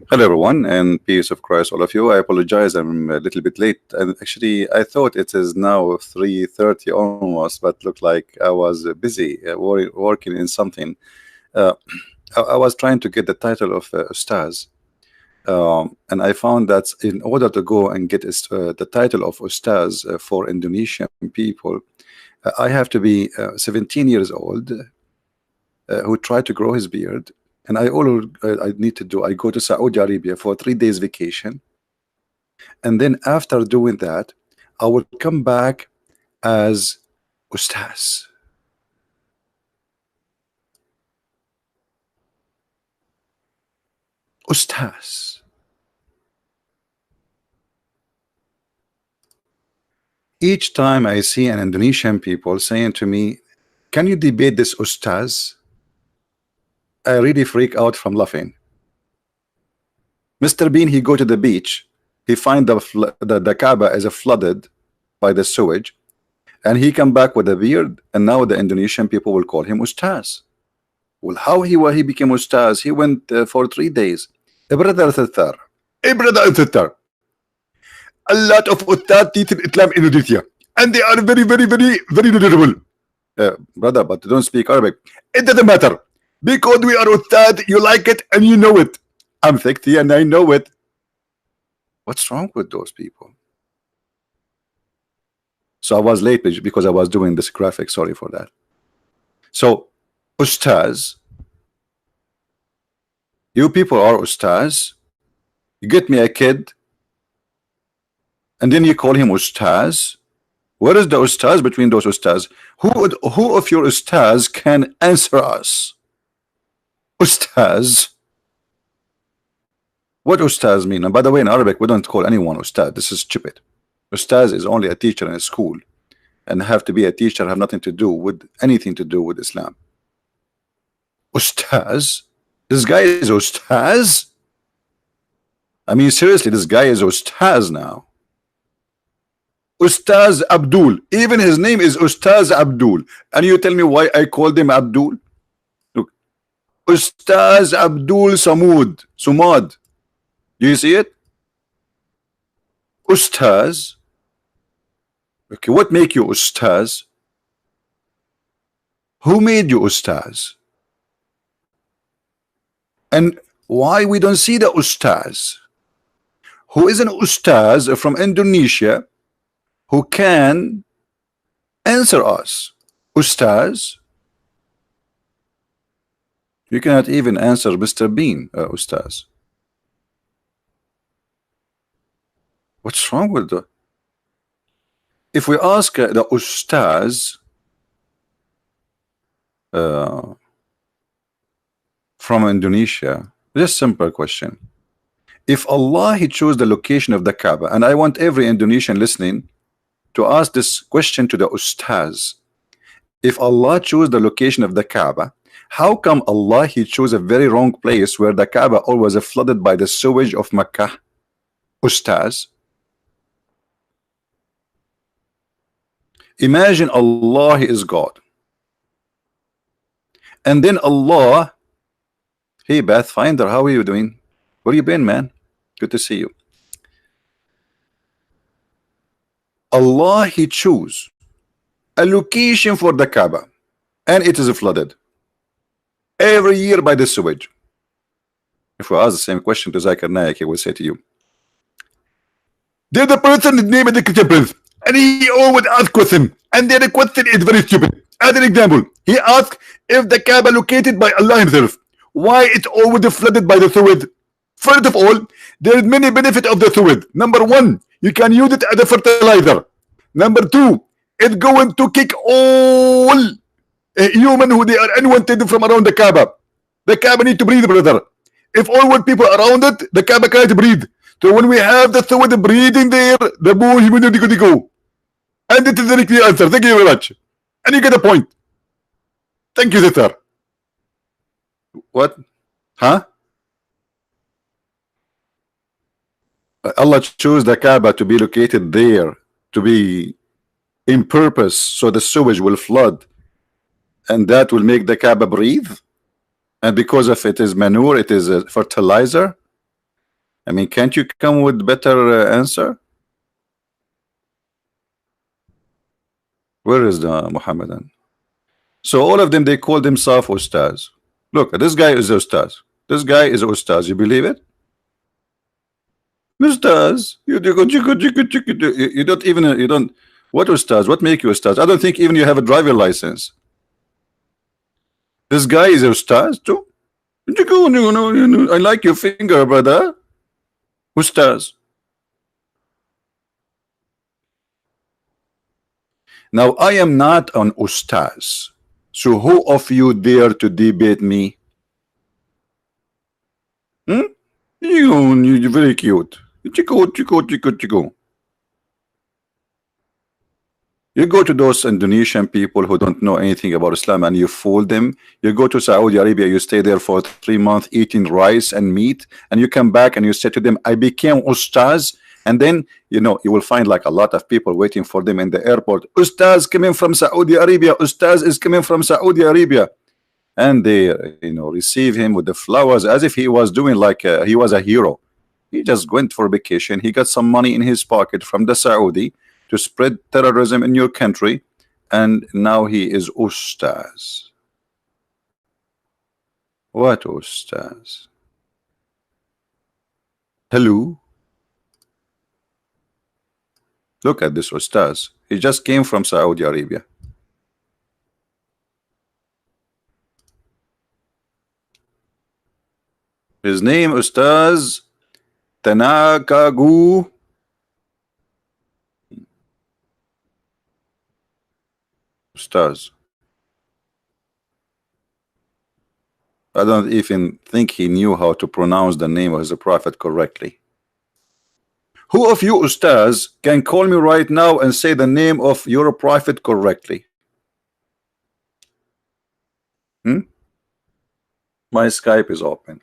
Hello, everyone, and peace of Christ, all of you. I apologize, I'm a little bit late. And actually, I thought it is now 3:30 almost, but looked like I was busy working in something. Uh, I was trying to get the title of Ustaz, and I found that in order to go and get the title of Ustaz for Indonesian people, I have to be 17 years old, who tried to grow his beard. And I need to do, I go to Saudi Arabia for 3 days vacation. And then after doing that, I will come back as Ustaz. Ustaz. Each time I see an Indonesian people saying to me, can you debate this Ustaz? I really freak out from laughing. Mr. Bean, he go to the beach, he find the Kaaba is flooded by the sewage, and he come back with a beard, and now the Indonesian people will call him Ustaz. Well, how he became Ustaz? He went for 3 days. Brother sister, brother and sister, a lot of Ustad teach in Islam in Indonesia, and they are very, very, very, very knowledgeable. Brother, but don't speak Arabic. It doesn't matter. Because we are Ustad, you like it and you know it. I'm 60 and I know it. What's wrong with those people? So I was late because I was doing this graphic. Sorry for that. So, Ustaz, you people are Ustaz. You get me a kid, and then you call him Ustaz. Where is the Ustaz between those Ustaz? Who of your Ustaz can answer us? Ustaz. What Ustaz mean? And by the way, in Arabic, we don't call anyone Ustaz. This is stupid. Ustaz is only a teacher in a school, and have to be a teacher, have nothing to do with anything to do with Islam. Ustaz? This guy is Ustaz? I mean, seriously, this guy is Ustaz now. Ustaz Abdul. Even his name is Ustaz Abdul. And you tell me why I called him Abdul? Ustaz Abdul Sumad. Do you see it? Ustaz. Okay, what make you Ustaz? Who made you Ustaz? And why we don't see the Ustaz? Who is an Ustaz from Indonesia who can answer us? Ustaz? You cannot even answer Mr. Bean, Ustaz. What's wrong with that? If we ask the Ustaz from Indonesia, just simple question. If Allah he chose the location of the Kaaba, and I want every Indonesian listening to ask this question to the Ustaz. If Allah chose the location of the Kaaba, how come Allah he chose a very wrong place where the Kaaba always flooded by the sewage of Mecca? Ustaz. Imagine Allah is God, and then Allah, hey Pathfinder, how are you doing? Where you been, man? Good to see you. Allah he chose a location for the Kaaba, and it is flooded every year by the sewage. If we ask the same question to Zakir Naik, he will say to you, there's the person named the Christian Prince, and he always asks question, and the question is very stupid. As an example, he asked if the Kaaba located by Allah himself, why it's always flooded by the sewage? First of all, there is many benefit of the sewage. Number one, you can use it as a fertilizer. Number two, it's going to kick all human who they are unwanted from around the Kaaba. The Kaaba need to breathe, brother. If all people around it, the Kaaba can't breathe. So when we have the sewage breathing there, the more humanity could go. And it is a very clear answer. Thank you very much. And you get the point. Thank you, sister. What? Huh? Allah chose the Kaaba to be located there, to be in purpose, so the sewage will flood and that will make the Kaaba breathe, and because of it is manure, it is a fertilizer. I mean, can't you come with better answer? Where is the Muhammadan? So all of them, they call themselves Ustaz. Look, this guy is Ustaz. This guy is Ustaz. You believe it? Ustaz, you don't even, you don't, what Ustaz? What make you Ustaz? I don't think even you have a driver license. This guy is Ustaz too? I like your finger, brother. Ustaz. Now I am not an Ustaz. So who of you dare to debate me? You're very cute. Chico. You go to those Indonesian people who don't know anything about Islam and you fool them. You go to Saudi Arabia, you stay there for 3 months eating rice and meat, and you come back and you say to them, I became Ustaz. And then, you know, you will find like a lot of people waiting for them in the airport. Ustaz coming from Saudi Arabia. Ustaz is coming from Saudi Arabia. And they, you know, receive him with the flowers as if he was doing like he was a hero. He just went for vacation. He got some money in his pocket from the Saudi to spread terrorism in your country, and now he is Ustaz. What Ustaz? Hello? Look at this Ustaz. He just came from Saudi Arabia. His name Ustaz Tanakagu. Ustaz. I don't even think he knew how to pronounce the name of the Prophet correctly. Who of you Ustaz can call me right now and say the name of your Prophet correctly? My Skype is open.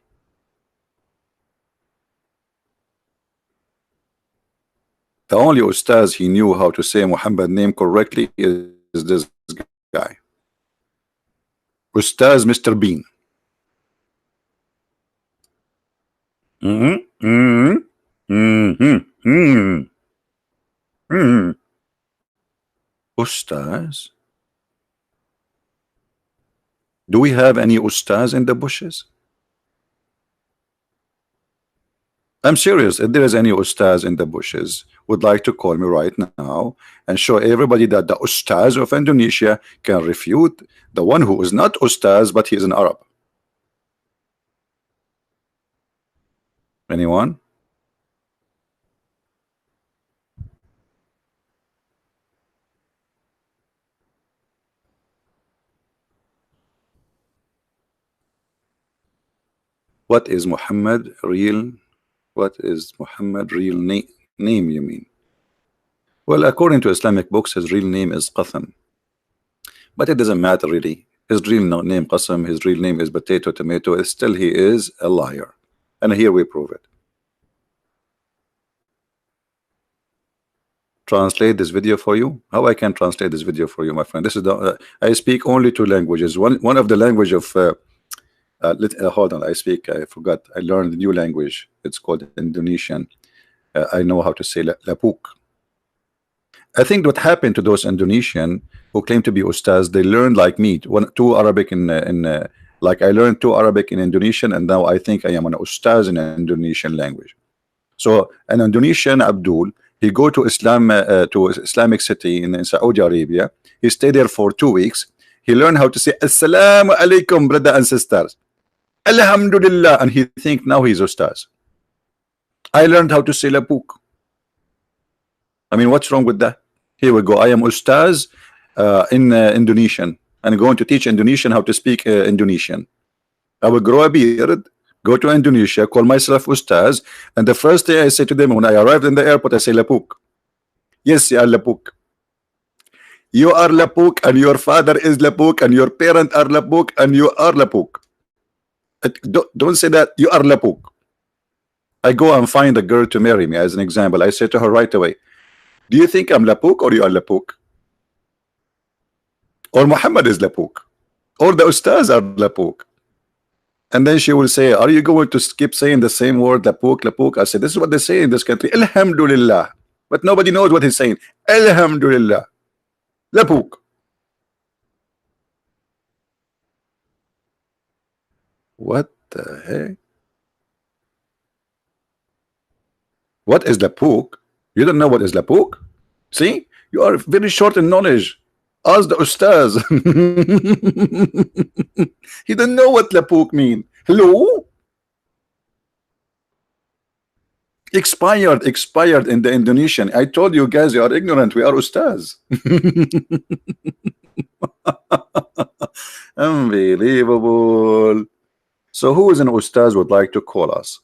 The only Ustaz he knew how to say Muhammad's name correctly is this guy. Ustaz Mr. Bean. Ustaz? Do we have any Ustaz in the bushes? I'm serious. If there is any Ustaz in the bushes, would like to call me right now and show everybody that the Ustaz of Indonesia can refute the one who is not Ustaz, but he is an Arab. Anyone? What is Muhammad real? What is Muhammad real name, you mean? Well, according to Islamic books, his real name is Qatham. But it doesn't matter really. His real name Qasam, his real name is potato, tomato. Still he is a liar. And here we prove it. Translate this video for you. How I can translate this video for you, my friend? This is the I speak only 2 languages. One of the language of hold on, I forgot. I learned a new language. It's called Indonesian. I know how to say lapuk. I think what happened to those Indonesian who claim to be Ustaz, they learned like me, 2 Arabic in like I learned 2 Arabic in Indonesian, and now I think I am an Ustaz in an Indonesian language. So an Indonesian Abdul, he go to Islamic city in Saudi Arabia. He stayed there for 2 weeks. He learned how to say Assalamu alaikum, brother and sisters. Alhamdulillah, and he think now he's Ustaz. I learned how to say lapuk. I mean, what's wrong with that? Here we go. I am Ustaz in Indonesian, and I'm going to teach Indonesian how to speak Indonesian. I will grow a beard, go to Indonesia, call myself Ustaz, and the first day I say to them when I arrived in the airport, I say lapuk. Yes, you are lapuk. You are lapuk, and your father is lapuk, and your parent are lapuk, and you are lapuk. Don't say that you are lapuk. I go and find a girl to marry me as an example. I say to her right away, do you think I'm lapuk or you are lapuk? Or Muhammad is lapuk? Or the Ustaz are Lapuk. And then she will say, are you going to keep saying the same word, Lapuk, Lapuk? I said, this is what they say in this country, Alhamdulillah. But nobody knows what he's saying. Alhamdulillah. Lapuk. What the heck? What is Lapuk? You don't know what is Lapuk? See? You are very short in knowledge. Ask the Ustaz. He don't know what Lapuk mean. Hello? Expired in the Indonesian. I told you guys you are ignorant. We are Ustaz. Unbelievable. So who is an Ustaz would like to call us?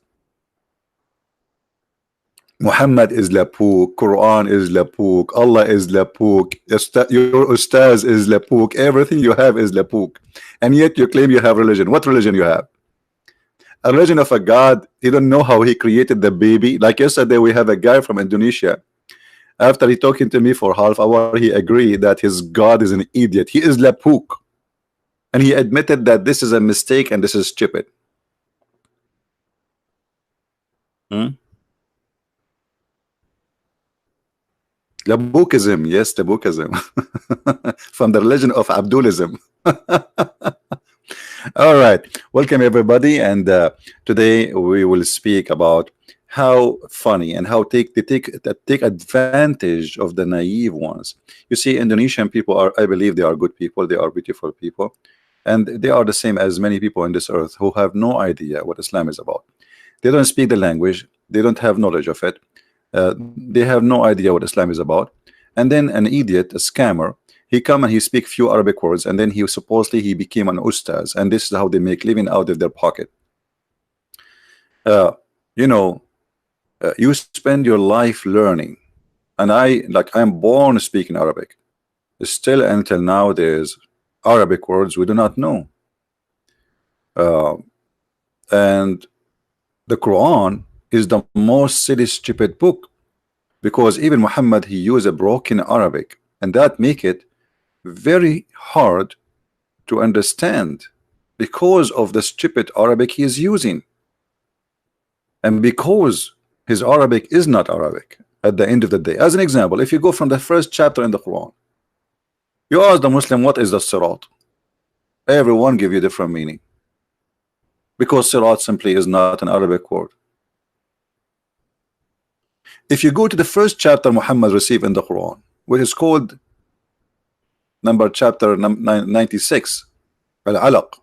Muhammad is Lapuk, Quran is Lapuk, Allah is Lapuk, your Ustaz is Lapuk, everything you have is Lapuk, and yet you claim you have religion. What religion you have? A religion of a God. You don't know how he created the baby. Like yesterday we have a guy from Indonesia. After he talking to me for half hour, he agreed that his God is an idiot. He is Lapuk, and he admitted that this is a mistake and this is stupid. Labukism, yes, the Bukism. From the religion of Abdulism. All right, welcome everybody, and today we will speak about how funny and how take advantage of the naive ones. You see, Indonesian people are, I believe, they are good people, they are beautiful people, and they are the same as many people on this earth who have no idea what Islam is about. They don't speak the language, they don't have knowledge of it. They have no idea what Islam is about, and then an idiot, a scammer, he come and he speak few Arabic words, and then he supposedly he became an ustaz, and this is how they make living out of their pocket. You know, you spend your life learning, and I'm born speaking Arabic. Still until now there's Arabic words we do not know, and the Quran is the most silly stupid book, because even Muhammad, he used a broken Arabic, and that make it very hard to understand because of the stupid Arabic he is using, and because his Arabic is not Arabic at the end of the day. As an example, if you go from the first chapter in the Quran, you ask the Muslim what is the Sirat, everyone give you different meaning, because Sirat simply is not an Arabic word. If you go to the first chapter Muhammad received in the Quran, which is called chapter 96, Al-Alaq,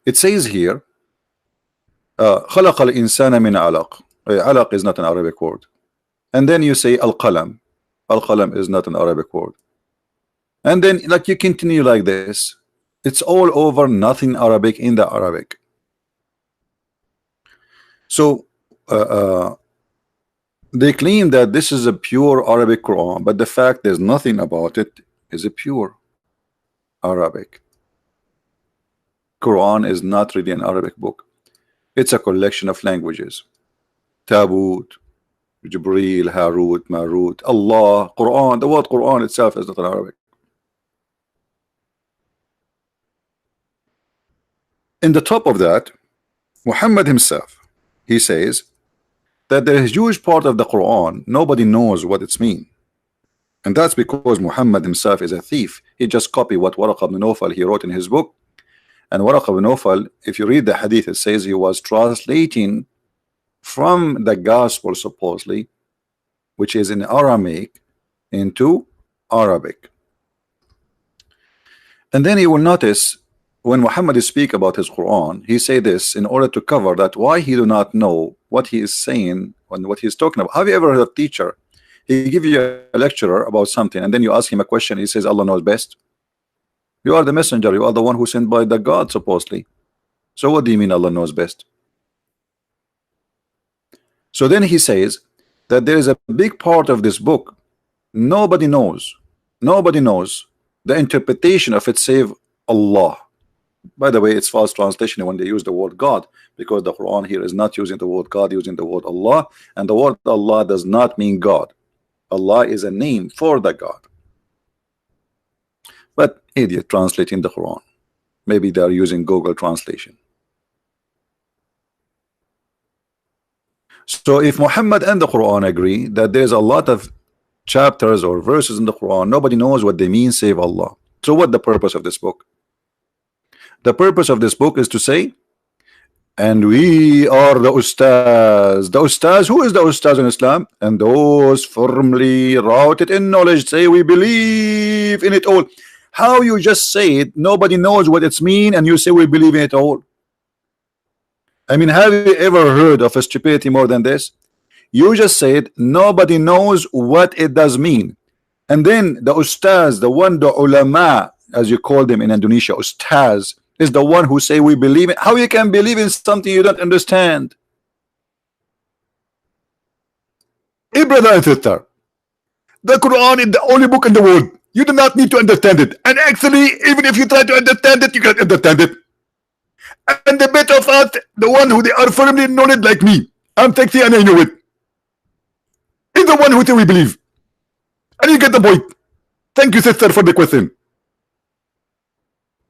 it says here, خلق الإنسان من علق. Alaq is not an Arabic word. And then you say Al-Qalam. Al-Qalam is not an Arabic word. And then like you continue like this, it's all over nothing Arabic in the Arabic. So they claim that this is a pure Arabic Quran, but the fact there's nothing about it is a pure Arabic. Quran is not really an Arabic book. It's a collection of languages. Tabut, Jibreel, Harut, Marut, Allah, Quran. The word Quran itself is not an Arabic. In the top of that, Muhammad himself, he says that there is a huge part of the Quran nobody knows what it's mean, and that's because Muhammad himself is a thief. He just copied what Waraq ibn Nawfal he wrote in his book, and Waraq ibn Nawfal, if you read the hadith, it says he was translating from the gospel supposedly, which is in Aramaic, into Arabic. And then you will notice when Muhammad speak about his Quran, he say this in order to cover that why he do not know what he is saying and what he is talking about. Have you ever heard a teacher, he give you a lecturer about something, and then you ask him a question, he says Allah knows best? You are the messenger, you are the one who sent by the God supposedly. So what do you mean Allah knows best? So then he says that there is a big part of this book nobody knows. Nobody knows the interpretation of it save Allah. By the way, it's false translation when they use the word God, because the Quran here is not using the word God, using the word Allah, and the word Allah does not mean God. Allah is a name for the God. But idiot translating the Quran. Maybe they are using Google translation. So if Muhammad and the Quran agree that there's a lot of chapters or verses in the Quran, nobody knows what they mean save Allah. So what the purpose of this book? The purpose of this book is to say, and we are the Ustads. The Ustads, who is the Ustads in Islam? And those firmly rooted in knowledge say we believe in it all. How you just say it, nobody knows what it's mean, and you say we believe in it all. I mean, have you ever heard of a stupidity more than this? You just said nobody knows what it does mean, and then the Ustads, the one, the ulama, as you call them in Indonesia, Ustads, is the one who say we believe it. How you can believe in something you don't understand? Hey, brother and sister, the Quran is the only book in the world. You do not need to understand it, and actually, even if you try to understand it, you can't understand it. And the better of us, the one who they are firmly in knowledge like me, I'm sexy and I know it, is the one who say we believe. And you get the point. Thank you, sister, for the question.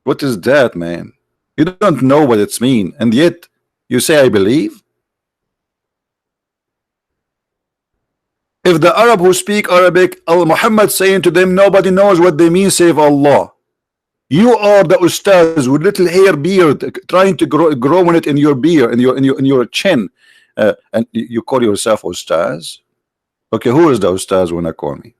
What is that, man? You don't know what it's mean, and yet you say I believe. If the Arab who speak Arabic, Muhammad saying to them, nobody knows what they mean save Allah. You are the Ustaz with little hair beard, trying to grow in it in your beard, in your chin, and you call yourself Ustaz. Okay, who is the Ustaz when I call me?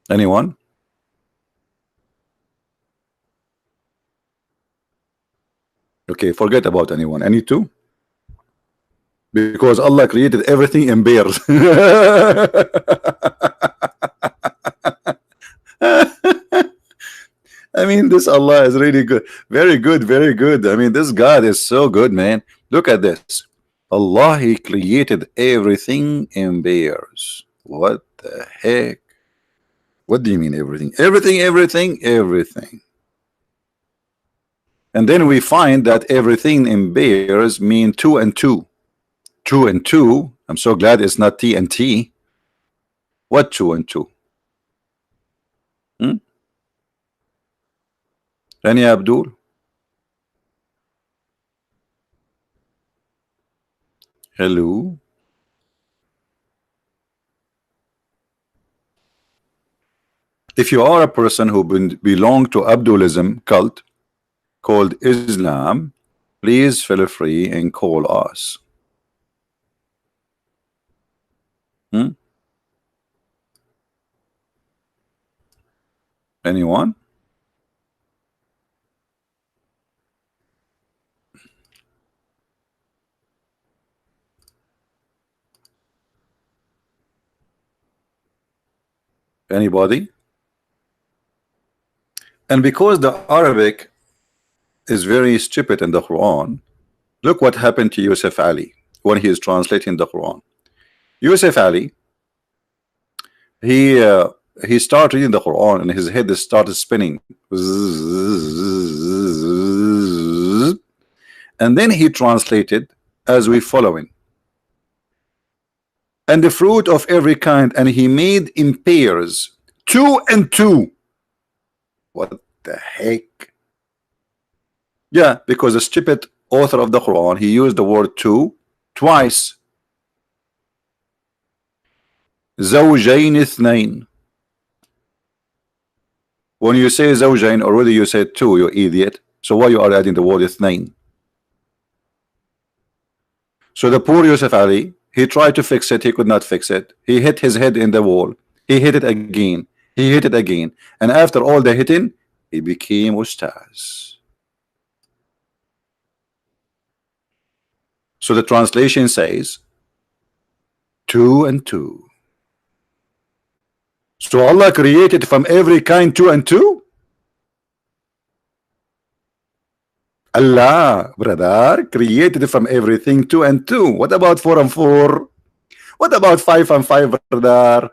Anyone? Okay, forget about anyone. Any two? Because Allah created everything in pairs. I mean, this Allah is really good. Very good, very good. I mean, this God is so good, man. Look at this. Allah, He created everything in pairs. What the heck? What do you mean everything? Everything, everything, everything. And then we find that everything in pairs mean 2 and 2. 2 and 2. I'm so glad it's not T and T. What 2 and 2? Any Abdul? Hello. If you are a person who belong to Abdulism cult called Islam, please feel free and call us. Anyone? Anybody? And because the Arabic is very stupid in the Quran, look what happened to Yusuf Ali when he is translating the Quran. Yusuf Ali, he started reading the Quran and his head started spinning, and then he translated as we following, and the fruit of every kind, and he made in pairs 2 and 2. What the heck? Yeah, because the stupid author of the Quran, he used the word 2 twice. زوجين اثنين. When you say زوجين, already you said 2, you idiot. So why you are adding the word اثنين? So the poor Yusuf Ali, he tried to fix it, he could not fix it. He hit his head in the wall. He hit it again. He hit it again. And after all the hitting, he became Ustaz. So the translation says 2 and 2. So Allah created from every kind 2 and 2? Allah, brother, created from everything 2 and 2. What about 4 and 4? What about 5 and 5, brother?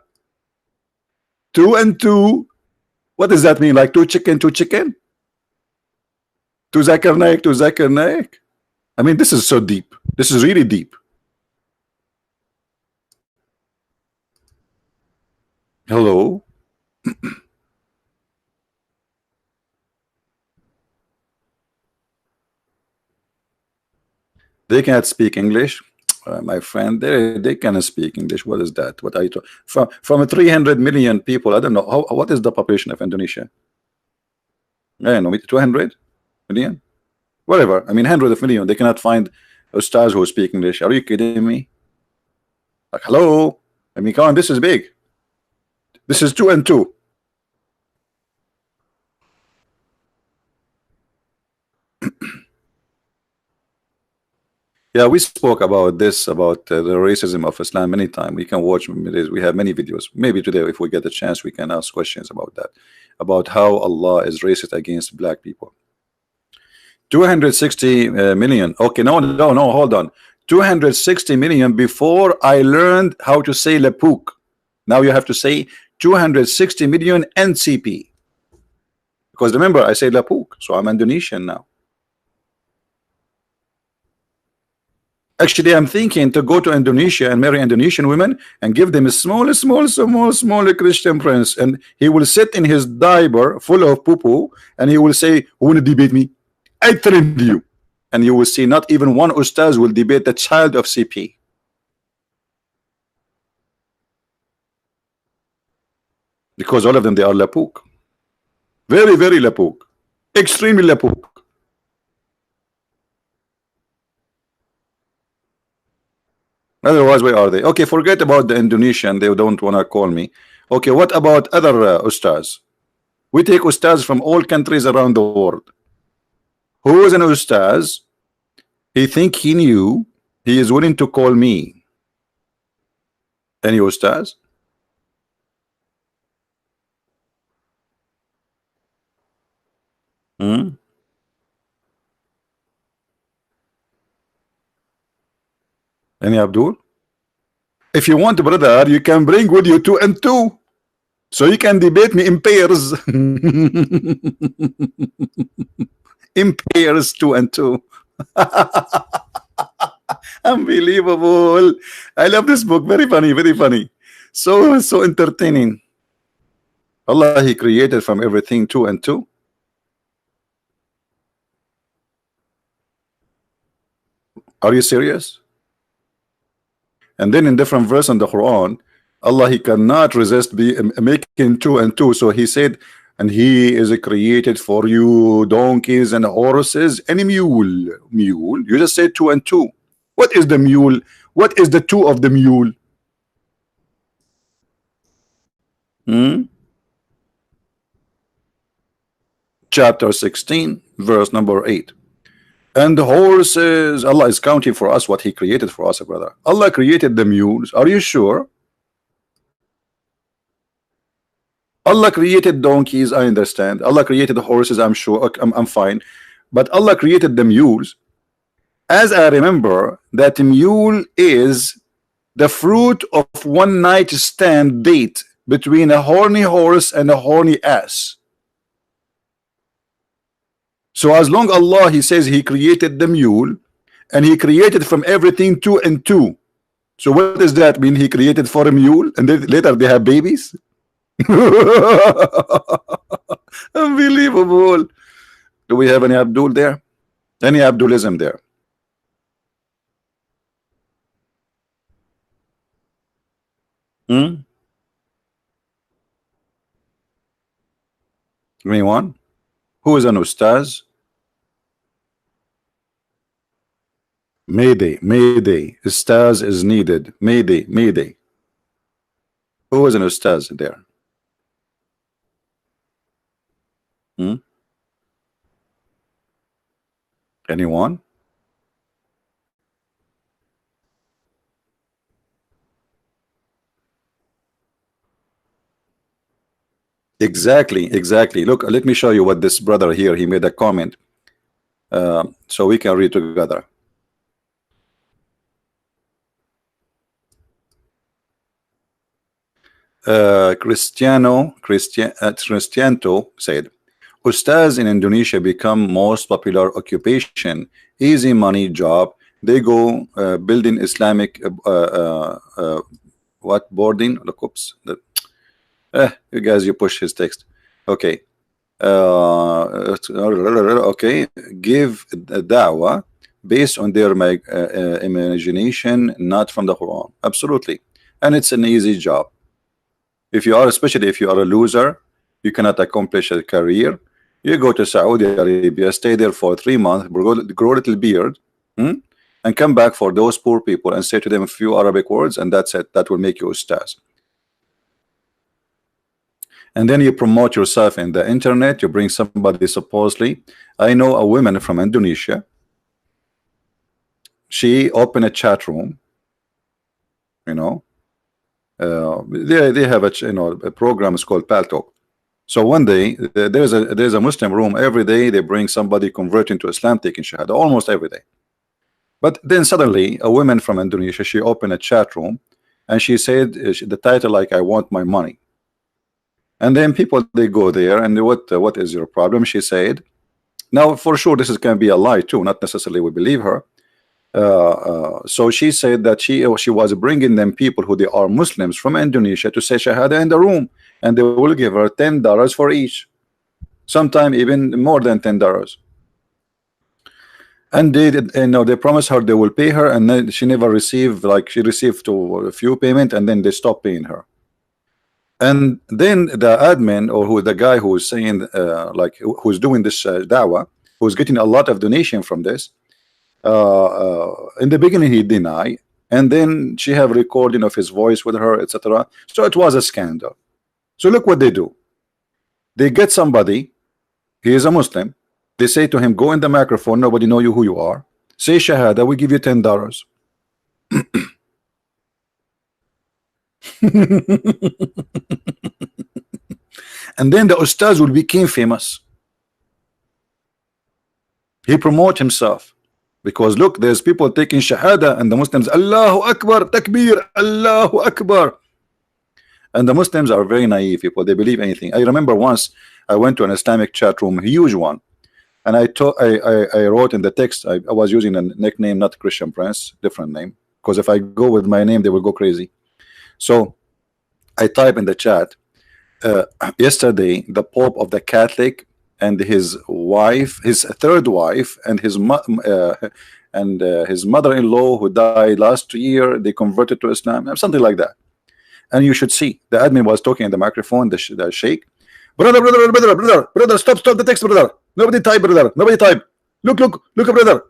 2 and 2. What does that mean? Like 2 chicken, 2 chicken? 2 zakar naik, 2 zakar naik? I mean, this is so deep. This is really deep. Hello. They cannot speak English, my friend. They cannot speak English. What is that? What are you talking from 300 million people? I don't know what is the population of Indonesia. I don't know, 200 million, whatever. I mean, hundreds of million. They cannot find stars who speak English. Are you kidding me? Like, hello. I mean, come on. This is big. This is 2 and 2. Yeah, we spoke about this, about the racism of Islam many times. We can watch. We have many videos. Maybe today, if we get a chance, we can ask questions about that, about how Allah is racist against black people. 260 million. Okay, no, hold on. 260 million before I learned how to say Lepuk. Now you have to say 260 million NCP. Because remember, I say Lepuk, so I'm Indonesian now. Actually, I'm thinking to go to Indonesia and marry Indonesian women and give them a small Christian prince, and he will sit in his diaper full of poo-poo, and he will say, "Who want to debate me? I trained you." And you will see not even one Ustaz will debate the child of CP. Because all of them, they are Lapuk. Very, very Lapuk. Extremely Lapuk. Otherwise, where are they? Okay, forget about the Indonesian. They don't want to call me. Okay, what about other Ustaz? We take Ustaz from all countries around the world. Who is an Ustaz? He think he knew. He is willing to call me. Any Ustaz? Hmm? Any Abdul? If you want, brother, you can bring with you 2 and 2. So you can debate me in pairs. In pairs, 2 and 2. Unbelievable. I love this book. Very funny, very funny. So entertaining. Allah, He created from everything 2 and 2. Are you serious? And then in different verse in the Quran, Allah, He cannot resist making 2 and 2. So He said, and He is created for you donkeys and horses and a mule. Mule? You just said 2 and 2. What is the mule? What is the 2 of the mule? Chapter 16, verse number 8. And the horses, Allah is counting for us what He created for us, brother. Allah created the mules. Are you sure? Allah created donkeys, I understand. Allah created the horses, I'm sure. Okay, I'm fine. But Allah created the mules. As I remember, that mule is the fruit of one night stand date between a horny horse and a horny ass. So as long Allah, He says He created the mule, and He created from everything 2 and 2. So what does that mean? He created for a mule, and then later they have babies. Unbelievable. Do we have any Abdul there? Any Abdulism there? Anyone? Who is an Ustaz? Mayday, Mayday. Ustaz is needed. Mayday, Mayday. Who is an Ustaz there? Anyone? Exactly, exactly. Look, let me show you what this brother here, he made a comment. So we can read together. Cristianto said, Ustaz in Indonesia become most popular occupation, easy money job. They go building Islamic what boarding? Look, oops. You guys, you push his text. Okay. Okay. Give a da'wah based on their imagination, not from the Quran. Absolutely. And it's an easy job. If you are, especially if you are a loser, you cannot accomplish a career, you go to Saudi Arabia, stay there for 3 months, grow a little beard, and come back for those poor people and say to them a few Arabic words, and that's it. That will make you ustaz. And then you promote yourself in the internet. You bring somebody, supposedly. I know a woman from Indonesia. She opened a chat room. You know, they have a program. It's called Pal Talk. So one day there's a Muslim room. Every day they bring somebody converting to Islam, taking Shahada, almost every day. But then suddenly a woman from Indonesia, she opened a chat room, and she said the title like, "I want my money." And then people, they go there, and what is your problem? She said, now for sure this is going to be a lie too, not necessarily we believe her. So she said that she was bringing them people who they are Muslims from Indonesia to say Shahada in the room, and they will give her $10 for each, sometime even more than $10. And they promised her they will pay her, and then she never received, like she received a few payment, and then they stopped paying her. And then the admin, or the guy who is saying like who's doing this dawah, who's getting a lot of donation from this, in the beginning he denied, and then she have recording of his voice with her, etc. So it was a scandal. So look what they do. They get somebody, he is a Muslim, they say to him, go in the microphone, nobody know you who you are, say Shahada, we give you $10. And then the Ustaz will become famous. He promote himself, because look, there's people taking Shahada, and the Muslims, Allahu Akbar, Takbir, Allahu Akbar. And the Muslims are very naive people, they believe anything. I remember once I went to an Islamic chat room, a huge one, and I wrote in the text, I was using a nickname, not Christian Prince, different name, because if I go with my name they will go crazy. So I type in the chat, yesterday the Pope of the Catholic and his wife, his third wife, and his mother-in-law who died last year, they converted to Islam, something like that. And you should see the admin was talking in the microphone, the sheikh, brother, stop the text, brother, nobody type, brother, nobody type, look, brother,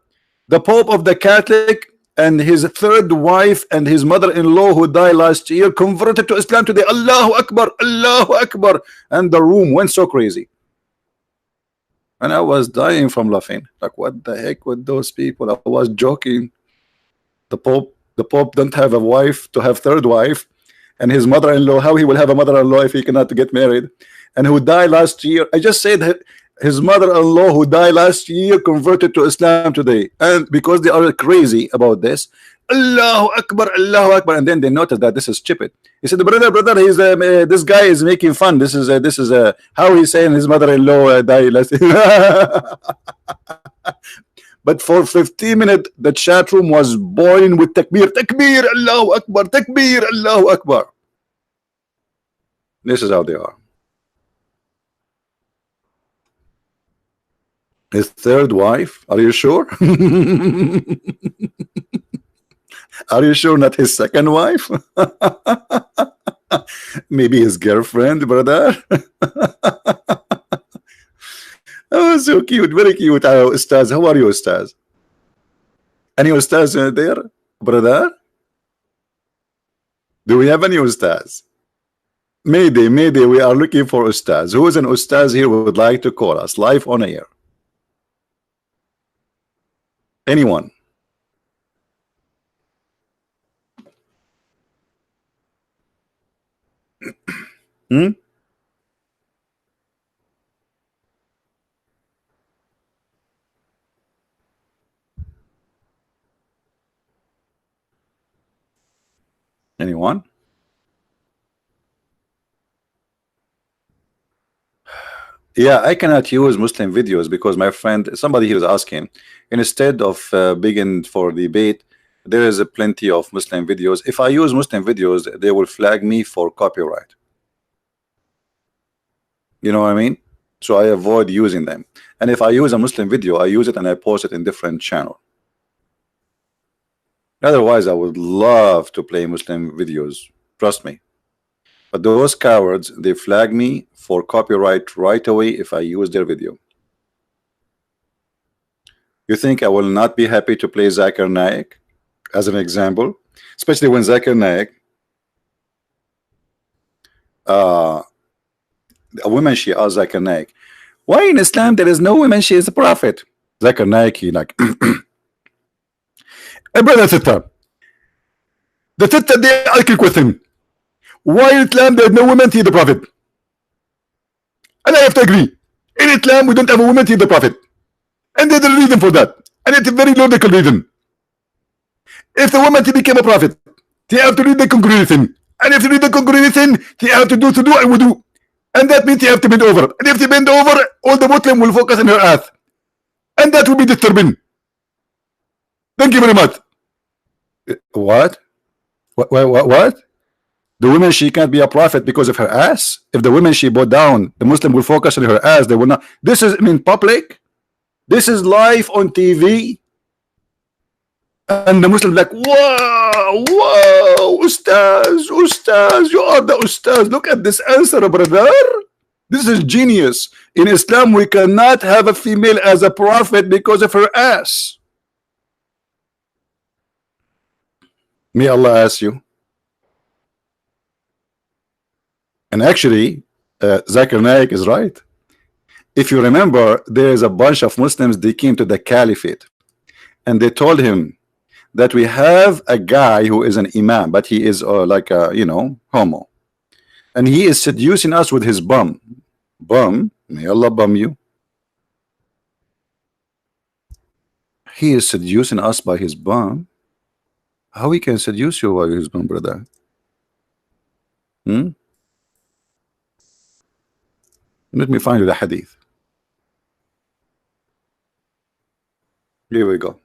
the Pope of the Catholic and his third wife and his mother-in-law who died last year converted to Islam today, Allahu Akbar, Allahu Akbar. And the room went so crazy, and I was dying from laughing, like what the heck with those people. I was joking. The Pope don't have a wife to have third wife, and his mother-in-law, how he will have a mother-in-law if he cannot get married, and who died last year. I just said that his mother-in-law who died last year converted to Islam today, and because they are crazy about this, Allahu Akbar, Allahu Akbar, and then they noticed that this is stupid. He said, brother, he's this guy is making fun. This is how he's saying his mother-in-law died last year. But for 15 minutes the chat room was boiling with takbir, takbir, Allahu Akbar, takbir, Allahu Akbar. This is how they are. His third wife, are you sure? Are you sure not his second wife? Maybe his girlfriend, brother. Oh, so cute, very cute. Ustaz, how are you, Ustaz? Any Ustaz there, brother? Do we have any Ustaz? Mayday, we are looking for Ustaz. Who is an Ustaz here who would like to call us live on air? Anyone? Anyone? Yeah, I cannot use Muslim videos because my friend, somebody he was asking, instead of begging for debate, there is plenty of Muslim videos. If I use Muslim videos, they will flag me for copyright. You know what I mean? So I avoid using them. And if I use a Muslim video, I use it and I post it in different channel. Otherwise, I would love to play Muslim videos. Trust me. But those cowards, they flag me for copyright right away if I use their video. You think I will not be happy to play Zakir Naik as an example? Especially when Zakir Naik, a woman Shia asked Zakir Naik, why in Islam there is no woman she is a prophet? Zakir Naik, he like, hey brother sister, the sister they argue with him. Why in Islam there is no woman to the prophet? And I have to agree. In Islam we don't have a woman to the prophet. And there's a reason for that. And it's a very logical reason. If the woman to become a prophet, they have to read the congregation. And if you read the congregation, they have to do and wudu. And that means they have to bend over. And if they bend over, all the Muslim will focus on her ass. And that will be disturbing. Thank you very much. What? What? The woman, she can't be a prophet because of her ass? If the woman she bowed down, the Muslim will focus on her ass, they will not. This is in public. This is live on TV. And the Muslim like, whoa, Ustaz, you are the Ustaz. Look at this answer, brother. This is genius. In Islam, we cannot have a female as a prophet because of her ass. May Allah ask you. And actually, Zakir Naik is right. If you remember, there is a bunch of Muslims, they came to the caliphate and they told him that we have a guy who is an imam, but he is like a, you know, homo, and he is seducing us with his bum. May Allah bum you. He is seducing us by his bum. How he can seduce you by his bum, brother? Let me find you the hadith. Here we go.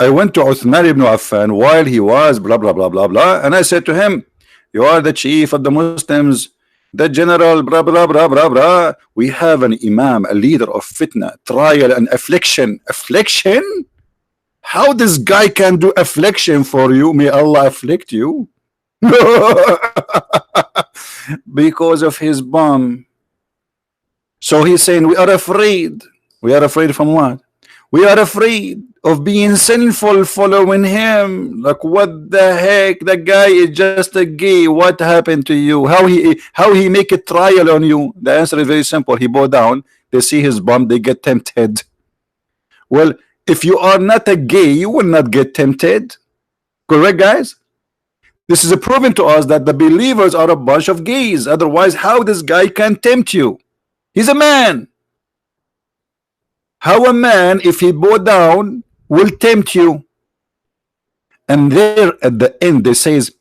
I went to Uthman ibn Affan while he was blah blah blah blah blah, and I said to him, you are the chief of the Muslims, the general blah blah blah blah blah. We have an imam, a leader of fitna, trial and affliction. Affliction? How this guy can do affliction for you? May Allah afflict you. Because of his bum. So he's saying we are afraid. We are afraid from what? We are afraid of being sinful following him. Like, what the heck? The guy is just a gay. What happened to you? How he make a trial on you? The answer is very simple. He bow down, they see his bum, they get tempted. Well, if you are not a gay, you will not get tempted. Correct, guys? This is a proven to us that the believers are a bunch of gays. Otherwise, how this guy can tempt you? He's a man. How a man, if he bow down, will tempt you? And there at the end, they says,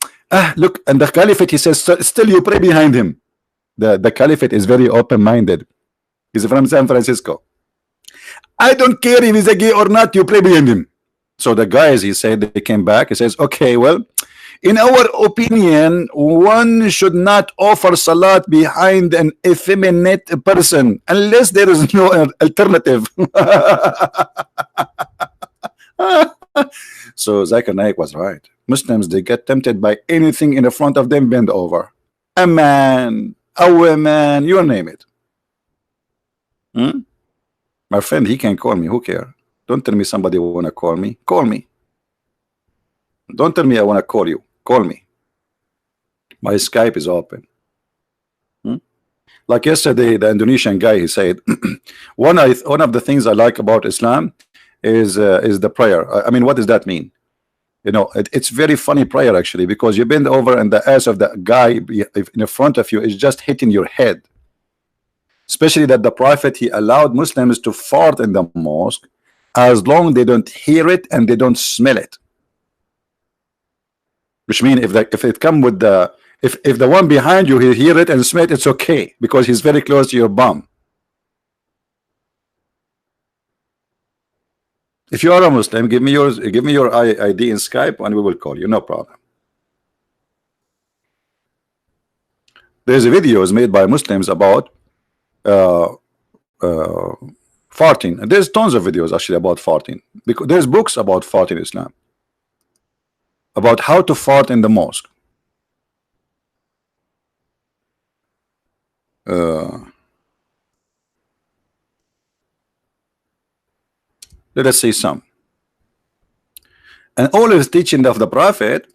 look, and the caliphate, he says, still you pray behind him. The caliphate is very open-minded. He's from San Francisco. I don't care if he's a gay or not, you pray behind him. So the guys, he said, they came back. He says, okay, well, in our opinion, one should not offer salat behind an effeminate person unless there is no alternative. So Zakir Naik was right. Muslims, they get tempted by anything in the front of them, bend over. A man, a woman, you name it. My friend, he can call me. Who cares? Don't tell me somebody want to call me. Call me. Don't tell me I want to call you. Call me. My Skype is open. Like yesterday, the Indonesian guy, he said, one of the things I like about Islam is the prayer. I mean, what does that mean? You know, it's very funny prayer actually, because you bend over and the ass of the guy in front of you is just hitting your head. Especially that the Prophet, he allowed Muslims to fart in the mosque as long as they don't hear it and they don't smell it. Which means if it come with the if the one behind you, he hear it and smell it, it's okay because he's very close to your bum. If you are a Muslim, give me your ID in Skype and we will call you, no problem. There's videos made by Muslims about uh, uh, farting. And there's tons of videos actually about farting, because there's books about fart in Islam, about how to fart in the mosque. Let us say some. And all is teaching of the Prophet.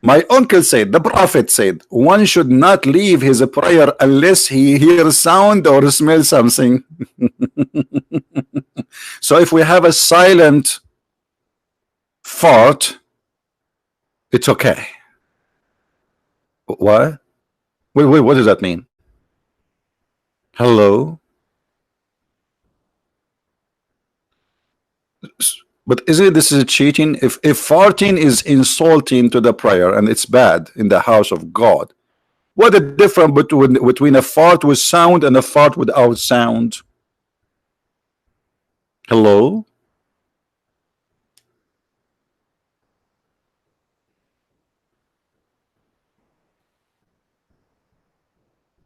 My uncle said, the Prophet said, one should not leave his prayer unless he hears sound or smells something. So if we have a silent fart, it's okay. What? Wait, what does that mean? Hello? But isn't this is cheating? If farting is insulting to the prayer and it's bad in the house of God, what the difference between a fart with sound and a fart without sound? Hello?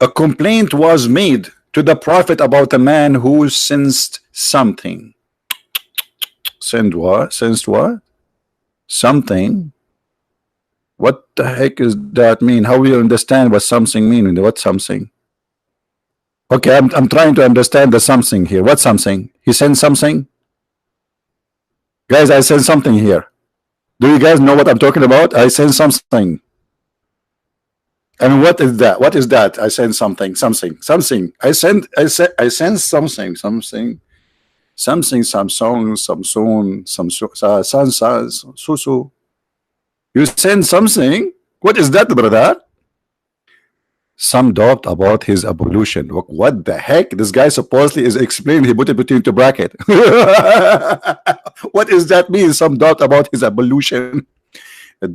A complaint was made to the Prophet about a man who sensed something. Sensed what? Sensed what? Something. What the heck is that mean? How do you understand what something mean? What something? Okay, I'm trying to understand the something here. What something? He sent something? Guys, I sent something here. Do you guys know what I'm talking about? I sent something. And what is that? What is that? I sent something. I sent something. Susu. You send something? What is that, brother? Some doubt about his evolution. What the heck? This guy supposedly is explaining. He put it between two brackets. What does that mean? Some doubt about his evolution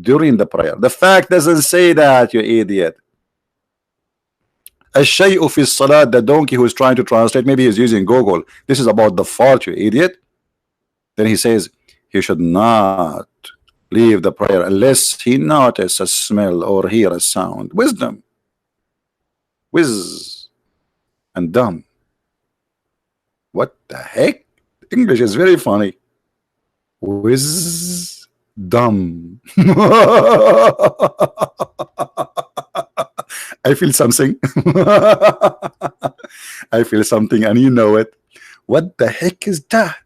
during the prayer. The fact doesn't say that, you idiot. الشيء في الصلاة, the donkey who is trying to translate, maybe he's using Google. This is about the fart, you idiot. Then he says he should not leave the prayer unless he notice a smell or hear a sound. Wisdom. Whiz and dumb. What the heck? English is very funny. Whiz dumb. I feel something. I feel something, and you know it. What the heck is that?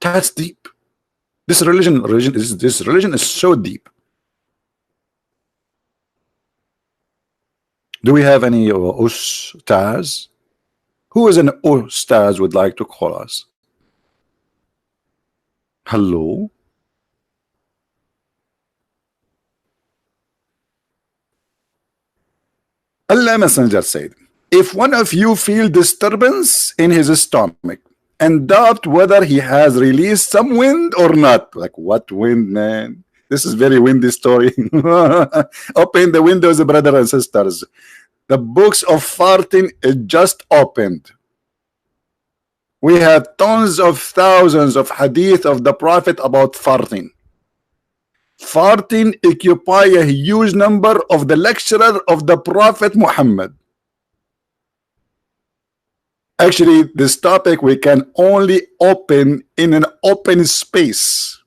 That's deep. This religion is so deep. Do we have any ustads? Who is an ustad would like to call us? Hello? Allah Messenger said, if one of you feel disturbance in his stomach and doubt whether he has released some wind or not. Like, what wind, man? This is very windy story. Open the windows, brothers and sisters. The books of farting is just opened. We have tons of thousands of hadith of the Prophet about farting. Farting occupy a huge number of the lecturer of the Prophet Muhammad. Actually, this topic we can only open in an open space.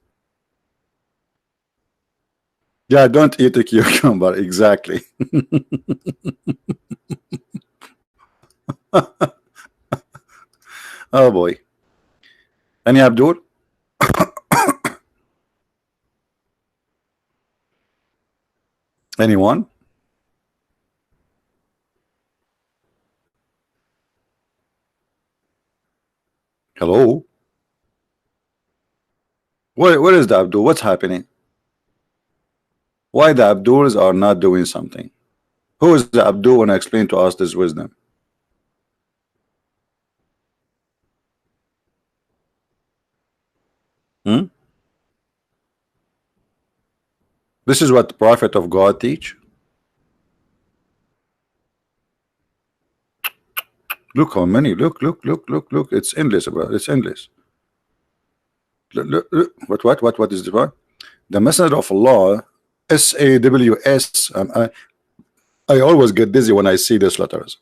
Yeah, don't eat a cucumber. Exactly. Oh boy. Any Abdul? Anyone? Hello? What is the Abdul? What's happening? Why the Abduls are not doing something? Who is the Abdul and explain to us this wisdom? This is what the Prophet of God teach. Look how many. Look. It's endless, bro. It's endless. Look. What is the one? The Messenger of Allah, SAWS. I always get dizzy when I see these letters.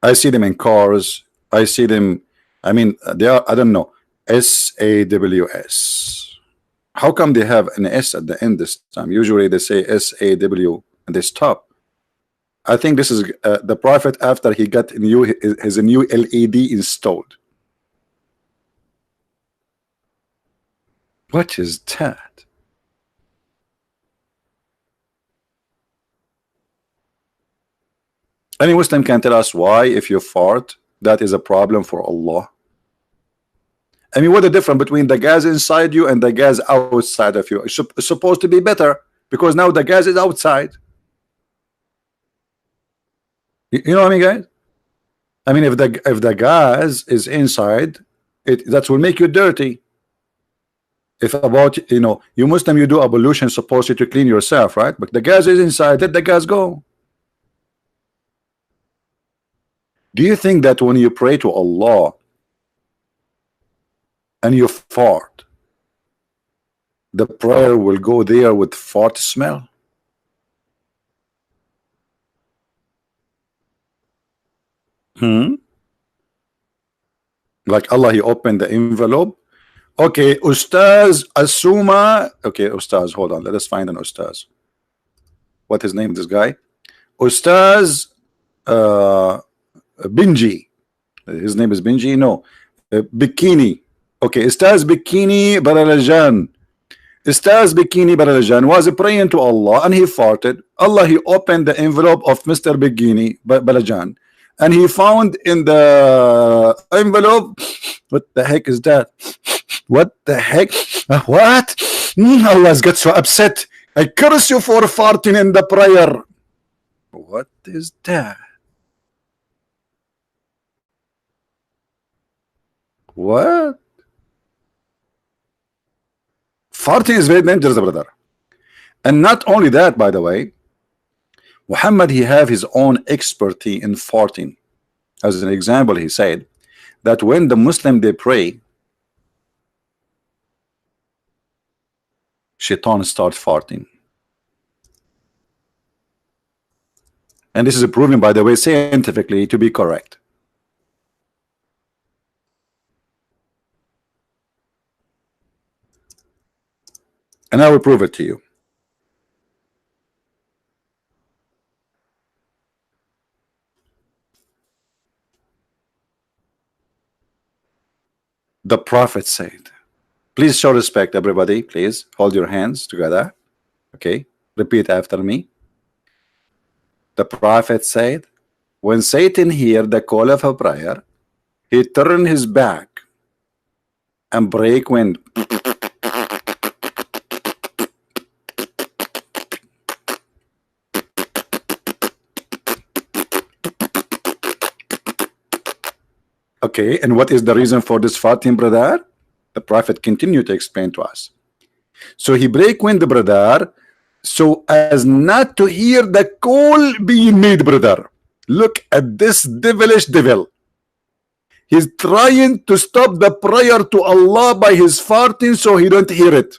I see them in cars. I see them. I mean, they are. I don't know. SAWS. How come they have an S at the end this time? Usually they say SAW and they stop. I think this is the prophet after he got his new LED installed. What is that? Any Muslim can tell us why, if you fart, that is a problem for Allah? I mean, what the difference between the gas inside you and the gas outside of you? It's supposed to be better because now the gas is outside. You know what I mean, guys? I mean, if the gas is inside, that will make you dirty. If about, you know, you Muslim, you do ablution supposed to clean yourself, right? But the gas is inside, let the gas go. Do you think that when you pray to Allah and you fart, the prayer will go there with fart smell? Like Allah, he opened the envelope. Okay, Ustaz Asuma. Okay, Ustaz, hold on. Let us find an Ustaz. What his name, this guy? Ustaz Binji. His name is Binji? No. Bikini. Okay, Ustaz Bikini Baralajan. Ustaz Bikini Baralajan was praying to Allah and he farted. Allah, he opened the envelope of Mr. Bikini Balajan and he found in the envelope, what the heck is that? What the heck? What? Allah's got so upset. I curse you for farting in the prayer. What is that? What? Farting is very dangerous, brother. And not only that, by the way, Muhammad, he have his own expertise in farting. As an example, he said that when the Muslim they pray, Shaitan start farting. And this is proven, by the way, scientifically to be correct. And I will prove it to you. The Prophet said, please show respect, everybody. Please hold your hands together. Okay, repeat after me. The Prophet said, when Satan heard the call of a prayer, he turned his back and break wind. Okay, and what is the reason for this farting, brother? The Prophet continued to explain to us. So he break wind, brother, so as not to hear the call being made, brother. Look at this devilish devil. He's trying to stop the prayer to Allah by his farting so he don't hear it.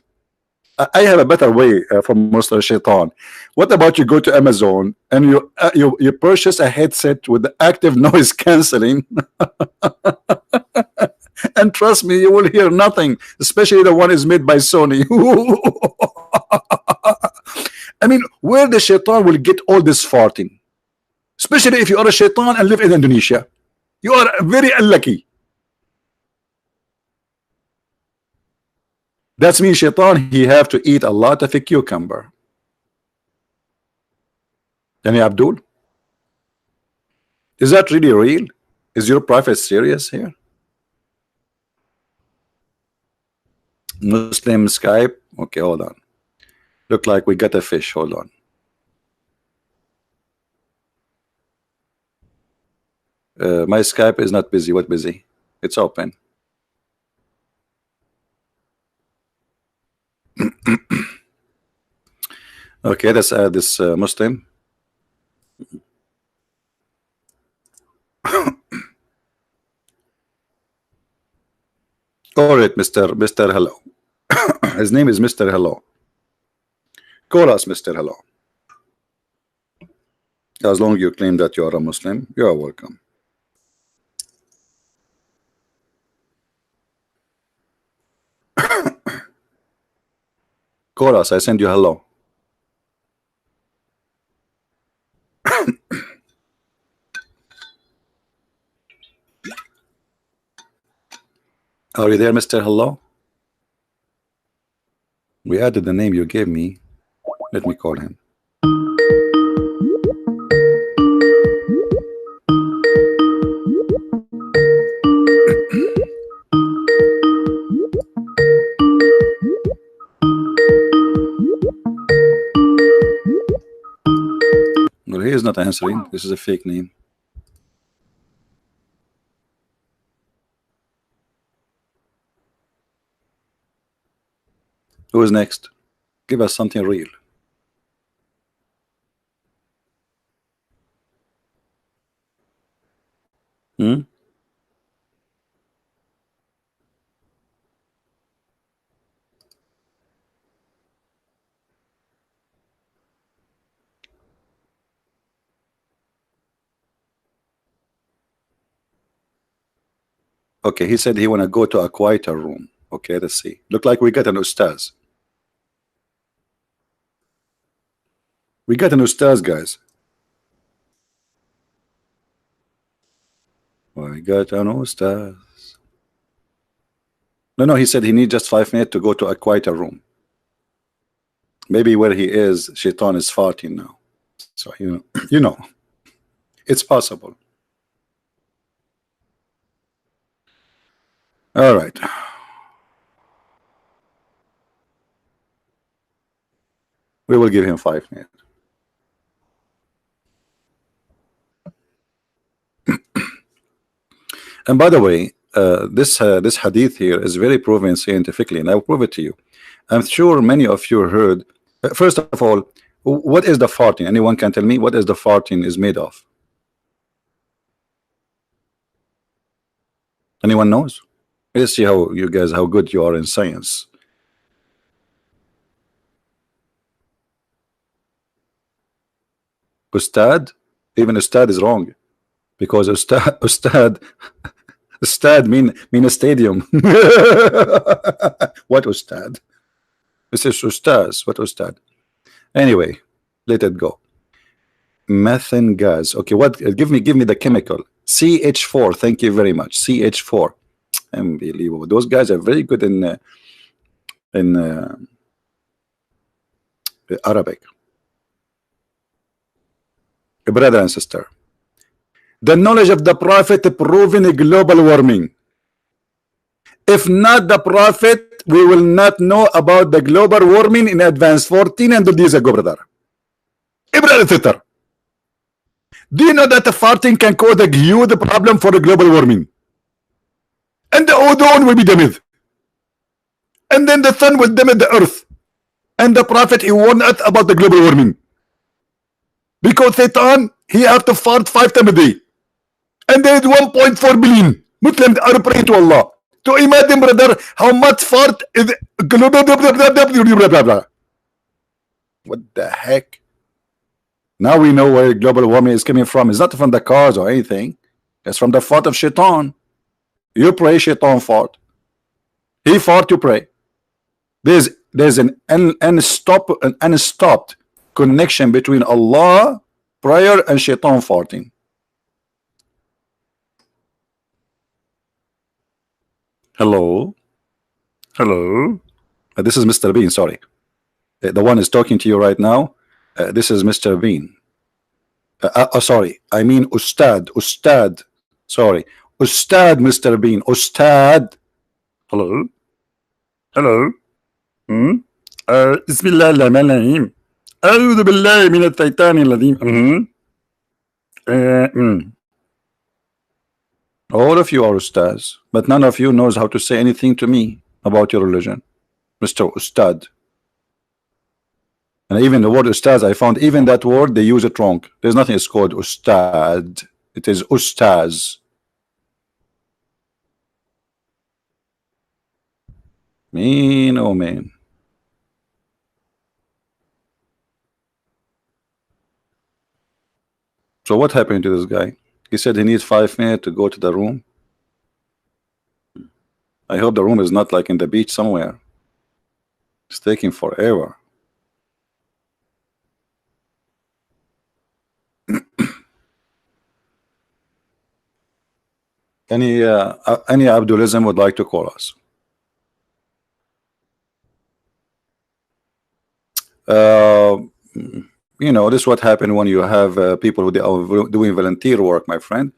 I have a better way from Mr. Shaitan. What about you go to Amazon and you purchase a headset with the active noise cancelling and trust me, you will hear nothing, especially the one is made by Sony. I mean, where the Shaitan will get all this farting? Especially if you are a Shaitan and live in Indonesia. You are very unlucky. That means Shaitan, he have to eat a lot of a cucumber. Yani Abdul, is that really real? Is your Prophet serious here? Muslim Skype. Okay, hold on. Look like we got a fish. Hold on. My Skype is not busy. What busy? It's open. Okay, let's add this Muslim. All right, Mr. Hello. His name is Mr. Hello. Call us Mr. Hello. As long as you claim that you are a Muslim, you are welcome. Call us. I send you hello. Are you there, Mr. Hello? We added the name you gave me. Let me call him. Well, he is not answering. This is a fake name. Who is next? Give us something real. Hmm? Okay, he said he want to go to a quieter room. Okay, let's see. Look like we got an Ustaz. We got an Ustaz, guys. We got an Ustaz. No, he said he needs just 5 minutes to go to a quieter room. Maybe where he is, Shaitan is farting now. So, you know, it's possible. All right. We will give him 5 minutes. And by the way, this hadith here is very proven scientifically, and I will prove it to you. I'm sure many of you heard. First of all, what is the farting? Anyone can tell me what is the farting is made of? Anyone knows? Let's see how you guys how good you are in science. Ustad, even Ustad is wrong, because Ustad mean a stadium. What Ustad? This is Ustaz. What Ustad? Anyway, let it go. Methane gas. Okay, what? Give me the chemical. CH4. Thank you very much. CH4. Unbelievable. Those guys are very good in Arabic. Brother and sister, the knowledge of the Prophet proving global warming. If not the Prophet, we will not know about the global warming in advance 1400 years ago, brother. Brother, sister, do you know that the farting can cause a huge problem for the global warming? And the ozone will be damaged. And then the sun will damage the earth. And the Prophet, he warned us about the global warming. Because Satan, he have to fart 5 times a day. And there is 1.4 billion Muslims are praying to Allah. To imagine, brother, how much fart is global. What the heck? Now we know where global warming is coming from. It's not from the cars or anything. It's from the fart of Shaitan. You pray, Shaitan fart. He fart, you pray. There's an unstopped connection between Allah, prayer, and Shaitan farting. Hello? Hello? This is Mr. Bean, sorry. The one is talking to you right now. This is Mr. Bean. Sorry, I mean Ustad. Ustad. Sorry. Ustad, Mr. Bean. Ustad. Hello? Hello? Bismillah ar-Rahman ar-Rahim. A'udhu billahi min al-Shaytani al-Rajim. All of you are Ustads, but none of you knows how to say anything to me about your religion, Mr. Ustad. And even the word Ustaz, I found even that word, they use it wrong. There's nothing it's called Ustad. It is Ustaz. Mean, oh man. So what happened to this guy? He said he needs 5 minutes to go to the room. I hope the room is not like in the beach somewhere. It's taking forever. Any Abdulism would like to call us? You know, this is what happened when you have people who are doing volunteer work, my friend.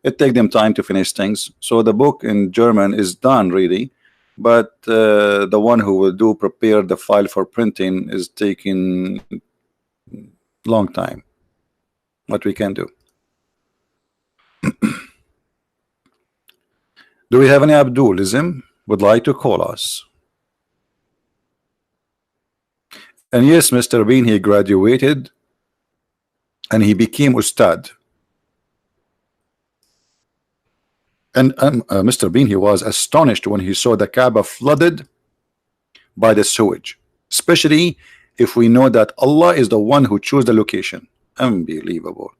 It takes them time to finish things. So the book in German is done really, but the one who will prepare the file for printing is taking long time. What we can do? Do we have any Abdulism would like to call us? And yes, Mr. Bean, he graduated and he became Ustad. And Mr. Bean, he was astonished when he saw the Kaaba flooded by the sewage, especially if we know that Allah is the one who chose the location. Unbelievable.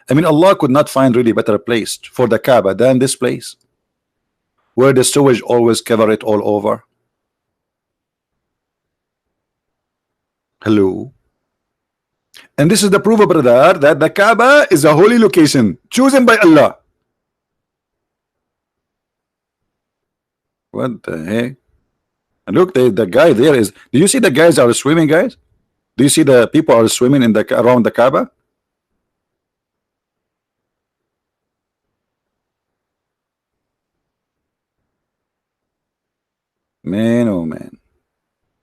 I mean, Allah could not find really better place for the Kaaba than this place, where the sewage always cover it all over. Hello. And this is the proof, brother, that the Kaaba is a holy location chosen by Allah. What the heck? And look, the guy there is. Do you see the guys are swimming, guys? Do you see the people are swimming in the around the Kaaba? Man, oh man.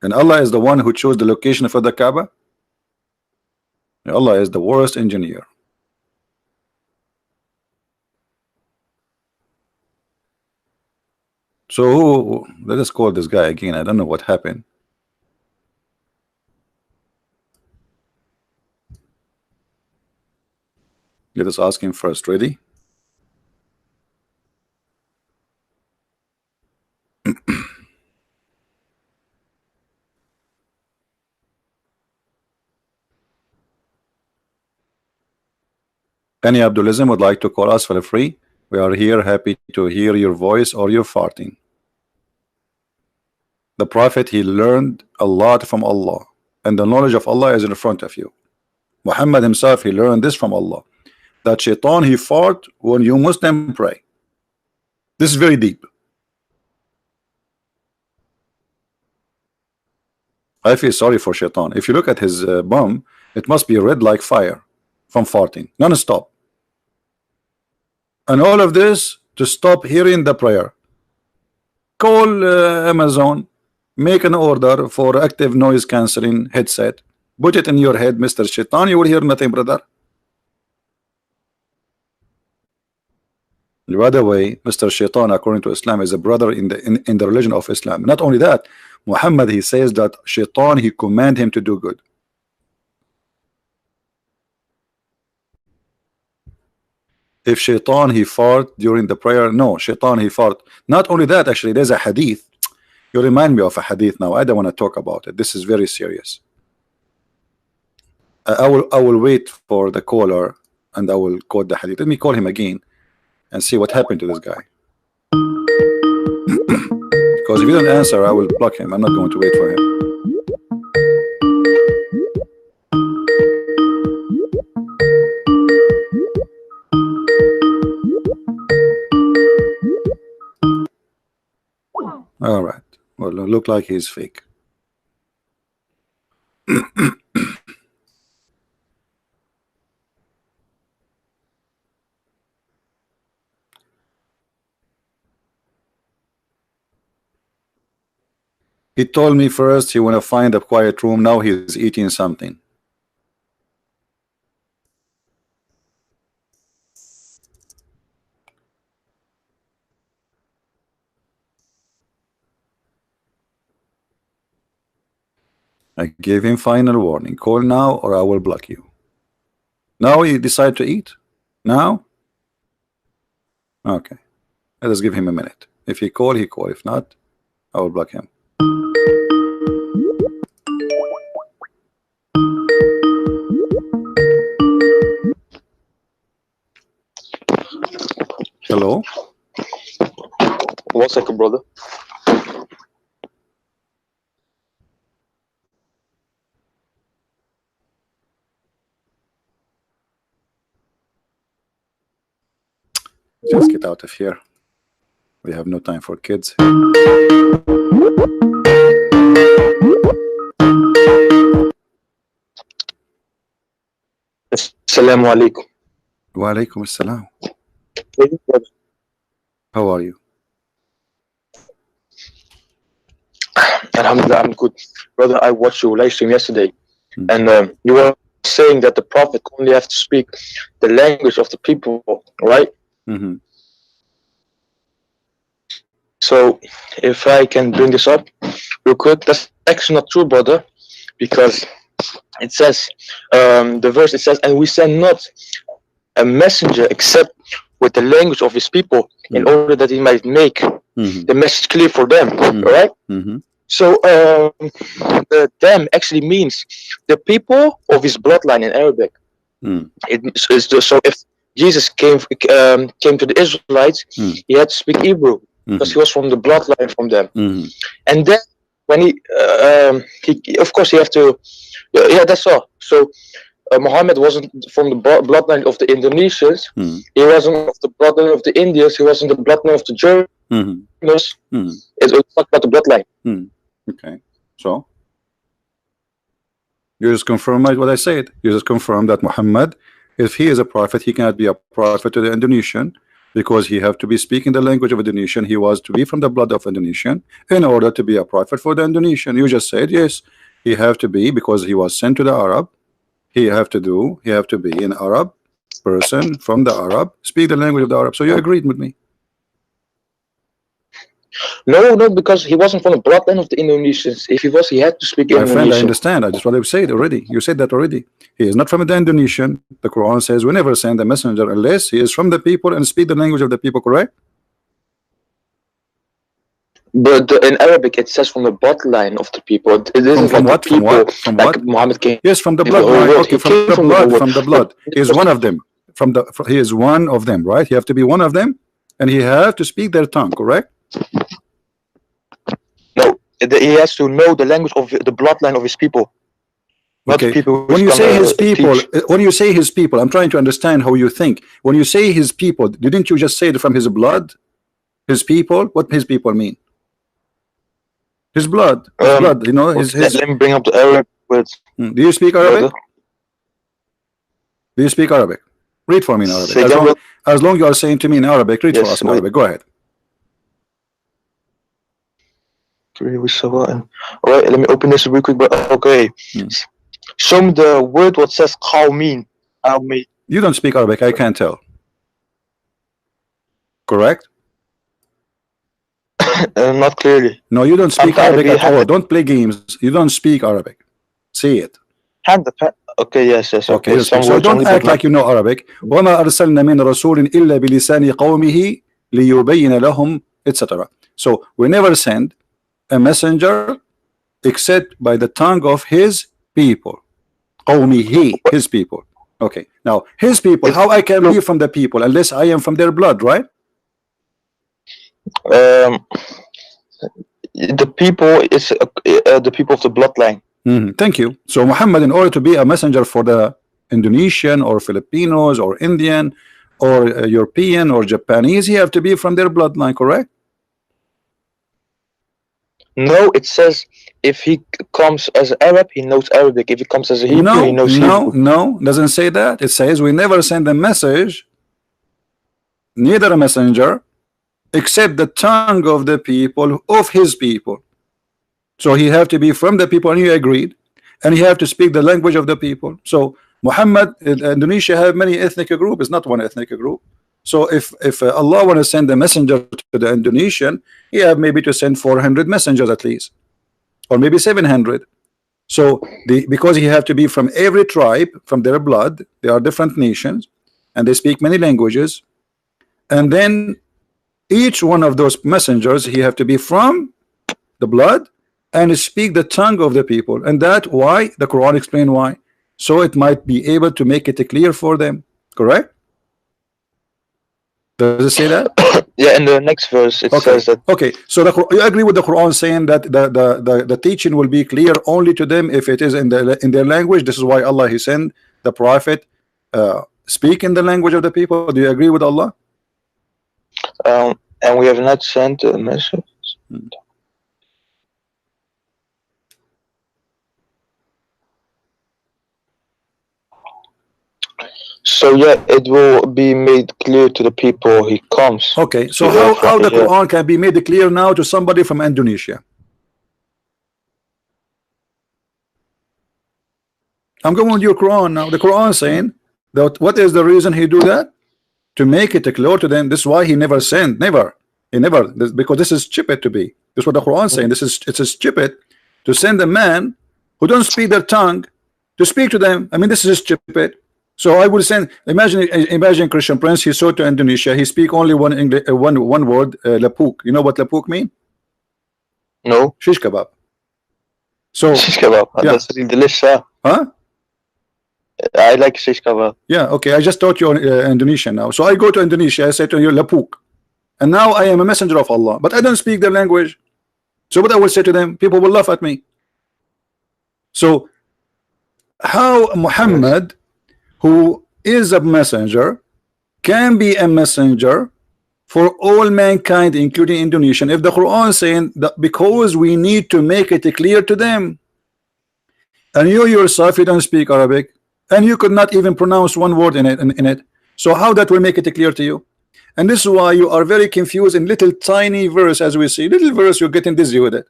And Allah is the one who chose the location for the Kaaba. Allah is the worst engineer. So let us call this guy again. I don't know what happened. Let us ask him first. Ready? Any Abdulism would like to call us for free? We are here, happy to hear your voice or your farting. The Prophet, he learned a lot from Allah, and the knowledge of Allah is in front of you. Muhammad himself, he learned this from Allah, that Shaitan, he fought when you Muslim pray. This is very deep. I feel sorry for Shaitan. If you look at his bum, it must be red like fire from farting non-stop. And all of this to stop hearing the prayer. Call Amazon, make an order for active noise cancelling headset, put it in your head, Mr. Shaitan, you will hear nothing, brother. By the way, Mr. Shaitan, according to Islam, is a brother in the religion of Islam. Not only that, Muhammad, he says that Shaitan, he command him to do good. If Shaitan, he fought during the prayer, no, Shaitan, he fought. Not only that, actually, there's a hadith. You remind me of a hadith now. I don't want to talk about it. This is very serious. I will wait for the caller and I will quote the hadith. Let me call him again and see what happened to this guy. Because if he doesn't answer, I will block him. I'm not going to wait for him. All right. Well, look like he's fake. He told me first he want to find a quiet room. Now he's eating something. I gave him final warning. Call now or I will block you. Now he decide to eat? Now? Okay. Let us give him a minute. If he call, he call. If not, I will block him. 1 second, brother. Just get out of here. We have no time for kids. Assalamu alaikum. Wa alaikum assalam. How are you? Alhamdulillah, I'm good. Brother, I watched your live stream yesterday, and you were saying that the Prophet only have to speak the language of the people, right? Mm-hmm. So, if I can bring this up real quick, that's actually not true, brother, because it says, the verse, it says, and we send not a messenger except with the language of his people, in order that he might make the message clear for them, right? So, the them actually means the people of his bloodline in Arabic. So if Jesus came to the Israelites, he had to speak Hebrew, because he was from the bloodline from them. And then when he of course, he have to, yeah, that's all. So Muhammad wasn't from the bloodline of the Indonesians. He wasn't of the bloodline of the Indians. He wasn't the bloodline of the Germans. It's talk about the bloodline. Okay, so you just confirm what I said. You just confirm that Muhammad, if he is a prophet, he cannot be a prophet to the Indonesian, because he have to be speaking the language of Indonesian. He was to be from the blood of Indonesian in order to be a prophet for the Indonesian. You just said yes, he have to be, because he was sent to the Arab. He have to be an Arab person from the Arab, speak the language of the Arab. So you agreed with me? No, because he wasn't from the bloodline of the Indonesians. If he was, he had to speak Indonesian. My friend, I understand. I just want to say it already. You said that already. He is not from the Indonesian. The Quran says we never send a messenger unless he is from the people and speak the language of the people, correct? But in Arabic, it says from the bloodline of the people. It isn't from like what? From what? From like what? Muhammad came. Yes, from the bloodline. Okay, from the blood. He is one of them. He is one of them, right? He have to be one of them, and he have to speak their tongue, correct? No, he has to know the language of the bloodline of his people. Okay. When you say his people, I'm trying to understand how you think. When you say his people, didn't you just say it from his blood? His people? What his people mean? His blood. His blood. You know. Let me bring up the Arabic words. Do you speak Arabic? Do you speak Arabic? Read for me in Arabic. As long you are saying to me in Arabic, read for us in Arabic. Go ahead. Alright, let me open this real quick. But okay, show me the word what says qawmin. You don't speak Arabic, I can't tell. Correct? Not clearly. No, you don't speak Arabic at all. Don't play games. You don't speak Arabic. See it. Okay, yes. Okay, so don't act like you know Arabic. وَمَا أَرْسَلْنَا مِنْ رَسُولٍ إِلَّا بِلِسَانِ قَوْمِهِ لِيُبَيِّنَ لَهُمْ etc. So we never send a messenger except by the tongue of his people. قَوْمِهِ, his people. Okay, now his people, how I can be from the people unless I am from their blood, right? The people is the people of the bloodline. Thank you. So Muhammad, in order to be a messenger for the Indonesian or Filipinos or Indian or European or Japanese, he have to be from their bloodline, correct? No, it says if he comes as Arab, he knows Arabic. If he comes as a Hebrew, he knows Hebrew. No, doesn't say that. It says we never send a message, neither a messenger, except the tongue of the people of his people. So he have to be from the people, and he agreed, and he have to speak the language of the people. So Muhammad, Indonesia have many ethnic groups. It's not one ethnic group. So if Allah want to send a messenger to the Indonesian, he have maybe to send 400 messengers at least, or maybe 700. So because he have to be from every tribe, from their blood, they are different nations, and they speak many languages, and then each one of those messengers, he have to be from the blood and speak the tongue of the people. And that why the Quran explain why, so it might be able to make it clear for them, correct? Does it say that? Yeah, in the next verse it says that. Okay, so you agree with the Quran saying that the teaching will be clear only to them if it is in their language. This is why Allah He sent the prophet speak in the language of the people. Do you agree with Allah? And we have not sent a message. So yeah, it will be made clear to the people he comes. Okay, so how the Quran can be made clear now to somebody from Indonesia? I'm going with your Quran now. The Quran saying that what is the reason he do that? To make it clear to them. This is why he never sent, because this is stupid to be. This is what the Quran saying. It's a stupid to send a man who don't speak their tongue to speak to them. I mean, this is stupid. So I will send. Imagine Christian Prince. He saw to Indonesia. He speak only one English, one word, lapuk. You know what lapuk mean? No. Shish kebab. So shish kebab. Yeah. That's really delicious. Huh? I like shish kebab. Yeah. Okay. I just taught you Indonesian now. So I go to Indonesia. I say to you lapuk, and now I am a messenger of Allah, but I don't speak their language. So what I will say to them, people will laugh at me. So how Muhammad, who is a messenger, can be a messenger for all mankind, including Indonesian, if the Quran is saying that because we need to make it clear to them, and you yourself, you don't speak Arabic, and you could not even pronounce one word in it, so how that will make it clear to you? And this is why you are very confused in little tiny verse. As we see, little verse, you're getting dizzy with it.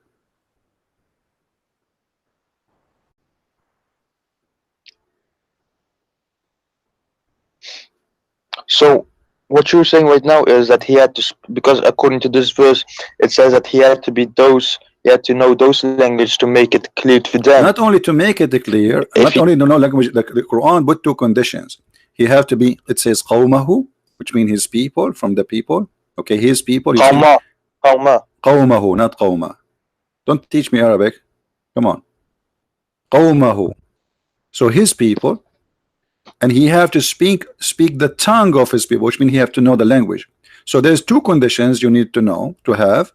So what you're saying right now is that he had to, because according to this verse, it says that he had to be those, he had to know those language to make it clear to them. Not only to make it clear, not only to know language, the Quran, but two conditions. He have to be, it says qawmahu, which means his people, from the people. Okay, his people. Qawma. Qawmahu, not qawma. Don't teach me Arabic. Come on. Qawmahu. So his people. And he have to speak the tongue of his people, which means he have to know the language. So there's two conditions you need to know, to have,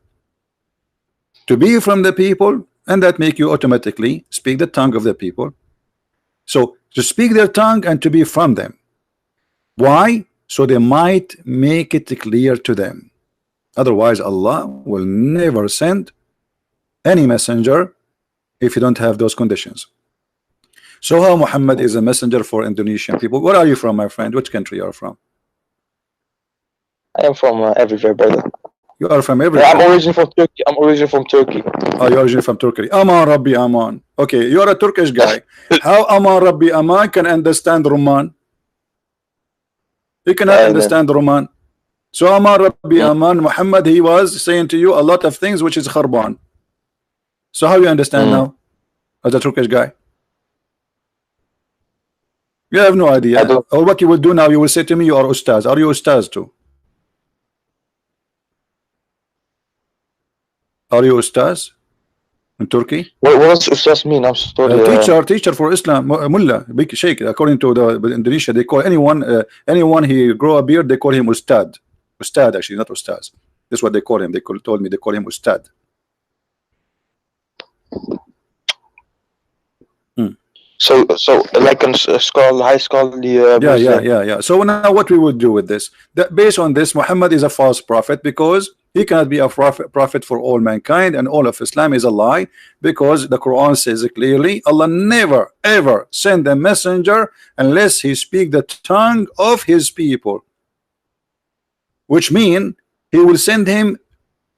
to be from the people, and that make you automatically speak the tongue of the people. So to speak their tongue and to be from them. Why? So they might make it clear to them. Otherwise Allah will never send any messenger if you don't have those conditions. So how Muhammad is a messenger for Indonesian people? Where are you from, my friend? Which country you are from? I am from everywhere, brother. You are from everywhere. I'm originally from Turkey. I'm originally from Turkey. Oh, you're originally from Turkey. Aman Rabbi Aman. Okay, you're a Turkish guy. How Aman Rabbi Aman can understand Roman? He cannot understand Roman. So Aman Rabbi Aman, Muhammad, he was saying to you a lot of things which is kharban. So how you understand now as a Turkish guy? You have no idea. Or what you will do now, you will say to me, you are Ustad. Are you Ustad too? Are you Ustad in Turkey? What does Ustad mean? I'm sorry. Teacher for Islam, Mullah, big sheikh. According to the Indonesia, they call anyone he grow a beard, they call him Ustad. Ustad, actually, not Ustad. That's what they call him. They told me they call him Ustad. So like a high scholarly. Yeah. So now what we would do with this? Based on this, Muhammad is a false prophet because he cannot be a prophet for all mankind, and all of Islam is a lie, because the Quran says clearly, Allah never ever send a messenger unless he speak the tongue of his people, which mean he will send him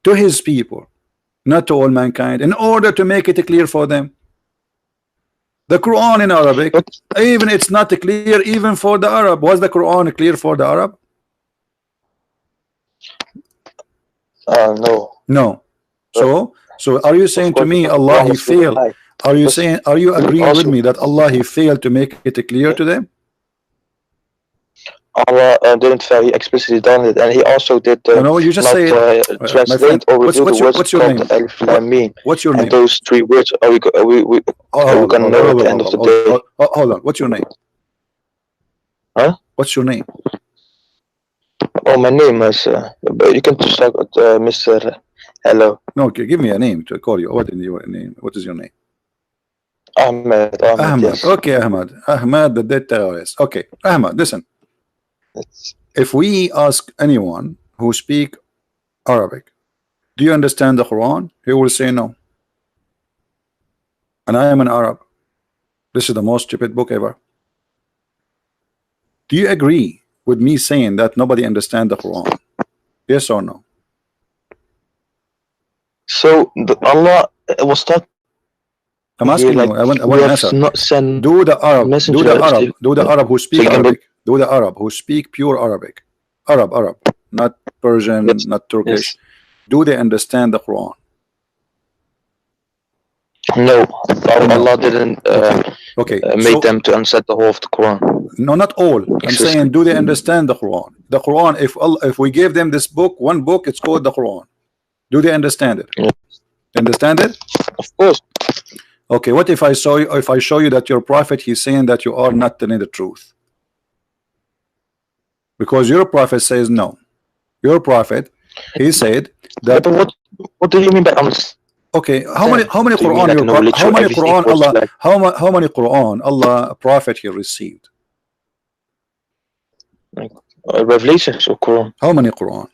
to his people, not to all mankind, in order to make it clear for them. The Quran in Arabic, even it's not clear even for the Arab. Was the Quran clear for the Arab? No. So are you saying to me Allah he failed? Are you agreeing with me that Allah he failed to make it clear to them? Allah didn't fail. He explicitly done it, and he also did no, you just say translate or reveal the words what's your name? Alif Lam Mim. What's your name? And those three words are we're gonna know at the end of the day. Hold on. What's your name? Huh? What's your name? Oh, my name is. You can just talk with Mr. Hello. No, okay, give me a name to call you. What is your name? What is your name? Ahmed. Ahmad. Yes. Okay, Ahmad. Ahmad, the dead terrorist. Okay, Ahmad, listen. It's, If we ask anyone who speak Arabic, do you understand the Quran? He will say no. And I am an Arab. This is the most stupid book ever. Do you agree with me saying that nobody understands the Quran? Yes or no? so Allah was talking. I'm asking Like, you. I want we an have answer. not sent Do the Arab, messengers. do the Arab who speak So you can Arabic, do the Arab who speak pure Arabic, Arab, not Persian, Yes. not Turkish. Yes. Do they understand the Quran? No, No. Allah didn't Okay. make them to understand the whole of the Quran. No, not all. I'm saying, do they understand the Quran? The Quran, if we give them this book, one book, it's called the Quran. Do they understand it? Yes. Understand it? Of course. Okay. What if I show you that your prophet, he's saying that you are not telling the truth? Because your prophet says no. Your prophet, he said that. But what do you mean by understand? Okay, how many So you mean Quran like knowledge how or many everything Quran was Allah like- how many Quran Allah prophet he received? Revelations or Quran? How many Quran?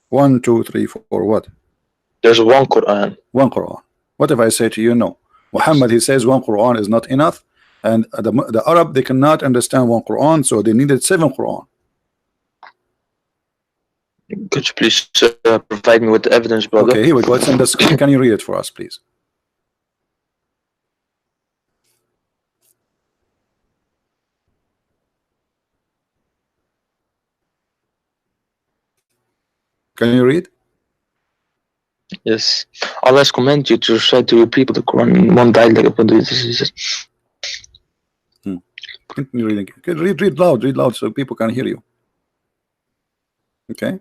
1, 2, 3, 4. What? There's one Quran. One Quran. What if I say to you no? Muhammad, he says one Quran is not enough, and the Arab, they cannot understand one Quran, so they needed 7 Quran. Could you please provide me with the evidence, brother? Okay, here we go. It's in the screen. Can you read it for us, please? Can you read? Yes. Allah has commanded you to recite to your people the Quran in one dialect upon this. Continue reading. Okay, read loud so people can hear you. Okay.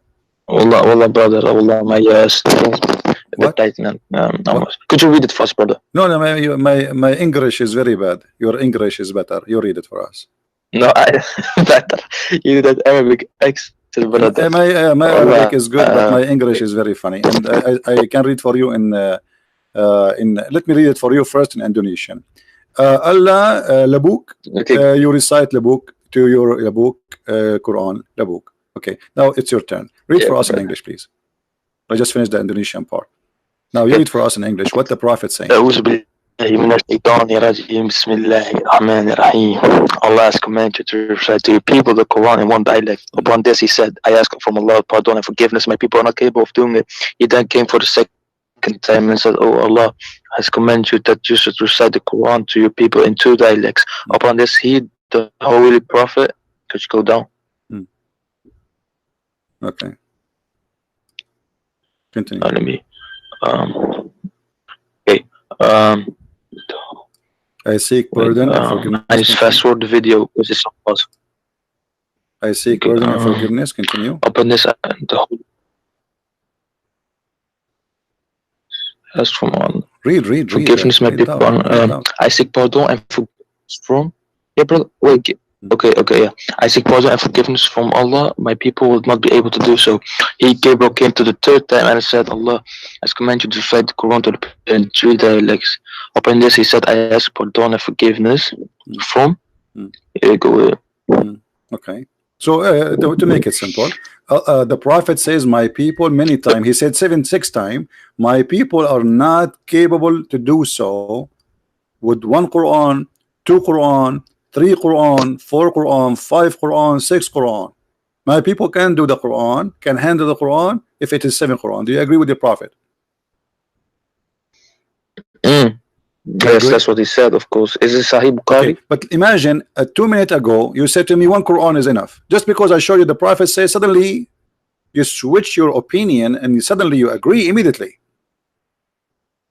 Allah, brother, Allah, my What? Could you read it for us, brother? No, my English is very bad. Your English is better. You read it for us. No, better. You did that Arabic accent, brother. My Arabic is good, but my English is very funny, and I can read for you in. Let me read it for you first in Indonesian. Allah labuk. Okay. You recite labuk to your labuk Quran labuk. Okay, now it's your turn. Read for us in English, please. I just finished the Indonesian part. Now you read for us in English what the Prophet saying. Allah has commanded you to recite to your people the Quran in one dialect. Upon this he said, I ask from Allah pardon and forgiveness. My people are not capable of doing it. He then came for the second time and said, Oh, Allah has commanded you that you should recite the Quran to your people in 2 dialects. Upon this he, the Holy Prophet, could you go down? Okay. Continue. Let me. Okay. I seek pardon and forgiveness. I just fast forward the video because it's so fast. I seek pardon and forgiveness. Continue. Upon this, the whole. Ask from on. Read. Forgiveness, my people. I seek pardon and forgiveness from. Yeah, brother. Wait. Okay, yeah. I seek pardon and forgiveness from Allah. My people will not be able to do so. Gabriel came to the 3rd time and said, Allah has commanded you to recite the Quran to the people in 3 dialects. Upon this, he said, I ask pardon and forgiveness from. Here you go. Okay. So to make it simple, the Prophet says, my people, many times, he said 6 times, my people are not capable to do so with 1 Quran, 2 Quran, 3 Quran, 4 Quran, 5 Quran, 6 Quran. My people can do the Quran, can handle the Quran if it is 7 Quran. Do you agree with the Prophet? Yes, that's what he said, of course. Is it Sahih Bukhari? Okay, but imagine 2 minutes ago you said to me 1 Quran is enough. Just because I showed you the Prophet says, suddenly you switch your opinion and suddenly you agree immediately.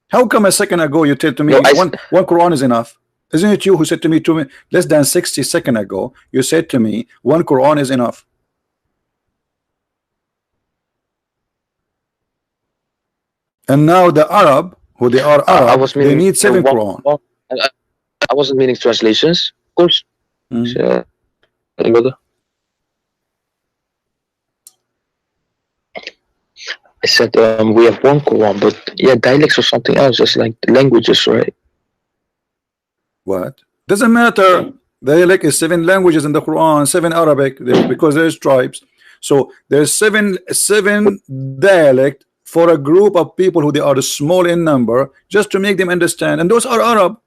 How come a second ago you said to me one Quran is enough? Isn't it you who said to me less than 60 seconds ago, you said to me 1 Quran is enough? And now the Arab, who they are Arab, they need 7 Quran. I wasn't meaning translations, of course. Brother. I said we have one Quran, but yeah, dialects or something else, just like languages, right? What? Doesn't matter. Dialect is 7 languages in the Quran, 7 Arabic, because there's tribes. So there's seven dialect for a group of people who they are small in number, just to make them understand, and those are Arab.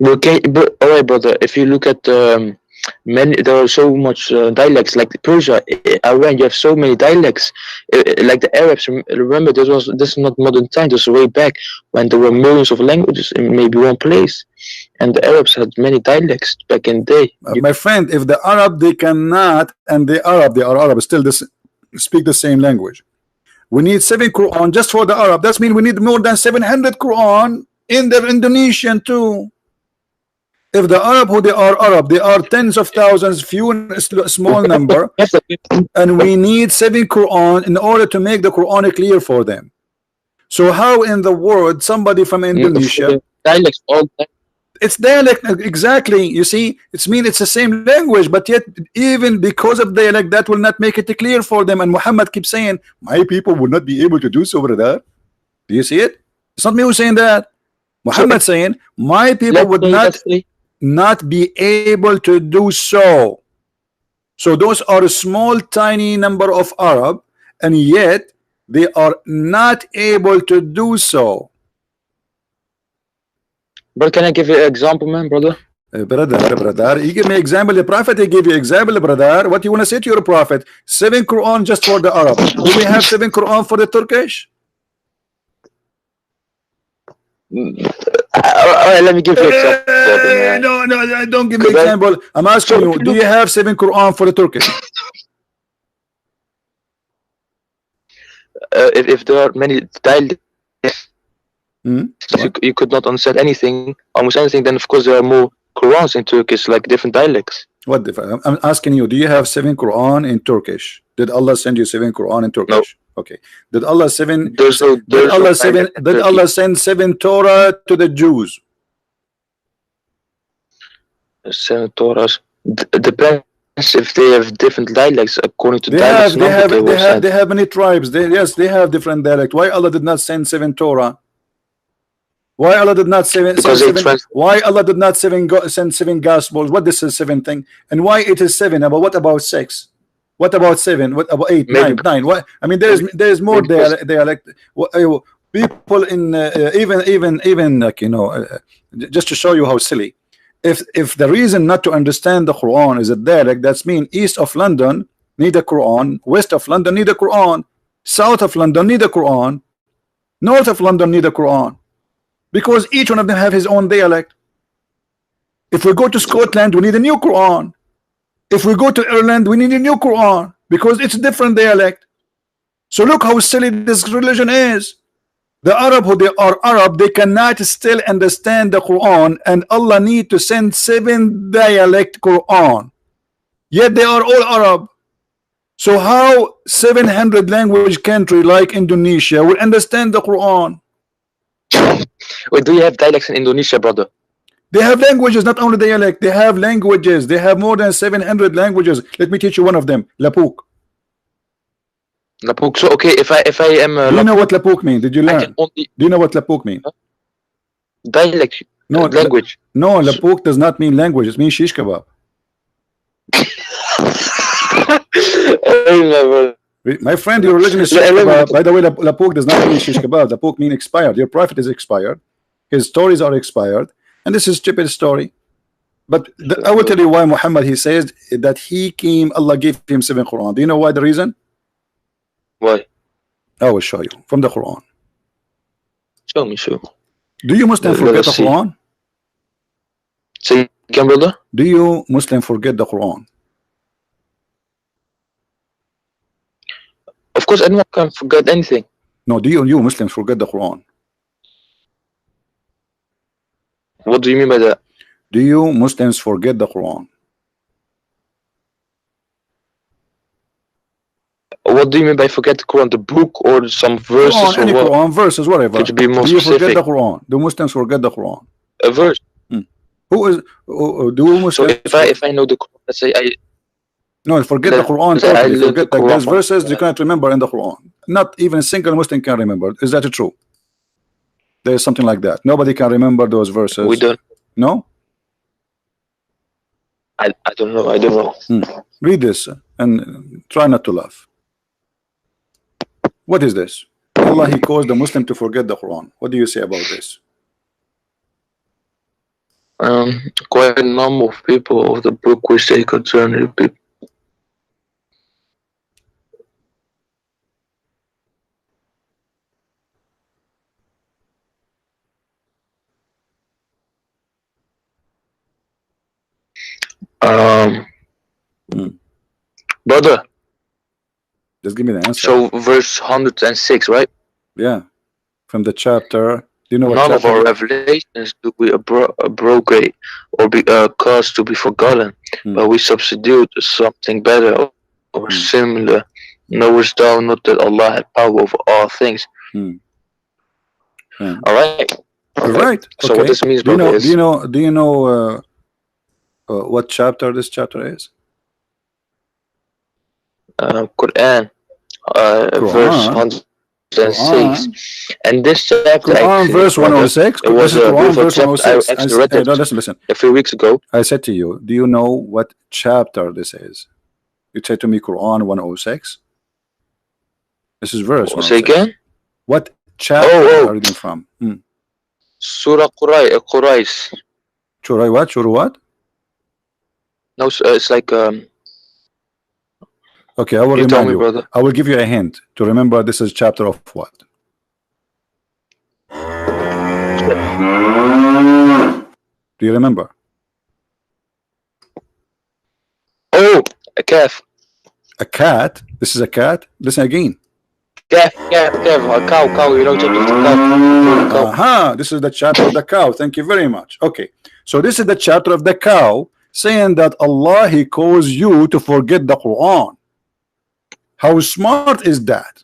Okay, but all right, brother. If you look at many, there are so much dialects. Like Persia, Iran, you have so many dialects. Like the Arabs. Remember, this is not modern time. This is way back when there were millions of languages in maybe one place, and the Arabs had many dialects back in the day. My friend, if the Arab they cannot, and they are Arab, still speak the same language. We need 7 Quran just for the Arab. That means we need more than 700 Quran in the Indonesian too. If the Arab who they are Arab, they are tens of thousands, few small number, and we need 7 Quran in order to make the Quran clear for them. So how in the world somebody from Indonesia, dialects all it's dialect exactly, you see, it's the same language, but yet even because of dialect that will not make it clear for them. And Muhammad keeps saying my people would not be able to do so, brother. Do you see it? It's not me who's saying that. Muhammad saying my people would not be able to do so. So those are a small tiny number of Arab, and yet they are not able to do so. But can I give you an example, man, brother? Brother, you give me example. The prophet he give you example, brother. What you want to say to your prophet? 7 Quran just for the Arab. Do we have 7 Quran for the Turkish? Let me give you an example. No, don't give me example. I'm asking you, do you have 7 Quran for the Turkish? If there are many dialects, you could not understand anything, almost anything, then of course there are more Qurans in Turkish, like different dialects. What different? I'm asking you, do you have 7 Quran in Turkish? Did Allah send you 7 Quran in Turkish? No. Okay. Did Allah send Did Allah send 7 Torah to the Jews? 7 Torahs depends if they have different dialects according to they have many tribes. They have different dialect. Why Allah did not send 7 Torah? Why Allah did not send 7? Why Allah did not send 7 gospels? What this is 7 thing? And why it is 7? But what about 6? What about 7? What about 8, 9? What? I mean, there's more dialect. People in even like, you know, just to show you how silly. If the reason not to understand the Quran is a dialect, that's mean east of London need a Quran, west of London need a Quran, south of London need a Quran, north of London need a Quran, because each one of them have his own dialect. If we go to Scotland, we need a new Quran. If we go to Ireland, we need a new Quran because it's a different dialect. So look how silly this religion is. The Arab who they are Arab, they cannot still understand the Quran, and Allah need to send 7 dialect Quran. Yet they are all Arab. So how 700 language country like Indonesia will understand the Quran? Wait, do you have dialects in Indonesia, brother? They have languages, not only dialect. They have languages. They have more than 700 languages. Let me teach you one of them. Lapuk. Lapuk. So okay, if I am do you know what Lapuk means? Did you learn? Do you know what Lapuk means? Dialect. No, language. No, Lapuk does not mean language. It means shish kebab. My friend, your religion is shish kebab. By the way, Lapuk does not mean shish kebab. Lapuk means expired. Your prophet is expired. His stories are expired. And this is stupid story. But I will tell you why Muhammad, he says that he came, Allah gave him 7 Quran. Do you know why the reason? Why? I will show you from the Quran. Show me, show. Do you Muslim forget the Quran? Say again, brother? Do you Muslim forget the Quran? Of course, anyone can forget anything. No, do you Muslims forget the Quran? What do you mean by that? Do you Muslims forget the Quran? What do you mean by forget the Quran? The book or some verses? Quran, any Quran, verses, whatever. Could you be more do you specific? forget the Quran? Do Muslims forget the Quran? A verse. Do Muslims? So if I know the Quran, let's say No, forget the Quran I totally. learned the Forget that there's Quran. verses you cannot remember in the Quran. Not even a single Muslim can remember. Is that true? There's something like that. Nobody can remember those verses. We don't. No? I don't know. I don't know. Read this and try not to laugh. What is this? Allah, He caused the Muslim to forget the Quran. What do you say about this? Quite a number of people of the book which they concern the people. Brother. Just give me the answer. So verse 106, right? Yeah, from the chapter. Do you know what None of chapter? our revelations do we abrogate or be caused to be forgotten, but we substitute something better or similar. Knowest thou not that Allah had power over all things? All right. All right. So what this means, brother, is... Do you know what chapter this chapter is? Quran, verse 106. And this chapter, Quran actually, verse 106. it was a Quran beautiful verse chapter. 106. I actually read it Listen. a few weeks ago. I said to you, do you know what chapter this is? You said to me Quran 106. This is verse 106. Say again? What chapter are you reading from? Surah Quraysh. Surah what? Surah what? No, it's like okay, I will you tell remind me, you. brother. I will give you a hint to remember. This is chapter of what? Do you remember? Oh, a calf. A cat? This is a cat? Listen again. Calf, a cow, you know, chapter of the cow. Aha, this is the chapter of the cow. Thank you very much. Okay, so this is the chapter of the cow, saying that Allah, He caused you to forget the Quran. How smart is that?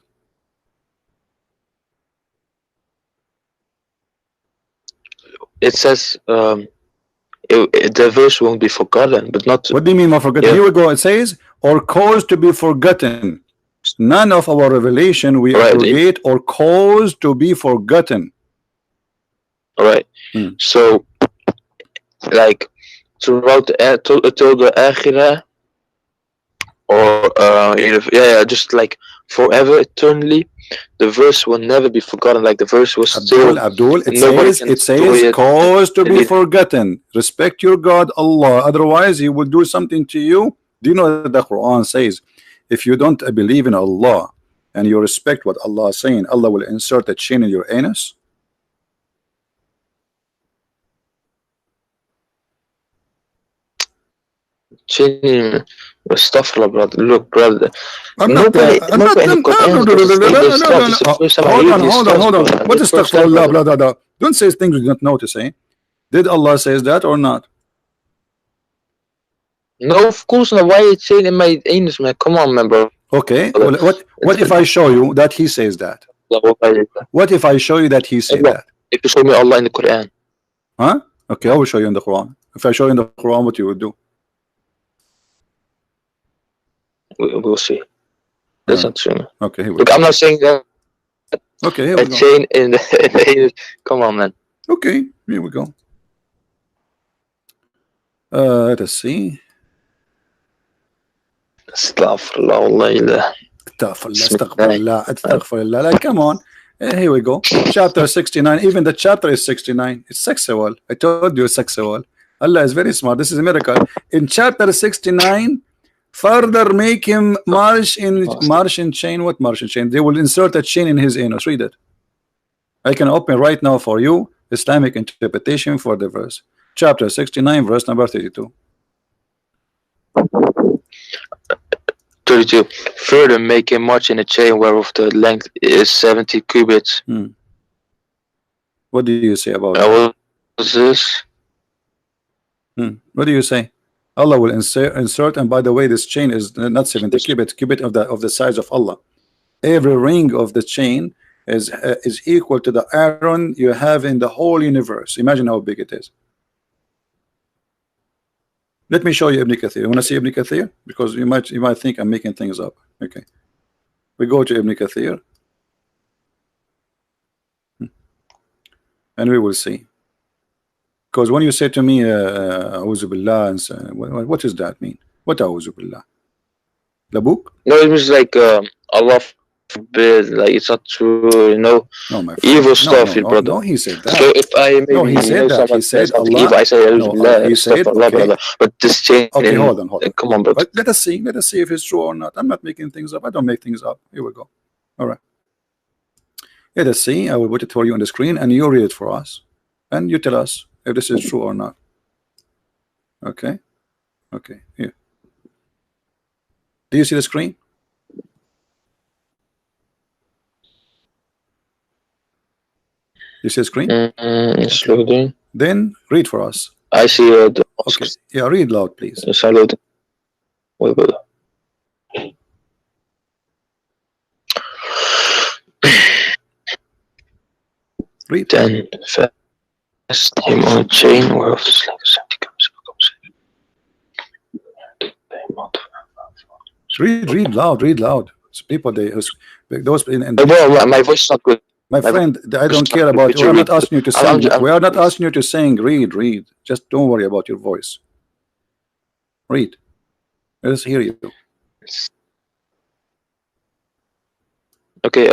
It says the verse won't be forgotten, but not. What do you mean by forgotten? Yeah. Here we go. It says, or caused to be forgotten. None of our revelation we abrogate or cause to be forgotten. All right. So, like throughout till the akhirah, or just like forever, eternally, the verse will never be forgotten. Like the verse was still. Abdul, it says cause to be forgotten. Respect your God, Allah. Otherwise, He will do something to you. Do you know that the Quran says, if you don't believe in Allah and you respect what Allah is saying, Allah will insert a chain in your anus? Chain, astaghfirullah, brother. Look, brother. Hold on. What is astaghfirullah, brother? Don't say things you don't know to say. Did Allah says that or not? No, of course not. Why are you saying in my anus, man? Come on, man, bro. Okay. Well, what if I show you that He says that? What if I show you that He says that? If you show me Allah in the Quran. Huh? Okay, I will show you in the Quran. If I show you in the Quran, what you would do? We'll see. That's not true. Okay, here we Look, go. I'm not saying that. Okay, here we go. Chain in the anus. Come on, man. Okay, here we go. Let us see. Astaghfirullah. Astaghfirullah. Come on. Here we go. Chapter 69. Even the chapter is 69. It's sexual. I told you it's sexual. Allah is very smart. This is a miracle. In chapter 69, further make him march in chain. What march in chain? They will insert a chain in his anus. Read it. I can open right now for you Islamic interpretation for the verse. Chapter 69, verse number 32. 32. Further make him march in a chain whereof the length is 70 cubits. What do you say about that? What is this? What do you say? Allah will insert, and by the way, this chain is not 70 cubit of the size of Allah. Every ring of the chain is equal to the iron you have in the whole universe. Imagine how big it is. Let me show you Ibn Kathir. You want to see Ibn Kathir? Because you might think I'm making things up. Okay. We go to Ibn Kathir. And we will see. Because when you say to me, A'udhu Billah, and so, what does that mean? What A'udhu Billah? The book? No, it was like Allah forbid, like it's not true, you know. No, my friend. Evil stuff, no, brother. No, he said that. So if I maybe no, he said that. He said something Allah. evil, I say No, he said, Allah, okay. blah, blah. But this chain. Okay, hold on. Come on, bro. But let us see if it's true or not. I'm not making things up. I don't make things up. Here we go. All right. Let us see. I will put it for you on the screen, and you read it for us, and you tell us if this is true or not. Okay. Okay. Here. Do you see the screen? You see the screen? It's loading. Then read for us. I see the. Okay. Yeah, read loud, please. It's loading. Wait, brother. Read. Then fast him on a chain whereof the sling is empty comes. Read loud. So people, those in well, my voice is not good. My friend, I don't care about you. We are not asking you to sing. We are not asking you to sing. Read. Just don't worry about your voice. Read. Let us hear you. Okay,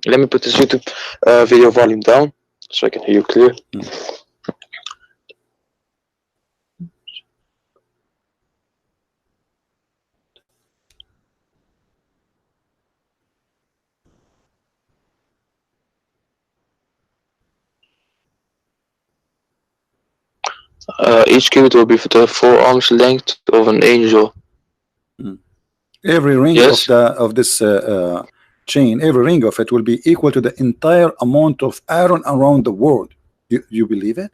let me put this YouTube video volume down so I can hear you clear. Each cubit will be for the 4 arms length of an angel. Every ring of this chain, every ring of it will be equal to the entire amount of iron around the world. You believe it?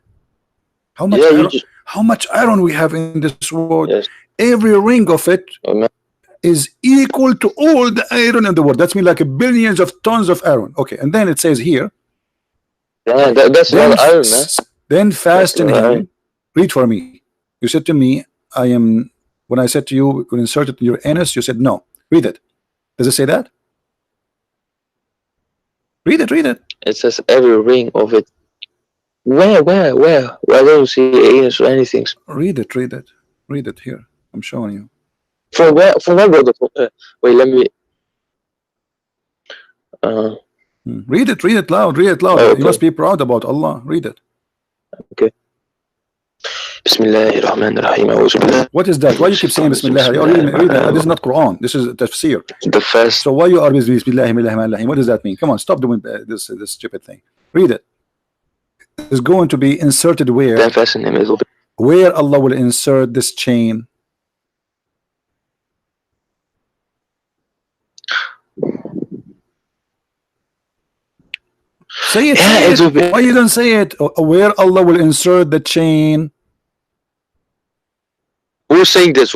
How much iron, how much iron we have in this world? Yes. Every ring of it is equal to all the iron in the world. That's mean like billions of tons of iron. Okay, and then it says here. Yeah, that's not iron, man. Then fasten him. Read for me. You said to me, I am. When I said to you, we'll insert it in your anus, you said no. Read it. Does it say that? Read it. It says every ring of it. Where? I don't see anus or anything. Read it. Read it here. I'm showing you. From where, brother? Wait, let me. Read it loud. Okay. You must be proud about Allah. Read it. Okay. Bismillahirrahmanirrahim. What is that? Why you keep saying Bismillah? Read that. This is not Quran. This is tafsir. The first. So why you are with Bismillahirrahmanirrahim? What does that mean? Come on, stop doing this stupid thing. Read it. It's going to be inserted where? Then fasten him. Where Allah will insert this chain. Say it. Yeah, say it. Why you don't say it? Where Allah will insert the chain. Who's saying this?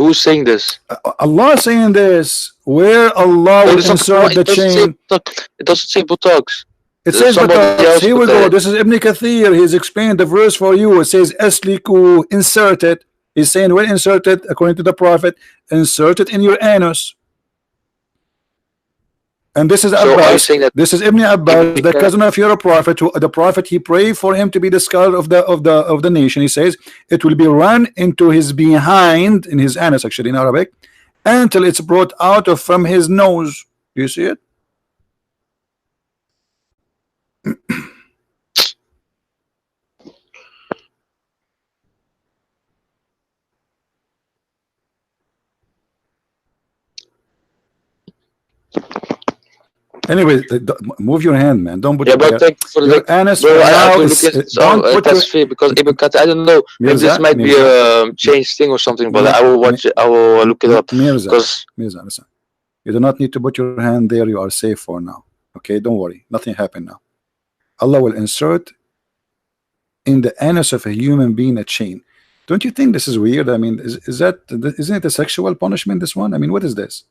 Allah is saying this. Where Allah will insert the chain. It doesn't say buttocks. It says buttocks. Here we go. This is Ibn Kathir. He's explained the verse for you. It says asliku, insert it. He's saying, well, insert it according to the Prophet. Insert it in your anus. And this is Abbas. This is Ibn Abbas, the cousin of your prophet. The prophet, he prayed for him to be the scholar of the nation. He says it will be run into his behind, in his anus, actually in Arabic, until it's brought out of from his nose. Do you see it? Anyway, move your hand, man. Don't put but thank you for your anus. Bro, that's fair because Ibn Kathir, I don't know. Maybe this might be a change thing or something, but I will watch it. I will look it up. Mirza, listen. You do not need to put your hand there. You are safe for now. Okay, don't worry. Nothing happened now. Allah will insert in the anus of a human being a chain. Don't you think this is weird? I mean, isn't it a sexual punishment? This one. I mean, what is this?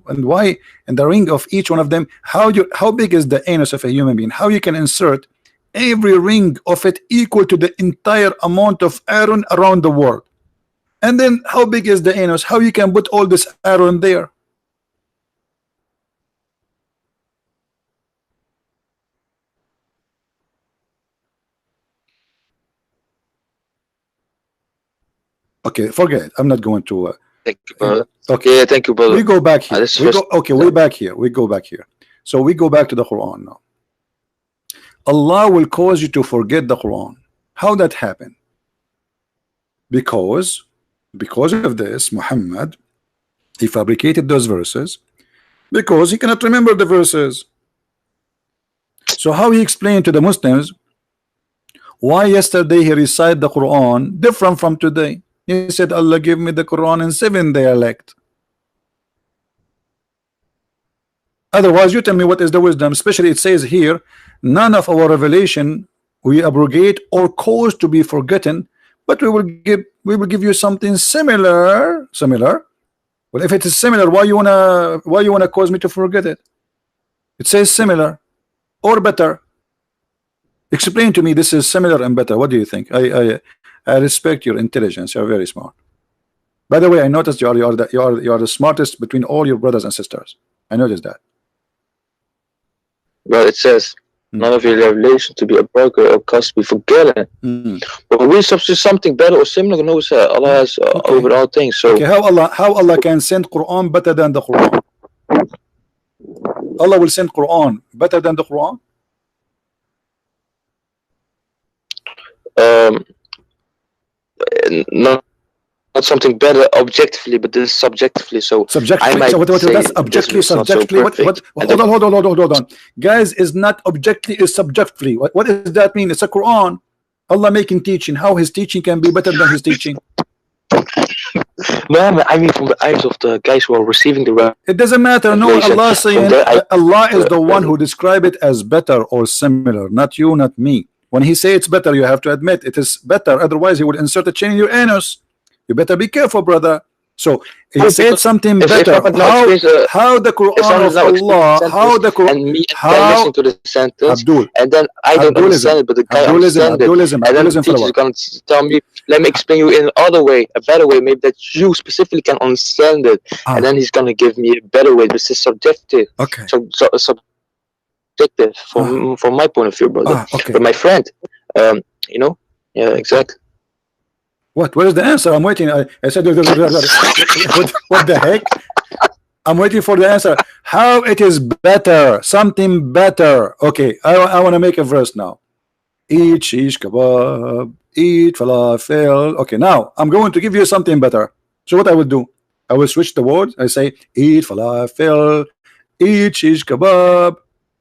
And why? And the ring of each one of them. How big is the anus of a human being? How you can insert every ring of it equal to the entire amount of iron around the world? And then how big is the anus? How you can put all this arrow in there? Okay, forget it. I'm not going to. Thank you, brother. Okay, Yeah, thank you, brother. we go back here. this is We first- go, okay, we back here. We go back here. So we go back to the Quran now. Allah will cause you to forget the Quran. How that happen? Because of this, Muhammad, he fabricated those verses because he cannot remember the verses. So how he explained to the Muslims why yesterday he recited the Quran different from today? He said, Allah give me the Quran in 7 dialect. Otherwise, you tell me what is the wisdom. Especially it says here, none of our revelation we abrogate or cause to be forgotten, but we will give you something similar. Well, if it is similar, why you wanna cause me to forget it? It says similar or better. Explain to me this is similar and better. What do you think? I respect your intelligence. You're very smart. By the way, I noticed you are the smartest between all your brothers and sisters. I noticed that. Well, it says none of your revelation to be a burger or cause to be forgotten. But we substitute something better or similar. No, Allah has over all things. So okay, how Allah can send Quran better than the Quran? Allah will send Quran better than the Quran? not something better objectively, but this is subjectively. So subjectively. I might So what say that's objectively, this is not so subjectively. perfect. Hold on. Guys, is not objectively, is subjectively. What does that mean? It's a Quran. Allah making teaching. How his teaching can be better than his teaching? No, I mean from the eyes of the guys who are receiving the It doesn't matter. No, revelation. Allah saying Allah is the one who describe it as better or similar, not you, not me. When he say it's better, you have to admit it is better. Otherwise, he would insert a chain in your anus. You better be careful, brother. So he said something better. How the Quran of Allah? How the Quran? And me How listen to the sentence, Abdul? and then I don't understand it, but the guy understands it. Abdulism, And then the teacher is going to tell me, let me explain you in another way, a better way, maybe that you specifically can understand it. And then he's going to give me a better way. This is subjective. Okay. So subjective from my point of view, brother. Okay. But my friend, you know, yeah, exactly. What is the answer? I'm waiting. I said, what the heck? I'm waiting for the answer. How it is better? Something better. Okay, I want to make a verse now. Eat shish kebab, eat falafel. Okay, now I'm going to give you something better. So what I will do? I will switch the words. I say eat falafel, eat shish kebab,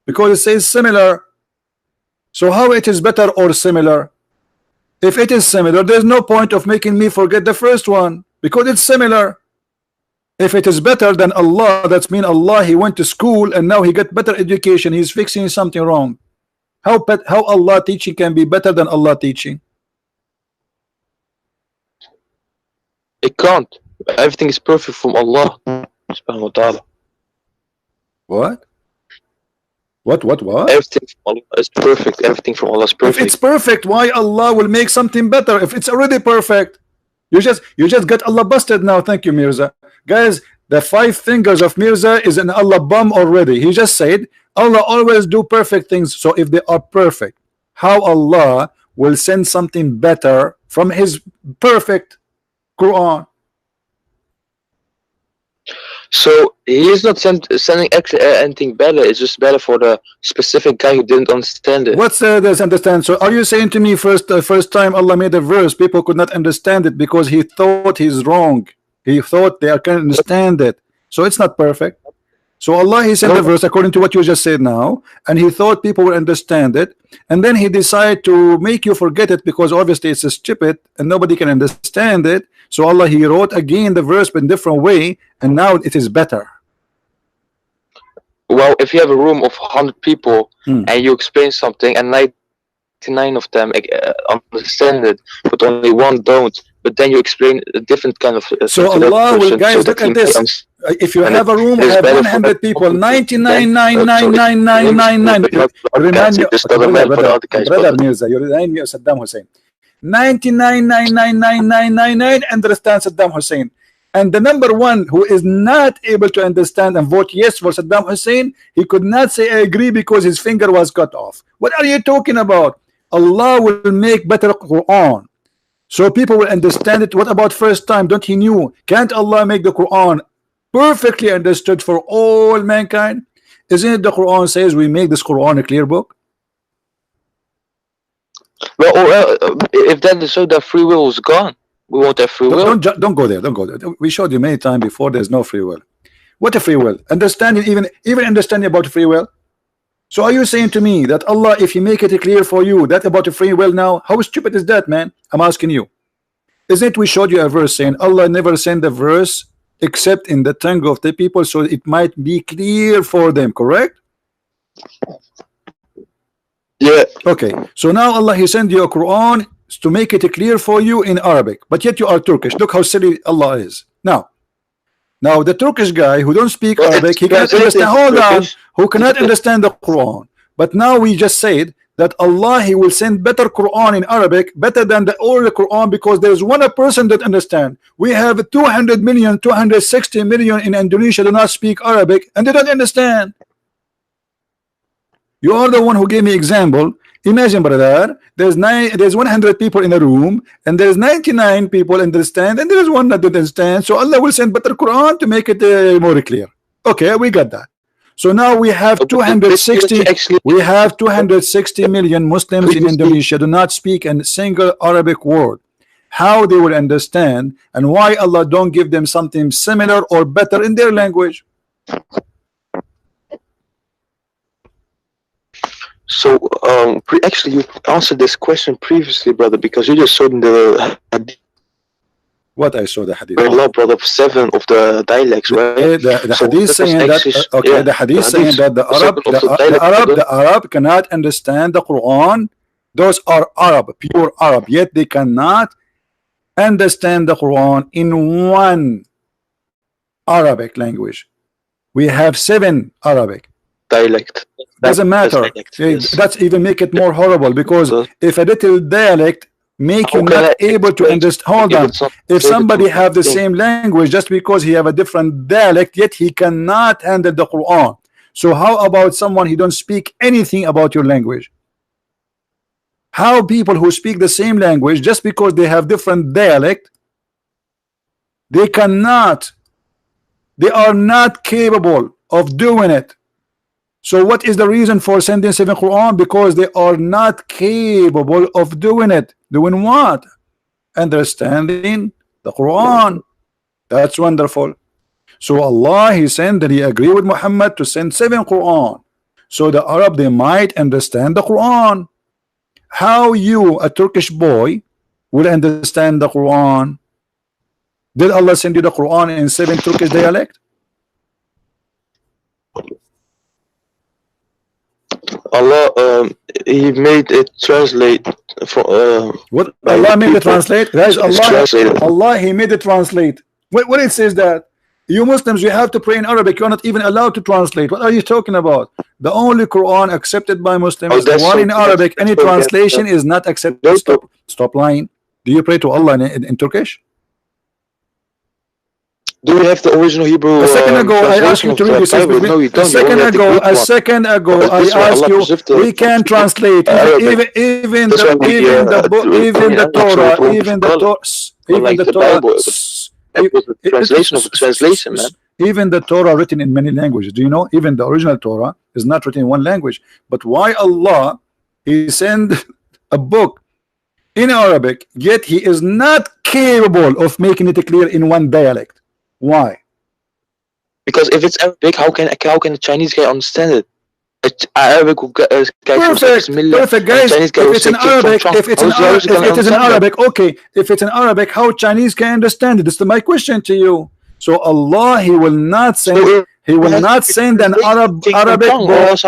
because it says similar. So how it is better or similar? If it is similar, there's no point of making me forget the first one because it's similar. If it is better than Allah, that's mean Allah he went to school and now he got better education. He's fixing something wrong. How Allah teaching can be better than Allah teaching? It can't. Everything is perfect from Allah subhanahu wa ta'ala. What? Everything from Allah is perfect. Everything from Allah is perfect. If it's perfect, why Allah will make something better? If it's already perfect, you just got Allah busted now. Thank you, Mirza. Guys, the 5 fingers of Mirza is an Allah bum already. He just said Allah always do perfect things. So if they are perfect, how Allah will send something better from his perfect Quran? So he is not sending actually anything better. It's just better for the specific guy who didn't understand it. What's this understand? So are you saying to me first time Allah made a verse, people could not understand it because he thought he's wrong. He thought they can understand it. So it's not perfect. So Allah he sent the verse according to what you just said now, and he thought people will understand it, and then he decided to make you forget it because obviously it's stupid and nobody can understand it. So Allah he wrote again the verse in different way, and now it is better. Well, if you have a room of 100 people and you explain something and 99 of them understand it, but only one don't, but then you explain a different kind of so Allah will, guys, look at this. If you have a room have 100 people, 99,999,999. Brother Mirza, you remind me of Saddam Hussein. 99.99999 understand Saddam Hussein. And the number one who is not able to understand and vote yes for Saddam Hussein, he could not say I agree because his finger was cut off. What are you talking about? Allah will make better Quran, so people will understand it. What about first time? Don't he knew? Can't Allah make the Quran perfectly understood for all mankind? Isn't it the Quran says we make this Quran a clear book? Well, if that is so, that free will is gone. We won't have free will. Don't go there. Don't go there. We showed you many times before. There's no free will. What a free will? Understanding, even understanding about free will. So are you saying to me that Allah, if He make it clear for you that about free will now, how stupid is that, man? I'm asking you. Isn't it we showed you a verse saying Allah never sent a verse except in the tongue of the people, so it might be clear for them, correct? Yeah. Okay. So now Allah He sent you a Quran to make it clear for you in Arabic, but yet you are Turkish. Look how silly Allah is. Now the Turkish guy who don't speak Arabic, he cannot understand. Hold on, who cannot understand the Quran. But now we just said that Allah He will send better Quran in Arabic, better than the old Quran, because there is one person that understand. We have 200 million, 260 million in Indonesia do not speak Arabic, and they don't understand. You are the one who gave me example. Imagine, brother, there's 100 people in a room, and there's 99 people understand, and there is one that don't understand. So Allah will send better Quran to make it more clear. Okay, we got that. So now we have 260 million Muslims in Indonesia do not speak a single Arabic word. How they will understand, and why Allah don't give them something similar or better in their language? So, actually, you answered this question previously, brother, because you just showed in the hadith. What I saw the hadith. Allah brought up 7 of the dialects, right? The hadith saying that. Okay, yeah, the hadith saying that the Arab cannot understand the Quran. Those are Arab, pure Arab. Yet they cannot understand the Quran in one Arabic language. We have 7 Arabic. Dialect. Doesn't matter. That's even make it more horrible, because if a little dialect make you not able to understand. Hold on. If somebody have the same language, just because he have a different dialect, yet he cannot handle the Quran. So how about someone he don't speak anything about your language? How people who speak the same language, just because they have different dialect, they are not capable of doing it. So what is the reason for sending 7 Quran? Because they are not capable of doing it. Doing what? Understanding the Quran. That's wonderful. So Allah He sent that He agreed with Muhammad to send 7 Quran, so the Arab they might understand the Quran. How you, a Turkish boy, will understand the Quran? Did Allah send you the Quran in 7 Turkish dialect? Allah, He made it translate for what Allah made it translate, guys. Allah He made it translate. What it says that you Muslims, you have to pray in Arabic. You're not even allowed to translate. What are you talking about? The only Quran accepted by Muslims is the one in Arabic. Any translation is not accepted. Stop lying. Do you pray to Allah in Turkish? Do you have the original Hebrew? A second ago, I asked you to read this. No, you don't. A second ago, I asked you. We can translate even the Torah, even the Torah. It was the translation of the translation, man. Even the Torah written in many languages. Do you know? Even the original Torah is not written in one language. But why Allah He send a book in Arabic, yet He is not capable of making it clear in one dialect? Why? Because if it's Arabic, how can the Chinese guy understand it? Arabic guy perfect, guys. If it's in Arabic, okay. If it's in Arabic, how Chinese can understand it? This is my question to you. So Allah, He will not send. He will not send an Arabic book.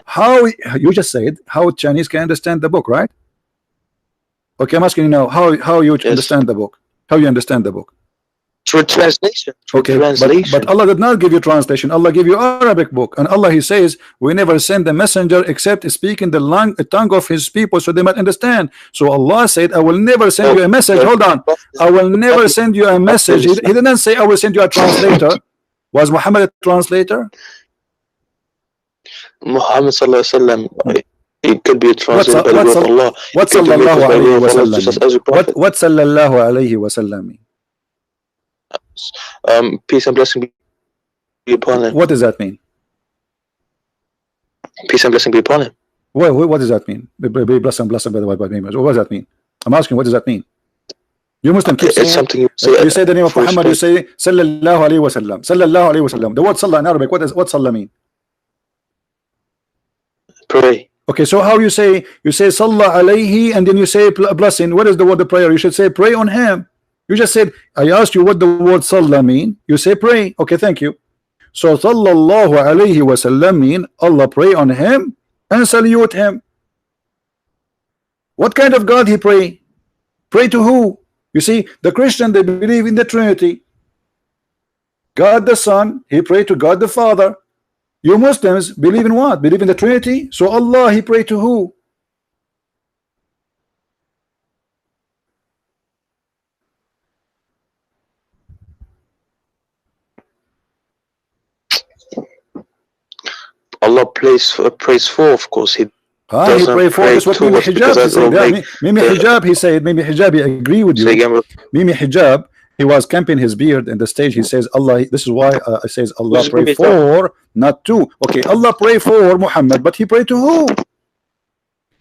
How you just said how Chinese can understand the book, right? Okay, I'm asking you now. How you understand the book? How you understand the book? Through translation. Okay, but Allah did not give you translation. Allah gave you Arabic book, and Allah, He says, we never send a messenger except speaking the tongue of His people so they might understand. So Allah said, I will never send you a message. Hold on, I will never send you a message. He didn't say I will send you a translator. Was Muhammad a translator? Muhammad sallallahu alaihi wasallam, it could be a translator by the word of Allah. What sallallahu alayhi wa sallam? What sallallahu alayhi wa sallam mean? Peace and blessing be upon him. What does that mean? Peace and blessing be upon him. What does that mean? Be blessed by the name. What does that mean? I'm asking, what does that mean? You Muslim keep saying, something you say the name of Muhammad, you say sallallahu alayhi wa sallam. Sallallahu alayhi wa sallam. The word sallah in Arabic, what sallah mean? Pray. Okay, so how you say sallah alayhi and then you say blessing? What is the word of prayer? You should say pray on him. You just said, I asked you what the word sallah mean. You say pray. Okay, thank you. So sallallahu alayhi wa sallam mean Allah pray on him and salute him. What kind of God he pray? Pray to who? You see, the Christian, they believe in the Trinity. God the Son, he pray to God the Father. You Muslims believe in what? Believe in the Trinity. So Allah, he pray to who? Allah prays for, of course. He he pray for. That's what Mimi Hijab he said. Mimi Hijab, he agree with you. Mimi Hijab, he was camping his beard in the stage. He says, Allah, this is why I says Allah pray for, not to. Okay, Allah pray for Muhammad, but he pray to who?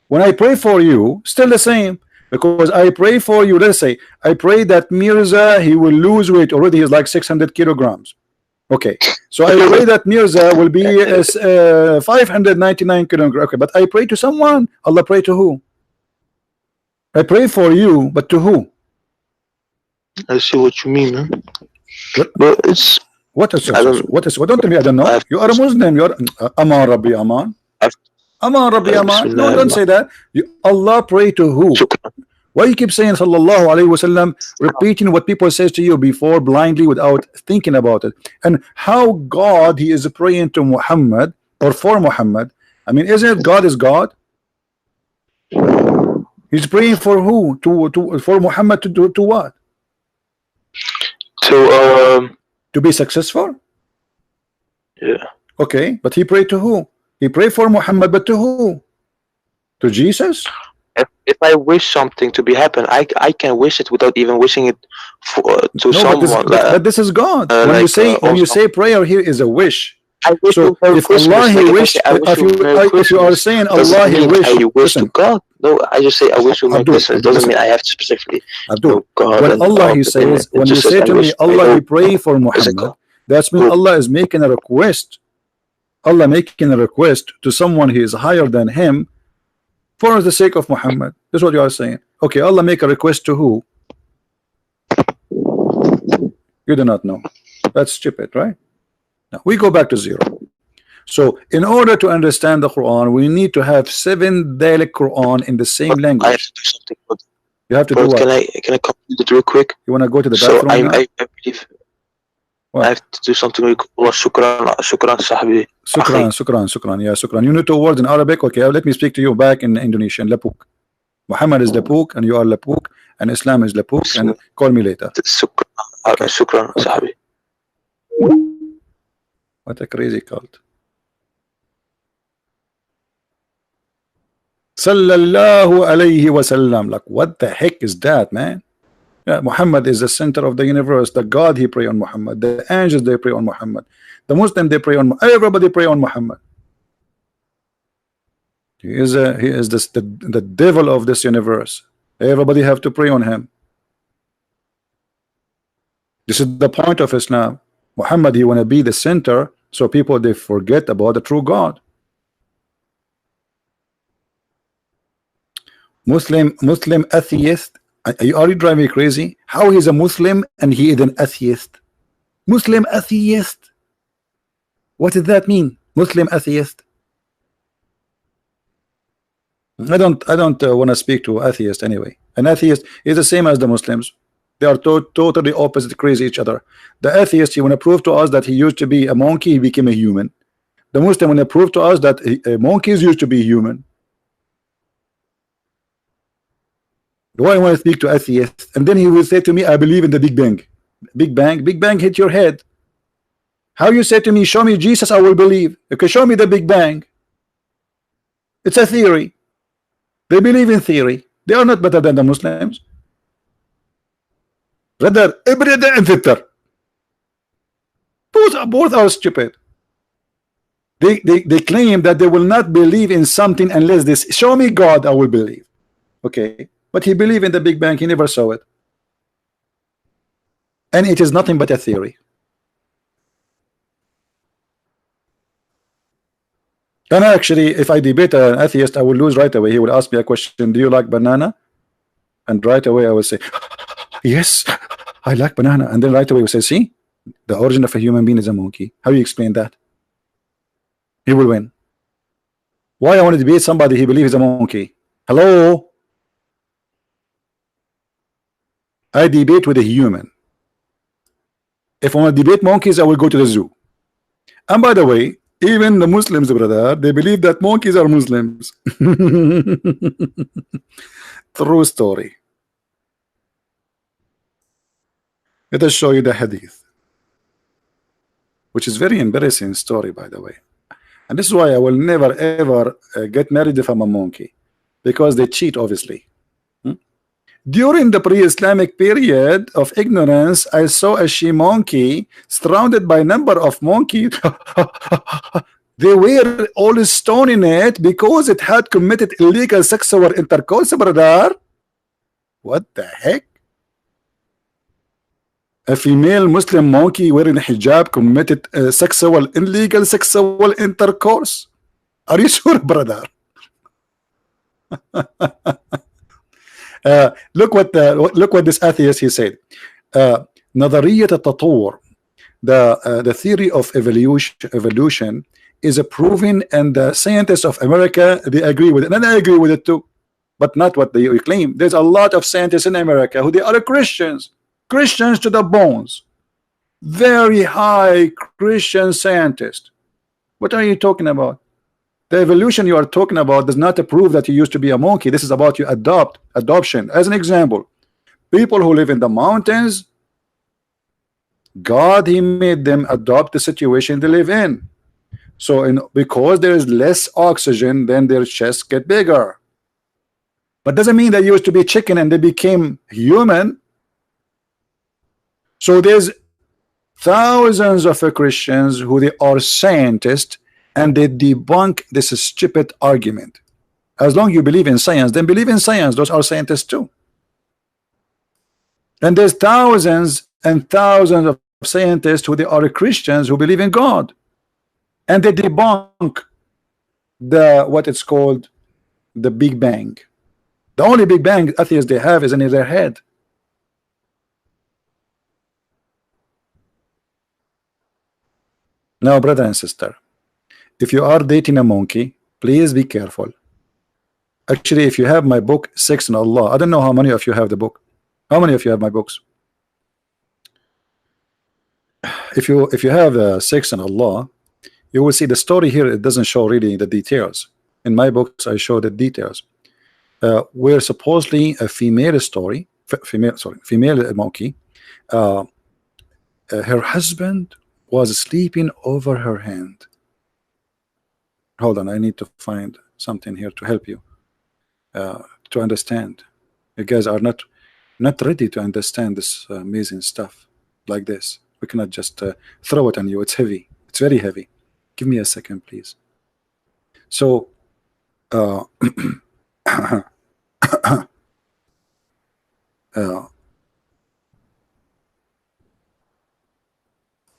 When I pray for you, still the same. Because I pray for you, let's say, I pray that Mirza, he will lose weight. Already he's like 600 kilograms. Okay, so I pray that Mirza will be 599 kilograms. Okay, but I pray to someone. Allah pray to who? I pray for you, but to who? I see what you mean, man. But it's what is don't tell me I don't know. You are a Muslim. You are Aman Rabbi Aman. Aman Rabbi Aman. No, don't say that. Allah pray to who? Why you keep saying sallallahu alayhi wasallam, repeating what people says to you before blindly without thinking about it? And how God he is praying to Muhammad or for Muhammad? I mean, isn't it God is God? He's praying for who? For Muhammad to do to what? To be successful? Yeah. Okay, but he prayed to who? He prayed for Muhammad, but to who? To Jesus? If I wish something to be happen, I can wish it without even wishing it to someone. But this is God. When you say prayer here is a wish. So if Allah he wished, if you are saying Allah he wished, I wish to God. No, I just say I wish to make this. It doesn't mean I have to specifically. God when Allah he says, when you say to me Allah he pray for Muhammad, that's mean Allah is making a request. Allah making a request to someone he is higher than him for the sake of Muhammad. That's what you are saying. Okay, Allah make a request to who? You do not know. That's stupid, right? Now we go back to zero. So in order to understand the Quran, we need to have 7 dialect Quran in the same language. I have to do something. You have to do what? Can I complete it real quick? You want to go to the bathroom? So I believe what? I have to do something real quick. Shukran, sahbi. Shukran. Yeah, shukran. You know 2 words in Arabic. Okay, let me speak to you back in Indonesian. Lapuk. Muhammad is Lapuk, and you are Lapuk, and Islam is Lapuk, and call me later. Shukran, sahbi. What a crazy cult. Sallallahu alayhi wa sallam. Like, what the heck is that, man? Yeah, Muhammad is the center of the universe. The God he pray on Muhammad. The angels they pray on Muhammad. The Muslim they pray on. Everybody pray on Muhammad. He is the devil of this universe. Everybody have to pray on him. This is the point of Islam. Muhammad he want to be the center, so people they forget about the true God. Muslim atheist. Are you driving me crazy? How he's a Muslim and he is an atheist? Muslim atheist. What does that mean? Muslim atheist. I don't want to speak to atheist anyway. An atheist is the same as the Muslims. They are totally opposite, crazy each other. The atheist, he want to prove to us that he used to be a monkey, he became a human. The Muslim want to prove to us that monkeys used to be human. Why I want to speak to atheist, and then he will say to me, I believe in the Big Bang. Big Bang hit your head. How you say to me, show me Jesus, I will believe. Okay, show me the Big Bang. It's a theory. They believe in theory. They are not better than the Muslims. Rather, ابرد and fitter. Both are stupid. They claim that they will not believe in something unless this. Show me God, I will believe. Okay, but he believed in the Big Bang. He never saw it, and it is nothing but a theory. And actually, if I debate an atheist, I will lose right away. He will ask me a question: do you like banana? And right away I will say, yes, I like banana. And then right away we say, see, the origin of a human being is a monkey. How do you explain that? He will win. Why I want to debate somebody he believes is a monkey? Hello? I debate with a human. If I want to debate monkeys, I will go to the zoo. And by the way, even the Muslims, brother, they believe that monkeys are Muslims. True story. Let us show you the hadith, which is very embarrassing story, by the way. And this is why I will never ever get married if I'm a monkey, because they cheat, obviously. During the pre-Islamic period of ignorance, I saw a she monkey surrounded by a number of monkeys. They were all stoning it because it had committed illegal sexual intercourse, brother. What the heck? A female Muslim monkey wearing a hijab committed illegal sexual intercourse. Are you sure, brother? Look what this atheist he said. نظرية التطور, the theory of evolution is proven, and the scientists of America, they agree with it, and I agree with it too, but not what they claim. There's a lot of scientists in America who they are Christians to the bones, very high Christian scientists. What are you talking about? The evolution you are talking about does not prove that you used to be a monkey. This is about you adoption. As an example, people who live in the mountains, God, he made them adopt the situation they live in. So because there is less oxygen, then their chests get bigger. But doesn't mean they used to be chicken and they became human. So there's thousands of Christians who they are scientists, and they debunk this stupid argument. As long as you believe in science, then believe in science. Those are scientists too. And there's thousands and thousands of scientists who they are Christians who believe in God, and they debunk what it's called the Big Bang. The only Big Bang atheists they have is in their head. Now, brother and sister, if you are dating a monkey, please be careful. Actually, if you have my book, Sex and Allah, I don't know how many of you have the book. How many of you have my books? If you have Sex and Allah, you will see the story here. It doesn't show really the details. In my books, I show the details. Where supposedly a female monkey, her husband was sleeping over her hand. Hold on, I need to find something here to help you to understand. You guys are not ready to understand this amazing stuff like this. We cannot just throw it on you. It's heavy. It's very heavy. Give me a second, please. So a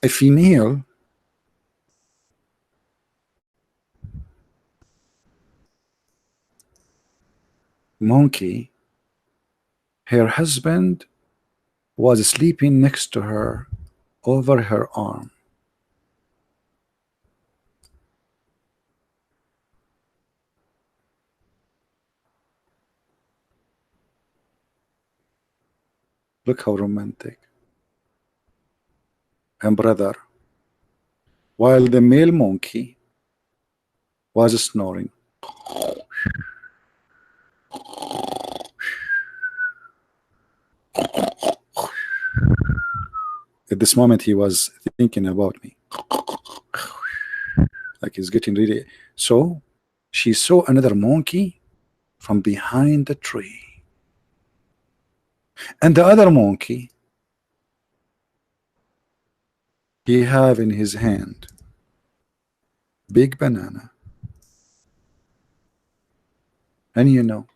female monkey, her husband was sleeping next to her over her arm. Look how romantic. And brother, while the male monkey was snoring, at this moment he was thinking about me, like he's getting ready. So she saw another monkey from behind the tree, and the other monkey, he have in his hand big banana. And you know,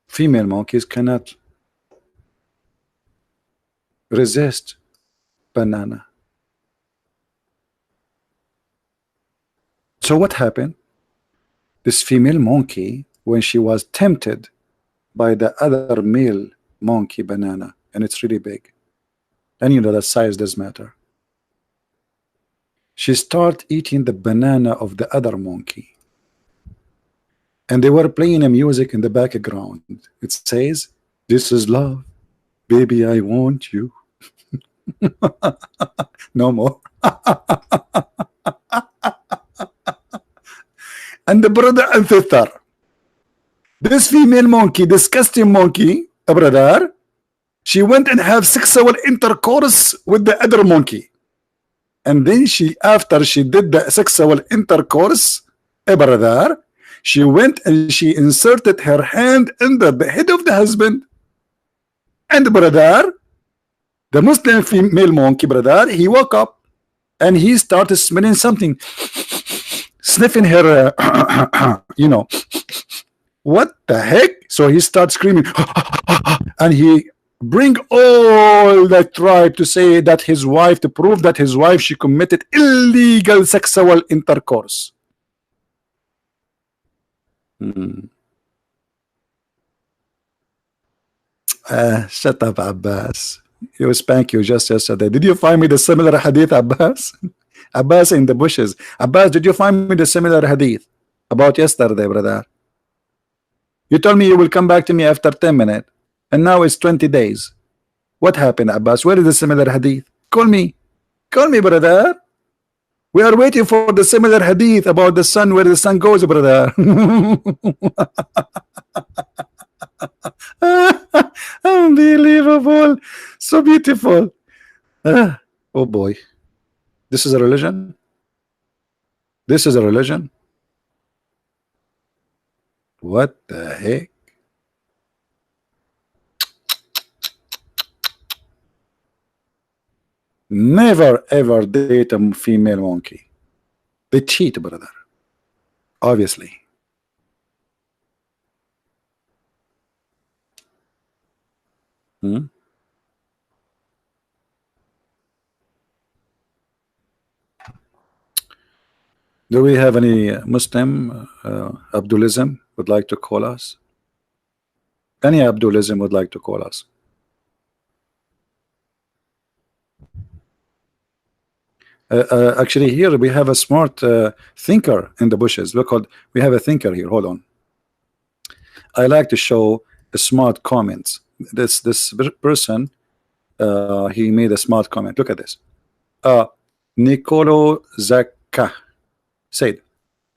female monkeys cannot resist banana. So what happened? This female monkey, when she was tempted by the other male monkey banana, and it's really big, and you know that size does matter, she started eating the banana of the other monkey, and they were playing a music in the background. It says, "This is love, baby, I want you." No more. And the brother and sister, this female monkey, disgusting monkey, a brother, she went and have sexual intercourse with the other monkey. And then she, after she did the sexual intercourse, a brother, she went and she inserted her hand under the head of the husband. And the brother, the Muslim female monkey, brother, he woke up and he started smelling something, sniffing her, you know, what the heck? So he starts screaming, and he bring all the tribe to say that his wife, to prove that his wife, she committed illegal sexual intercourse. Shut up, Abbas. He will spank you just yesterday. Did you find me the similar hadith, Abbas? Abbas in the bushes. Abbas, did you find me the similar hadith about yesterday, brother? You told me you will come back to me after 10 minutes, and now it's 20 days. What happened, Abbas? Where is the similar hadith? Call me, brother. We are waiting for the similar hadith about the sun, where the sun goes, brother. Unbelievable. So beautiful. Oh boy. This is a religion? This is a religion? What the heck? Never ever date a female monkey. They cheat, brother. Obviously. Do we have any Muslim Abdulism would like to call us? Any Abdulism would like to call us? Actually, here we have a smart thinker in the bushes. Look, we have a thinker here. Hold on. I like to show the smart comments. This person, he made a smart comment. Look at this. Nicolo Zacca said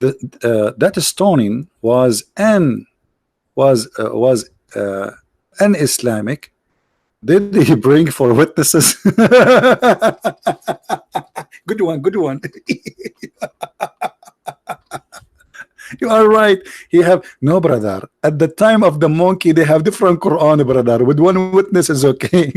that stoning was un-Islamic. Did he bring for witnesses? Good one, good one. You are right. He have no, brother. At the time of the monkey, they have different Quran, brother. With one witness is okay.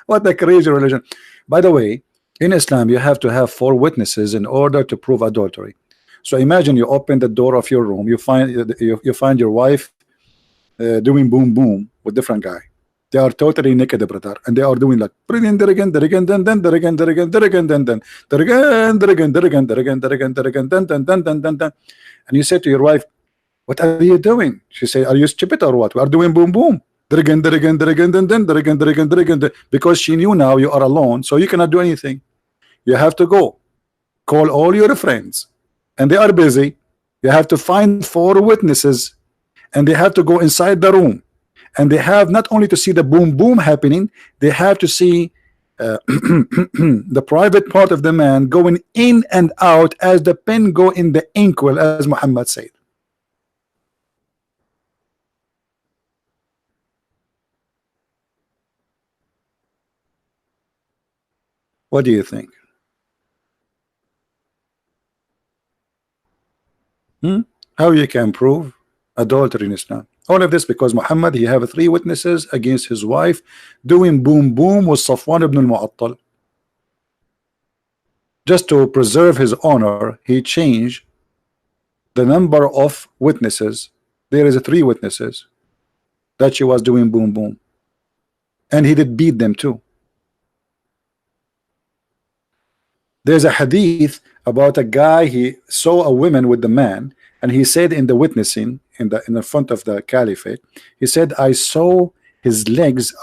What a crazy religion. By the way, in Islam, you have to have 4 witnesses in order to prove adultery. So imagine you open the door of your room, you find your wife doing boom boom with different guy. They are totally naked, brother, and they are doing like and you say to your wife, what are you doing? She say, are you stupid or what? We are doing boom boom. Because she knew now you are alone, so you cannot do anything. You have to go call all your friends, and they are busy. You have to find 4 witnesses and they have to go inside the room, and they have not only to see the boom boom happening, they have to see the private part of the man going in and out as the pen go in the inkwell, as Muhammad said. What do you think? How you can prove adultery in Islam? All of this because Muhammad, he have 3 witnesses against his wife doing boom boom with Safwan ibn al-Mu'attal. Just to preserve his honor, he changed the number of witnesses. There is 3 witnesses that she was doing boom boom, and he did beat them too. There's a hadith about a guy, he saw a woman with the man, and he said in the witnessing in the front of the caliphate, he said, I saw his legs,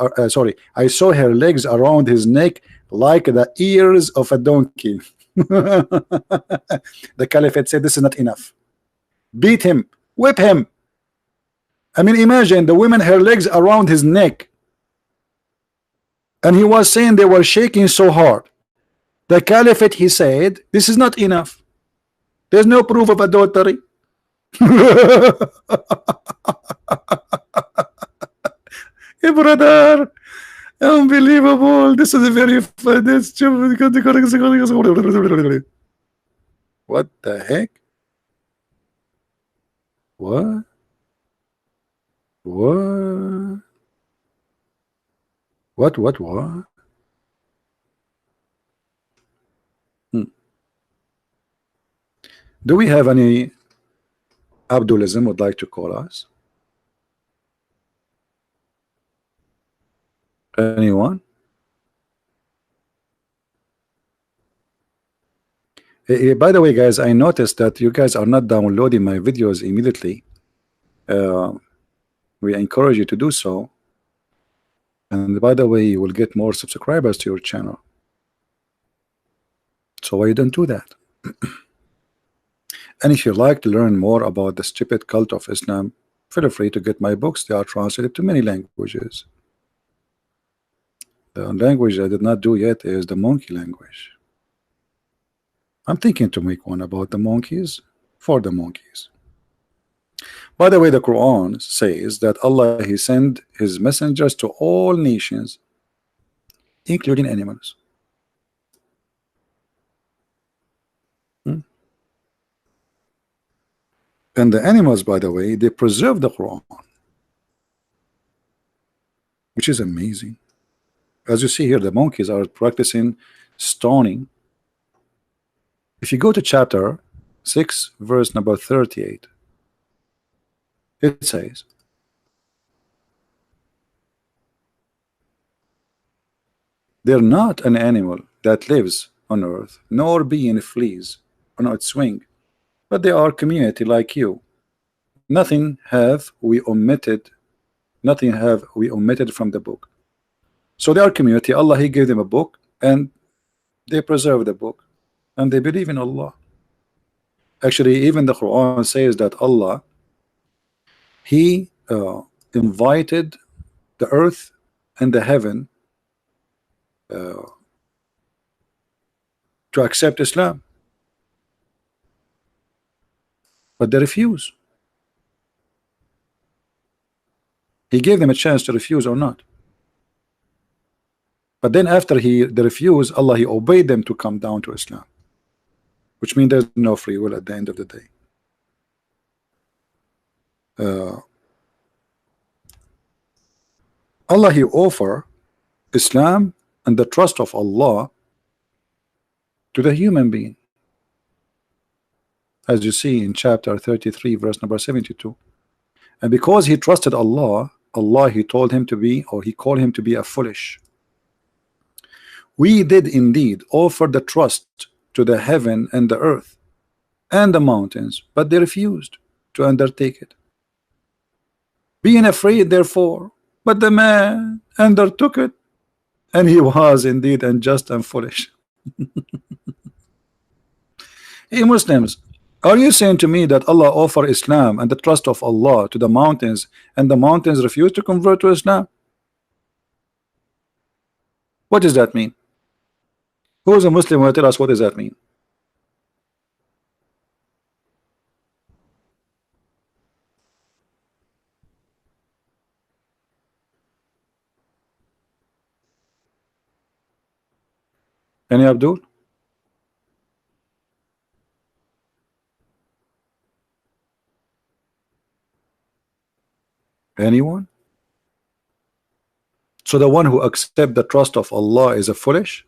I saw her legs around his neck like the ears of a donkey. The caliphate said, this is not enough. Beat him, whip him. I mean, imagine the woman, her legs around his neck, and he was saying they were shaking so hard. The caliphate, he said, this is not enough. There's no proof of adultery. Hey, brother, unbelievable. This is a very fun. What the heck? What? What? Do we have any Abdulism would like to call us? Anyone? By the way, guys, I noticed that you guys are not downloading my videos immediately. We encourage you to do so. And by the way, you will get more subscribers to your channel. So why you don't do that? And if you'd like to learn more about the stupid cult of Islam, feel free to get my books. They are translated to many languages. The language I did not do yet is the monkey language. I'm thinking to make one about the monkeys, for the monkeys. By the way, the Quran says that Allah, he sent his messengers to all nations, including animals. And the animals, by the way, they preserve the Quran, which is amazing. As you see here, the monkeys are practicing stoning. If you go to chapter 6, verse number 38, it says, they're not an animal that lives on earth, nor being fleas on its wing, but they are community like you. Nothing have we omitted from the book. So they are community. Allah, he gave them a book, and they preserve the book, and they believe in Allah. Actually, even the Quran says that Allah, he invited the earth and the heaven to accept Islam, but they refuse. He gave them a chance to refuse or not. But then after they refused, Allah, he obeyed them to come down to Islam, which means there's no free will at the end of the day. Allah, he offer Islam and the trust of Allah to the human being, as you see in chapter 33, verse number 72. And because he trusted Allah, Allah, he told him to be, or he called him to be a foolish. We did indeed offer the trust to the heaven and the earth and the mountains, but they refused to undertake it, being afraid therefore. But the man undertook it, and he was indeed unjust and foolish. Hey Muslims, Are you saying to me that Allah offer Islam and the trust of Allah to the mountains, and the mountains refuse to convert to Islam? What does that mean? Who is a Muslim will tell us what does that mean? Any Abdul? Anyone? So the one who accept the trust of Allah is a foolish?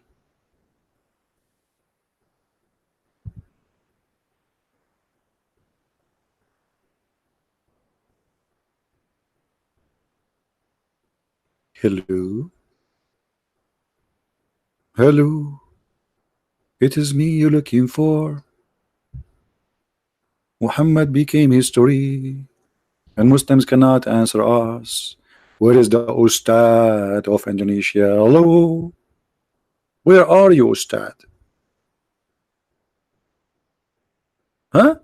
Hello? Hello? It is me you're looking for. Muhammad became history, and Muslims cannot answer us. Where is the Ustad of Indonesia? Hello? Where are you, Ustad? Huh?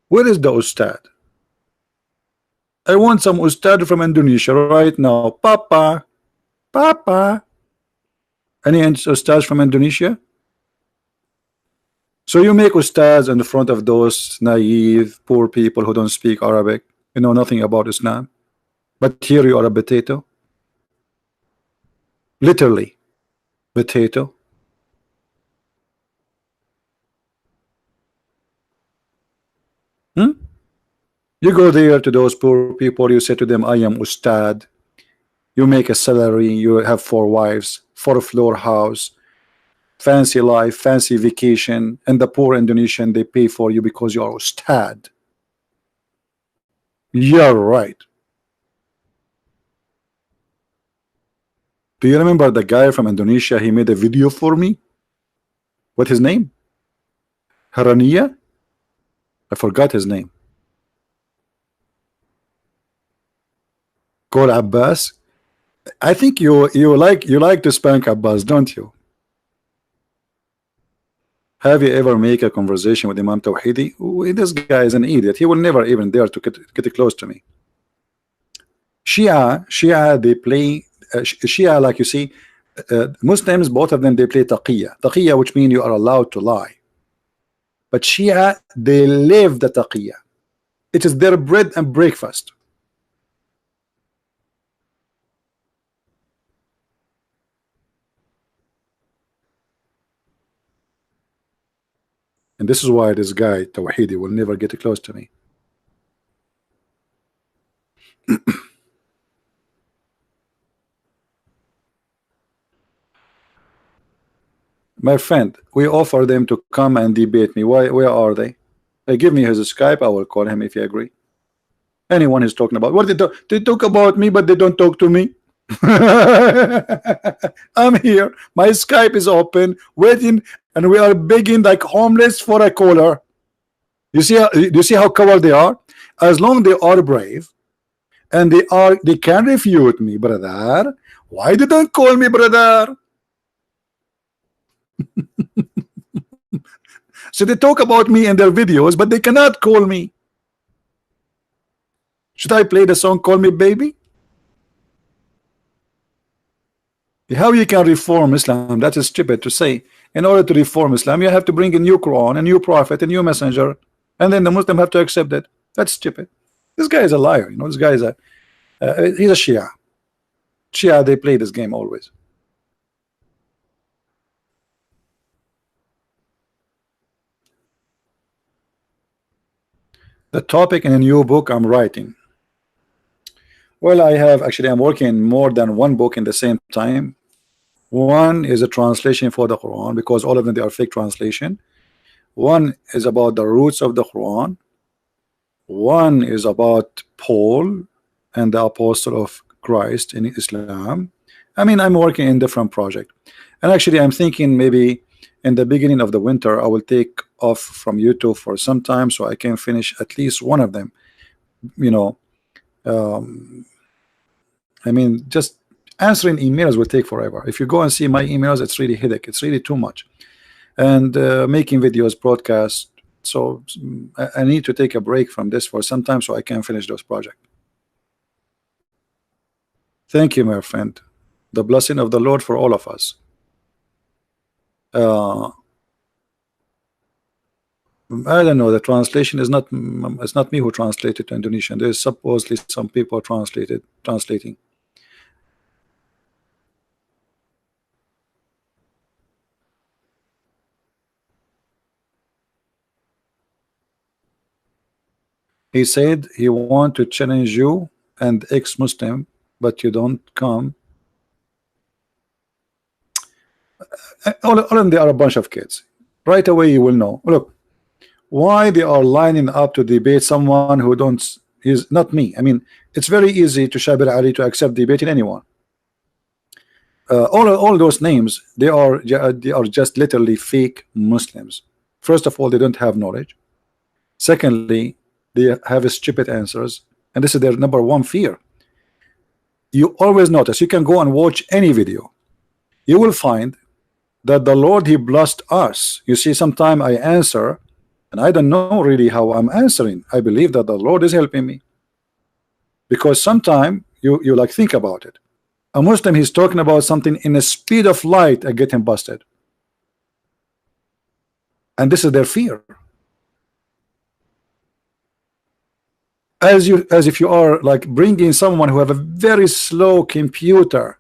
Where is the Ustad? I want some Ustad from Indonesia right now. Papa. Papa. Any Ustads from Indonesia? So you make Ustads in front of those naive, poor people who don't speak Arabic, you know nothing about Islam. But here you are a potato. Literally. Potato. You go there to those poor people, you say to them, I am Ustad. You make a salary, you have 4 wives, 4-floor house, fancy life, fancy vacation, and the poor Indonesian, they pay for you because you are Ustad. You're right. Do you remember the guy from Indonesia? He made a video for me. What's his name? Harania? I forgot his name. Call Abbas. I think you like to spank Abbas, don't you? Have you ever make a conversation with Imam Tawhidi? This guy is an idiot. He will never even dare to get close to me. Shia, they play Shia, like you see, Muslims, both of them, they play taqiyya. Taqiyya, which means you are allowed to lie. But Shia, they live the taqiyya. It is their bread and breakfast. And this is why this guy Tawhidi will never get close to me. My friend, we offer them to come and debate me. Where are they? Give me his Skype, I will call him if you agree. Anyone is talking about what they talk about me, but they don't talk to me. I'm here, my Skype is open, waiting, and we are begging like homeless for a caller. You see how coward they are? As long they are brave and they can refute me, brother. Why they don't call me brother? So they talk about me in their videos, but they cannot call me. Should I play the song Call Me Baby? How you can reform Islam? That is stupid to say. In order to reform Islam, you have to bring a new Quran, a new prophet, a new messenger, and then the Muslim have to accept it. That's stupid. This guy is a liar. You know, this guy is he's a Shia. Shia, they play this game always. The topic in a new book I'm writing. Well, I'm working more than one book in the same time. One is a translation for the Quran, because all of them, they are fake translation. One is about the roots of the Quran. One is about Paul and the apostle of Christ in Islam. I mean, I'm working in different projects. And actually, I'm thinking maybe in the beginning of the winter, I will take off from YouTube for some time so I can finish at least one of them. You know, I mean, just answering emails will take forever. If you go and see my emails, it's really headache. It's really too much. And making videos, broadcasts, So I need to take a break from this for some time so I can finish those projects. Thank you, my friend. The blessing of the Lord for all of us. I don't know. The translation is not. It's not me who translated to Indonesian. There's supposedly some people translating. He said he want to challenge you and ex-Muslim, but you don't come. All of them, they are a bunch of kids. Right away, you will know. Look, why they are lining up to debate someone who don't. Is not me. I mean, it's very easy to Shabir Ali to accept debating anyone. All those names, they are just literally fake Muslims. First of all, they don't have knowledge. Secondly, they have stupid answers, and this is their number one fear. You always notice, you can go and watch any video, you will find that the Lord, he blessed us. You see, sometime I answer and I don't know really how I'm answering. I believe that the Lord is helping me, because sometime you like think about it. A Muslim, he's talking about something in the speed of light and getting busted, and this is their fear. As if you are like bringing someone who have a very slow computer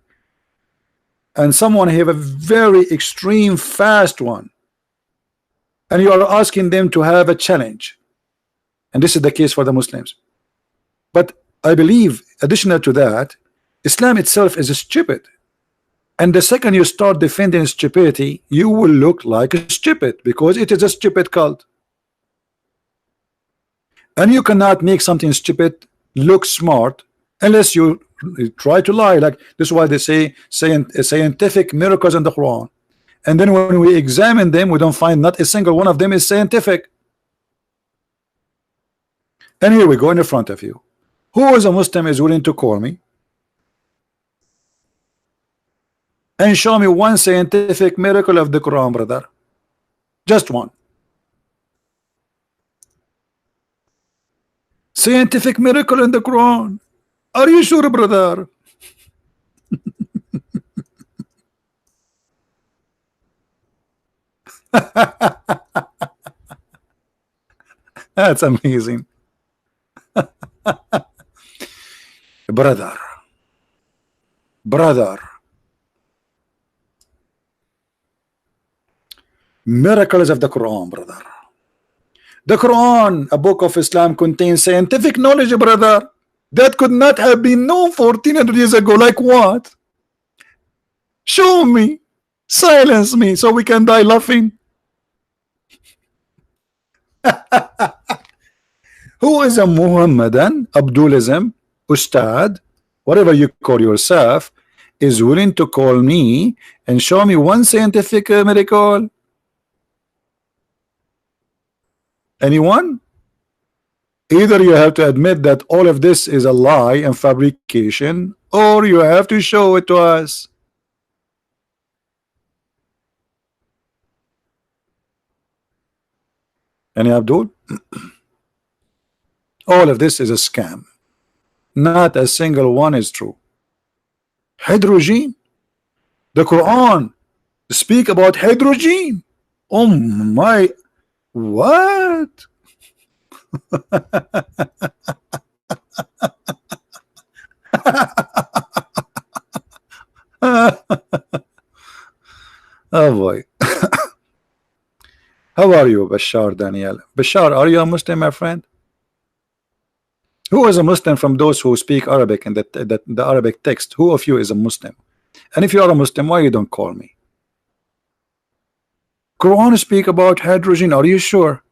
and someone who have a very extreme fast one, and you are asking them to have a challenge. And this is the case for the Muslims. But I believe, additional to that, Islam itself is stupid, and the second you start defending stupidity, you will look like stupid, because it is a stupid cult. And you cannot make something stupid look smart unless you try to lie. Like this is why they say scientific miracles in the Quran, and then when we examine them, we don't find not a single one of them is scientific. And here we go in front of you. Who is a Muslim is willing to call me and show me one scientific miracle of the Quran, brother? Just one. Scientific miracle in the Quran. Are you sure, brother? That's amazing. Brother, miracles of the Quran, brother. The Quran, a book of Islam, contains scientific knowledge, brother, that could not have been known 1400 years ago. Like what? Show me, silence me, so we can die laughing. Who is a Muhammadan, Abdulism, Ustad, whatever you call yourself, is willing to call me and show me one scientific miracle? Anyone? Either you have to admit that all of this is a lie and fabrication, or you have to show it to us. Any Abdul? All of this is a scam. Not a single one is true. Hydrogen? The Quran speak about hydrogen. Oh my, what? Oh boy. How are you, Bashar Daniel? Bashar, are you a Muslim, my friend? Who is a Muslim from those who speak Arabic and the Arabic text? Who of you is a Muslim? And if you are a Muslim, why you don't call me? Quran speak about hydrogen. Are you sure?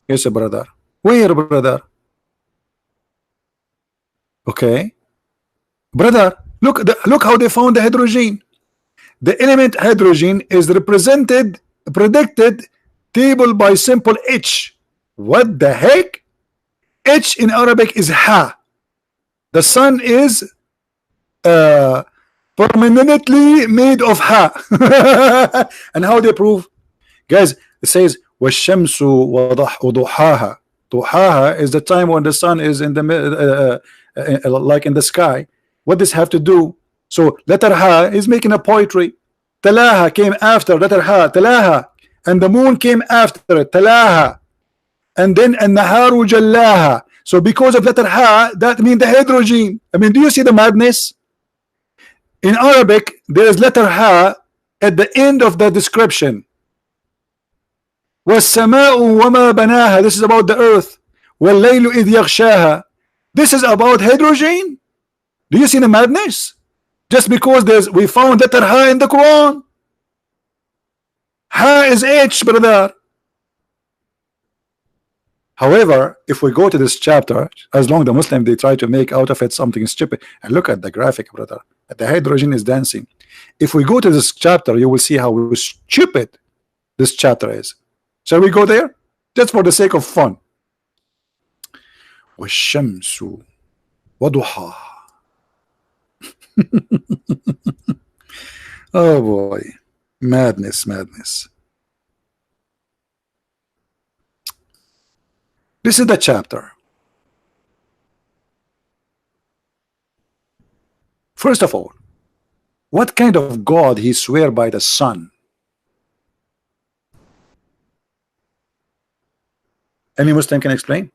Yes, brother. Where, brother? Okay, brother. Look how they found the hydrogen. The element hydrogen is predicted table by simple H. What the heck? H in Arabic is ha. The sun is permanently made of ha. And how they prove? Guys, it says وَالشَّمْسُ وَضُحَاهَا. Duhaha is the time when the sun is in the like in the sky. What does this have to do? So letter Ha is making a poetry. Talaha came after letter Ha, Talaha, and the moon came after it, Talaha, and then an-naharu jallaha. So because of letter Ha, that means the hydrogen. I mean, do you see the madness? In Arabic, there is letter Ha at the end of the description. وَالسَّمَاءُ وَمَا بَنَاهَا. This is about the earth. وَاللَّيْلُ إِذْ يَغْشَاهَا. This is about hydrogen. Do you see the madness? Just because we found letter Ha in the Quran. Ha is H, brother. However, if we go to this chapter, as long the Muslim they try to make out of it something stupid, and look at the graphic, brother. The hydrogen is dancing. If we go to this chapter, you will see how stupid this chapter is. Shall we go there? Just for the sake of fun. وَالشَّمْسُ وَضُحَاهَا. Oh boy. Madness, madness. This is the chapter. First of all, what kind of God he swear by the sun? Any Muslim can explain?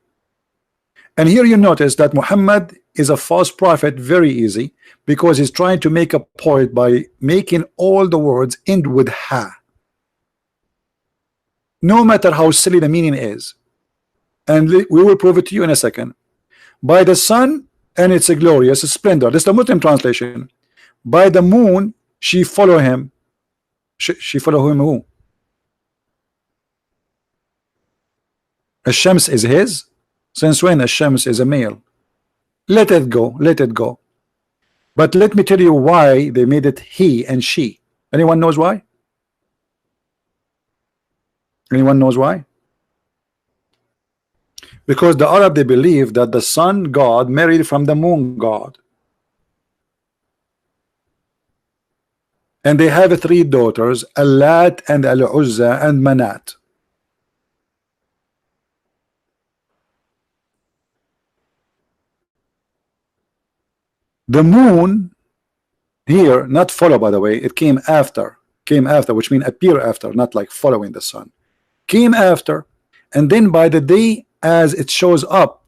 And here you notice that Muhammad is a false prophet very easy, because he's trying to make a point by making all the words end with Ha, no matter how silly the meaning is. And we will prove it to you in a second. By the sun and its a glorious splendor. This is the Muslim translation. By the moon she follow him. She follow him who? Shams is his. Since when Shams is a male? Let it go, let it go. But let me tell you why they made it he and she. Anyone knows why? Anyone knows why? Because the Arab they believe that the sun god married from the moon god, and they have three daughters, Allat and Al-Uzza and Manat. The moon here, not follow, by the way, it came after, which means appear after, not like following the sun. Came after, and then by the day as it shows up.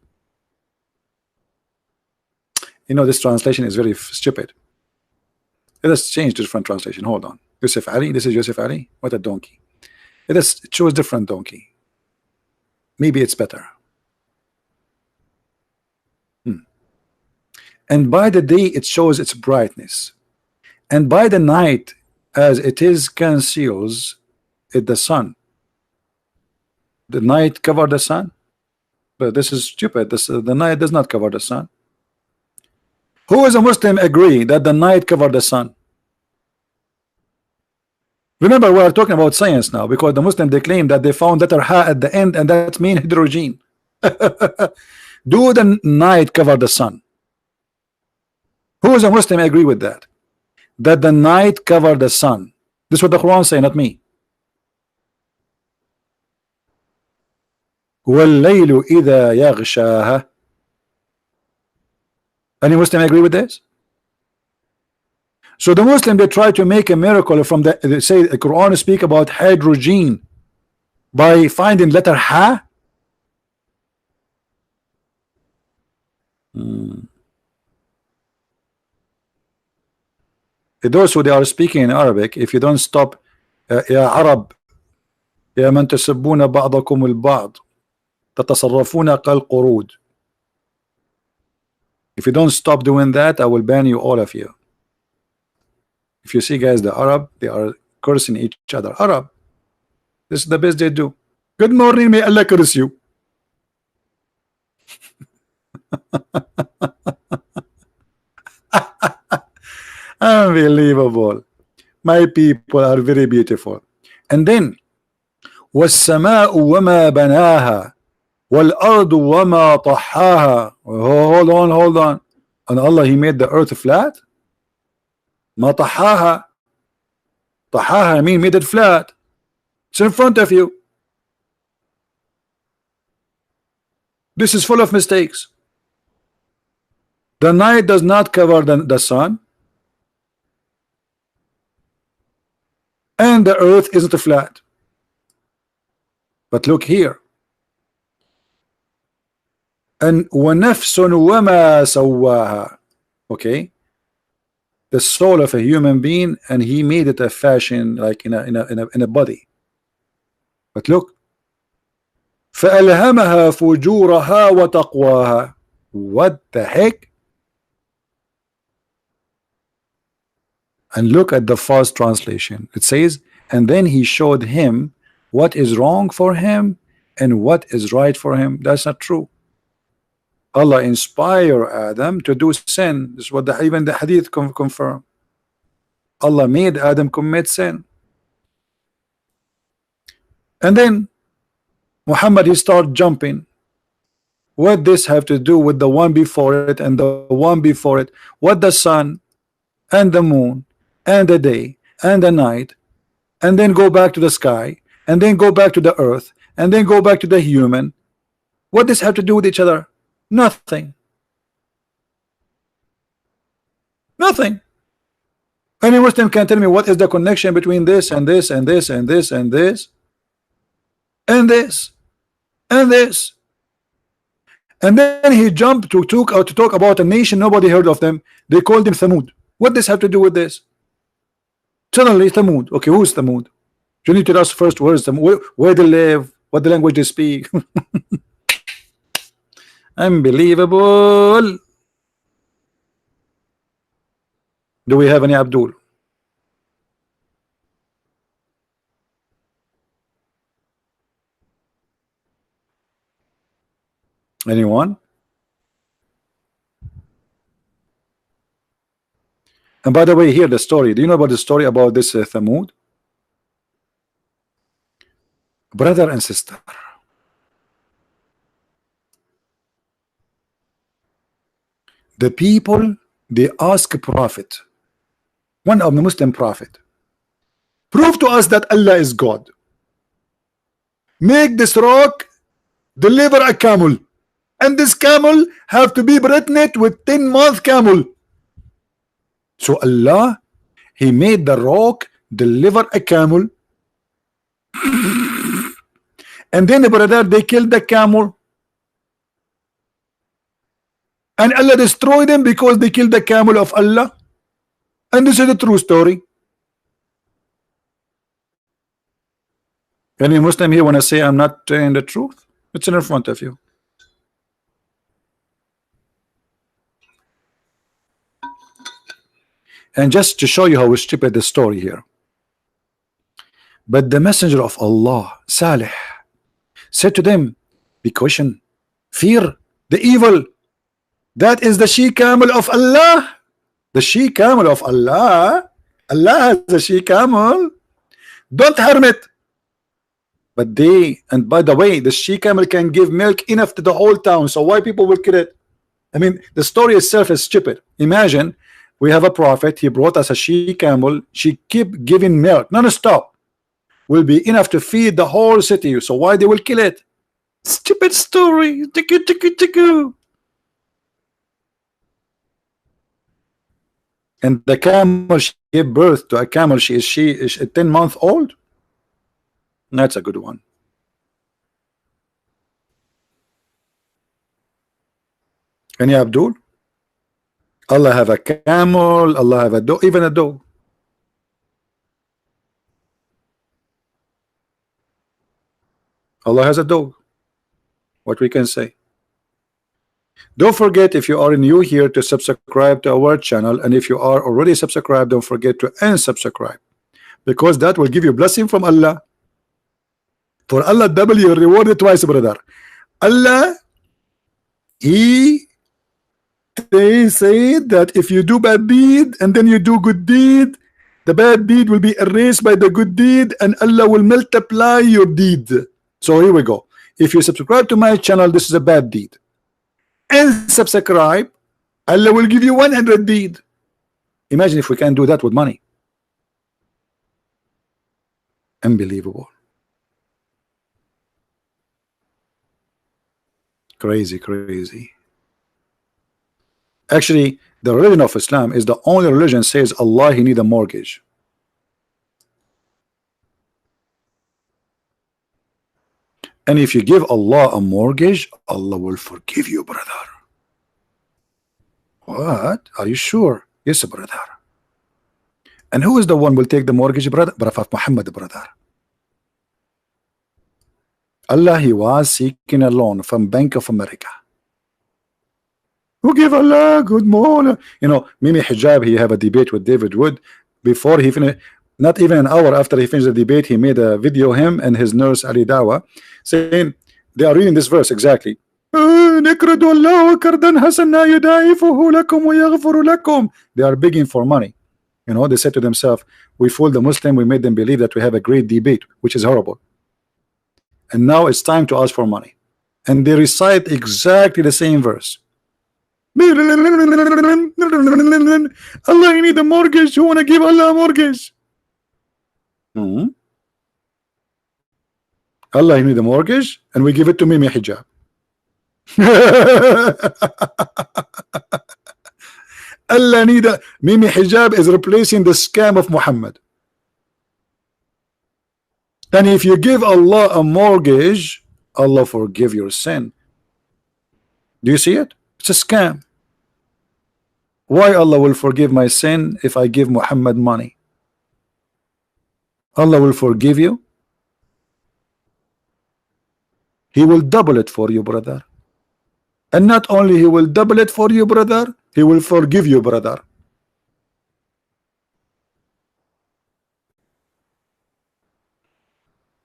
You know, this translation is very stupid. Let us change to different translation. Hold on. Yusuf Ali, this is Yusuf Ali. What a donkey. It shows different donkey. Maybe it's better. And by the day it shows its brightness, and by the night as it is conceals it the sun. The night cover the sun, but this is stupid. The night does not cover the sun. Who is a Muslim agree that the night cover the sun? Remember, we are talking about science now, because the Muslim they claim that they found letter Ha at the end, and that means hydrogen. Do the night cover the sun? Who is a Muslim agree with that? That the night cover the sun. This is what the Quran say, not me. وَاللَّيْلُ إِذَا يَغْشَاهَا. Any Muslim agree with this? So the Muslim they try to make a miracle from they say the Quran speak about hydrogen by finding letter Ha. Those who they are speaking in Arabic, if you don't stop يا عرب يا من تسبون بعضكم البعض تتصرفون كالقرود. If you don't stop doing that, I will ban you, all of you. If you see guys, the Arab, they are cursing each other. Arab, this is the best they do. Good morning, may Allah curse you. Unbelievable. My people are very beautiful. And then وَالسَّمَاءُ وَمَا بَنَاهَا وَالْأَرْضُ وَمَا طَحَّاهَا. Hold on. And Allah, he made the earth flat? ما طحاها. طحاها mean made it flat. It's in front of you. This is full of mistakes. The night does not cover the sun, and the earth isn't flat. But look here. And وَنَفْسٌ وَمَا سَوَّاهَا. Okay, the soul of a human being, and he made it a fashion, like in a body. But look, فَأَلْهَمَهَا فُجُورَهَا وَتَقْوَاهَا. What the heck? And look at the false translation. It says, and then he showed him what is wrong for him and what is right for him. That's not true. Allah inspired Adam to do sin. This is what even the hadith confirm. Allah made Adam commit sin. And then Muhammad, he start jumping. What this have to do with the one before it and the one before it? What the sun and the moon and the day and the night, and then go back to the sky, and then go back to the earth, and then go back to the human. What does have to do with each other? Nothing. Nothing. Any Muslim can tell me what is the connection between this and this and this and this and this and this and this. And then he jumped to talk about a nation nobody heard of them. They called him Thamud. What does have to do with this? Suddenly Thamud. Okay, who's Thamud? You need to tell us first where is Thamud, where they live, what the language they speak. Unbelievable. Do we have any Abdul? Anyone? And by the way, hear the story. Do you know about the story about this Thamud? Brother and sister, the people, they ask a prophet, one of the Muslim prophet, prove to us that Allah is God. Make this rock deliver a camel, and this camel have to be pregnant with 10-month camel. So Allah, he made the rock deliver a camel, and then the brother, they killed the camel, and Allah destroyed them because they killed the camel of Allah. And this is a true story. Any Muslim here want to say I'm not telling the truth? It's in front of you. And just to show you how stupid the story here. But the messenger of Allah, Salih, said to them, be caution, fear the evil. That is the she camel of Allah. The she camel of Allah. Allah has a she camel. Don't harm it. But they, and by the way, the she camel can give milk enough to the whole town. So why people will kill it? I mean, the story itself is stupid. Imagine we have a prophet. He brought us a she camel. She keep giving milk non-stop. Will be enough to feed the whole city. So why they will kill it? Stupid story. Tiku. And the camel, she gave birth to a camel. She is 10-month-old. That's a good one. Any Abdul? Allah have a camel. Allah have a dog. Even a dog. Allah has a dog. What we can say. Don't forget, if you are new here, to subscribe to our channel, and if you are already subscribed, don't forget to unsubscribe, because that will give you blessing from Allah. For Allah double your reward twice, brother. Allah, they say that if you do bad deed and then you do good deed, the bad deed will be erased by the good deed, and Allah will multiply your deed. So here we go. If you subscribe to my channel, this is a bad deed. And subscribe, Allah will give you 100 deed. Imagine if we can do that with money. Unbelievable. Crazy, crazy. Actually, the religion of Islam is the only religion says Allah he need a mortgage. And if you give Allah a mortgage, Allah will forgive you, brother. What? Are you sure? Yes, brother. And who is the one will take the mortgage, brother? Prophet Muhammad, brother. Allah, he was seeking a loan from Bank of America. Who give Allah good morning? You know, Mimi Hijab, he have a debate with David Wood. Before he finished, not even an hour after he finished the debate, he made a video, him and his nurse Ali Dawa, saying they are reading this verse exactly. They are begging for money. You know, they said to themselves, we fooled the Muslim, we made them believe that we have a great debate, which is horrible. And now it's time to ask for money. And they recite exactly the same verse. Allah, you need a mortgage. You want to give Allah a mortgage? Allah, you need a mortgage, and we give it to Mimi Hijab. Allah need a Mimi Hijab is replacing the scam of Muhammad. And if you give Allah a mortgage, Allah forgive your sin. Do you see it? It's a scam. Why Allah will forgive my sin if I give Muhammad money? Allah will forgive you. He will double it for you, brother. And not only he will double it for you, brother, he will forgive you, brother.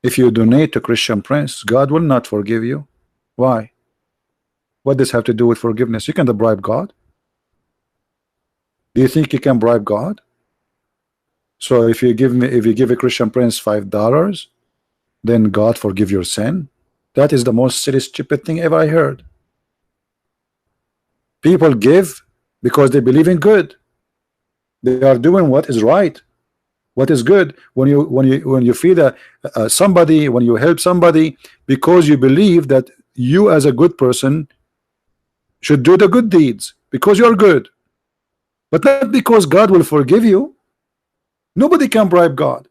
If you donate to Christian Prince, God will not forgive you. Why? What does have to do with forgiveness? You can't bribe God. Do you think you can bribe God? So if you give a Christian Prince $5, then God forgive your sin? That is the most silly, stupid thing ever I heard. People give because they believe in good. They are doing what is right, what is good. When you feed somebody, when you help somebody, because you believe that you as a good person should do the good deeds because you're good, but not because God will forgive you. Nobody can bribe God.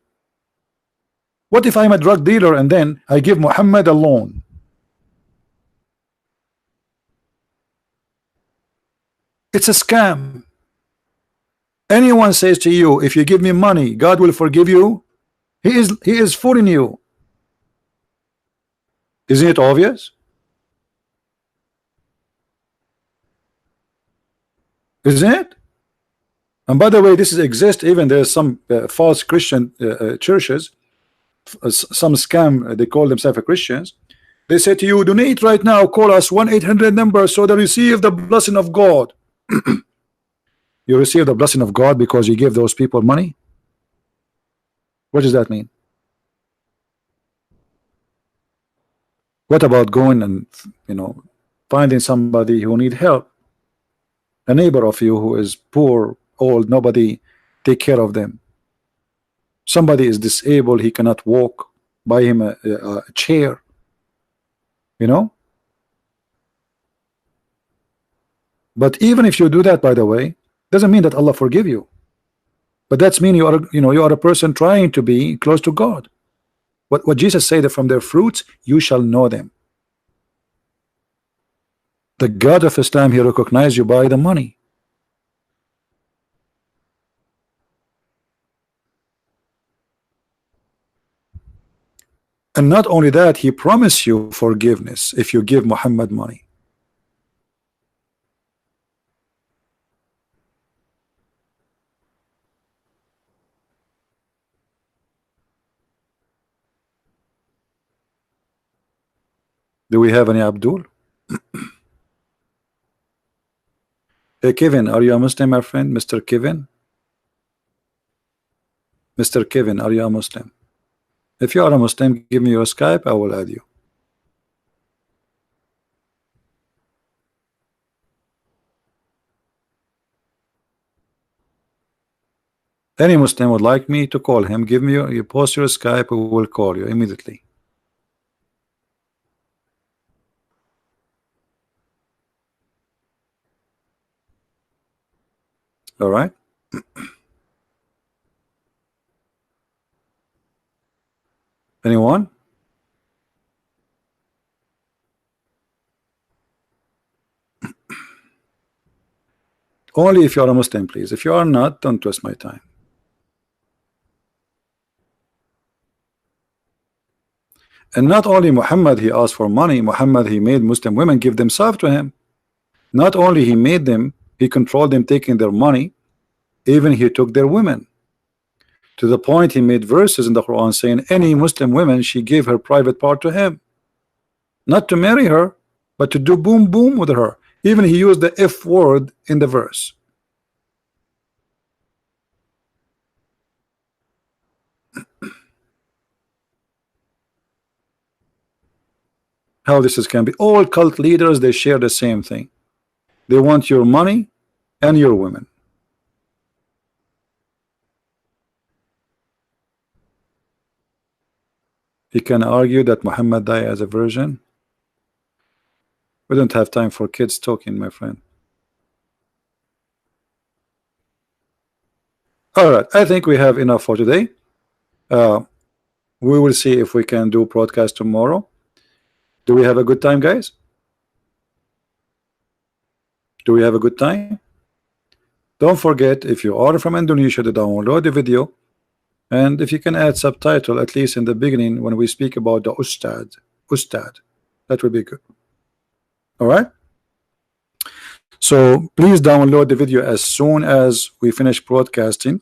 What if I'm a drug dealer and then I give Muhammad a loan? It's a scam. Anyone says to you, if you give me money, God will forgive you, he is fooling you. Isn't it obvious? Isn't it? And by the way, this exists. Even there's some false Christian churches, some scam, they call themselves Christians. They say to you, donate right now, call us 1-800 number so that you receive the blessing of God. You receive the blessing of God because you give those people money? What does that mean? What about going and, you know, finding somebody who need help, a neighbor of you who is poor, old, nobody take care of them, somebody is disabled, he cannot walk, buy him a chair, you know? But even if you do that, by the way, doesn't mean that Allah forgive you, but that's mean you are, you know, you are a person trying to be close to God. What Jesus said, that from their fruits you shall know them. The God of Islam, he recognized you by the money. And not only that, he promised you forgiveness if you give Muhammad money. Do we have any Abdul? Hey Kevin, are you a Muslim, my friend? Mr. Kevin? Mr. Kevin, are you a Muslim? If you are a Muslim, give me your Skype, I will add you. Any Muslim would like me to call him, give me you post your Skype, we will call you immediately. All right. Anyone? Only if you are a Muslim, please. If you are not, don't waste my time. And not only Muhammad, he asked for money. Muhammad, he made Muslim women give themselves to him. Not only he made them, he controlled them taking their money, even he took their women. To the point he made verses in the Quran saying any Muslim woman, she gave her private part to him. Not to marry her, but to do boom boom with her. Even he used the F word in the verse. How this can be? All cult leaders, they share the same thing. They want your money and your women. He can argue that Muhammad died as a virgin. We don't have time for kids talking, my friend. All right, I think we have enough for today. We will see if we can do broadcast tomorrow. Do we have a good time, guys? Do we have a good time? Don't forget, if you are from Indonesia, to download the video, and if you can add subtitle at least in the beginning when we speak about the Ustad, that would be good. All right. So please download the video as soon as we finish broadcasting.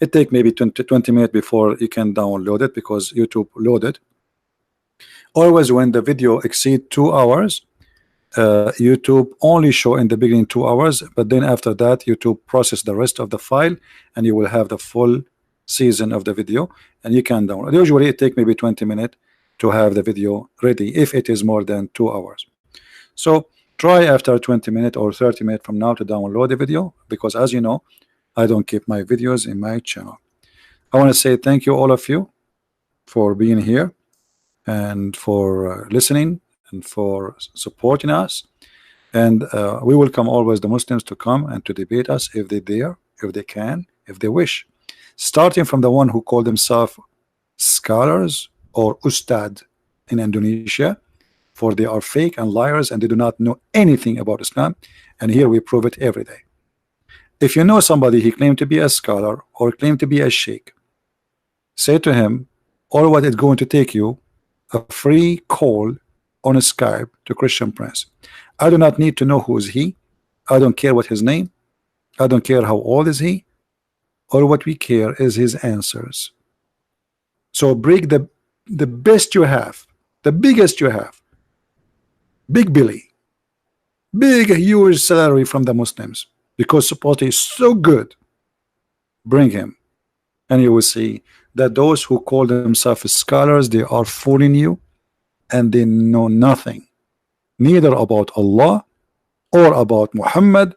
It takes maybe 20 minutes before you can download it because YouTube loaded. Always when the video exceeds 2 hours, YouTube only show in the beginning 2 hours, but then after that YouTube process the rest of the file and you will have the full season of the video and you can download. Usually it takes maybe 20 minutes to have the video ready if it is more than 2 hours. So try after 20 minutes or 30 minutes from now to download the video, because as you know, I don't keep my videos in my channel. I want to say thank you all of you for being here and for listening and for supporting us. And we welcome always the Muslims to come and to debate us if they dare, if they can, if they wish. Starting from the one who call themselves scholars or Ustad in Indonesia, for they are fake and liars and they do not know anything about Islam, and here we prove it every day. If you know somebody he claimed to be a scholar or claimed to be a sheikh, say to him, all what it's going to take you a free call on a Skype to Christian Prince. I do not need to know who is he. I don't care what his name. I don't care how old is he. All what we care is his answers. So bring the best you have, the biggest you have. Big Billy, big huge salary from the Muslims because supposedly he's so good. Bring him and you will see that those who call themselves scholars, they are fooling you and they know nothing, neither about Allah or about Muhammad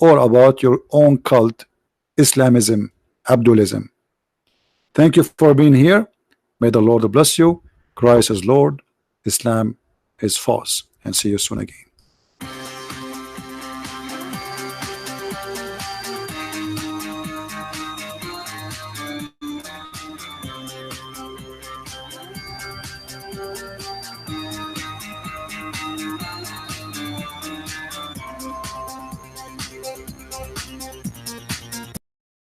or about your own cult, Islamism, Abdulism. Thank you for being here. May the Lord bless you. Christ is Lord, Islam is false, and see you soon again.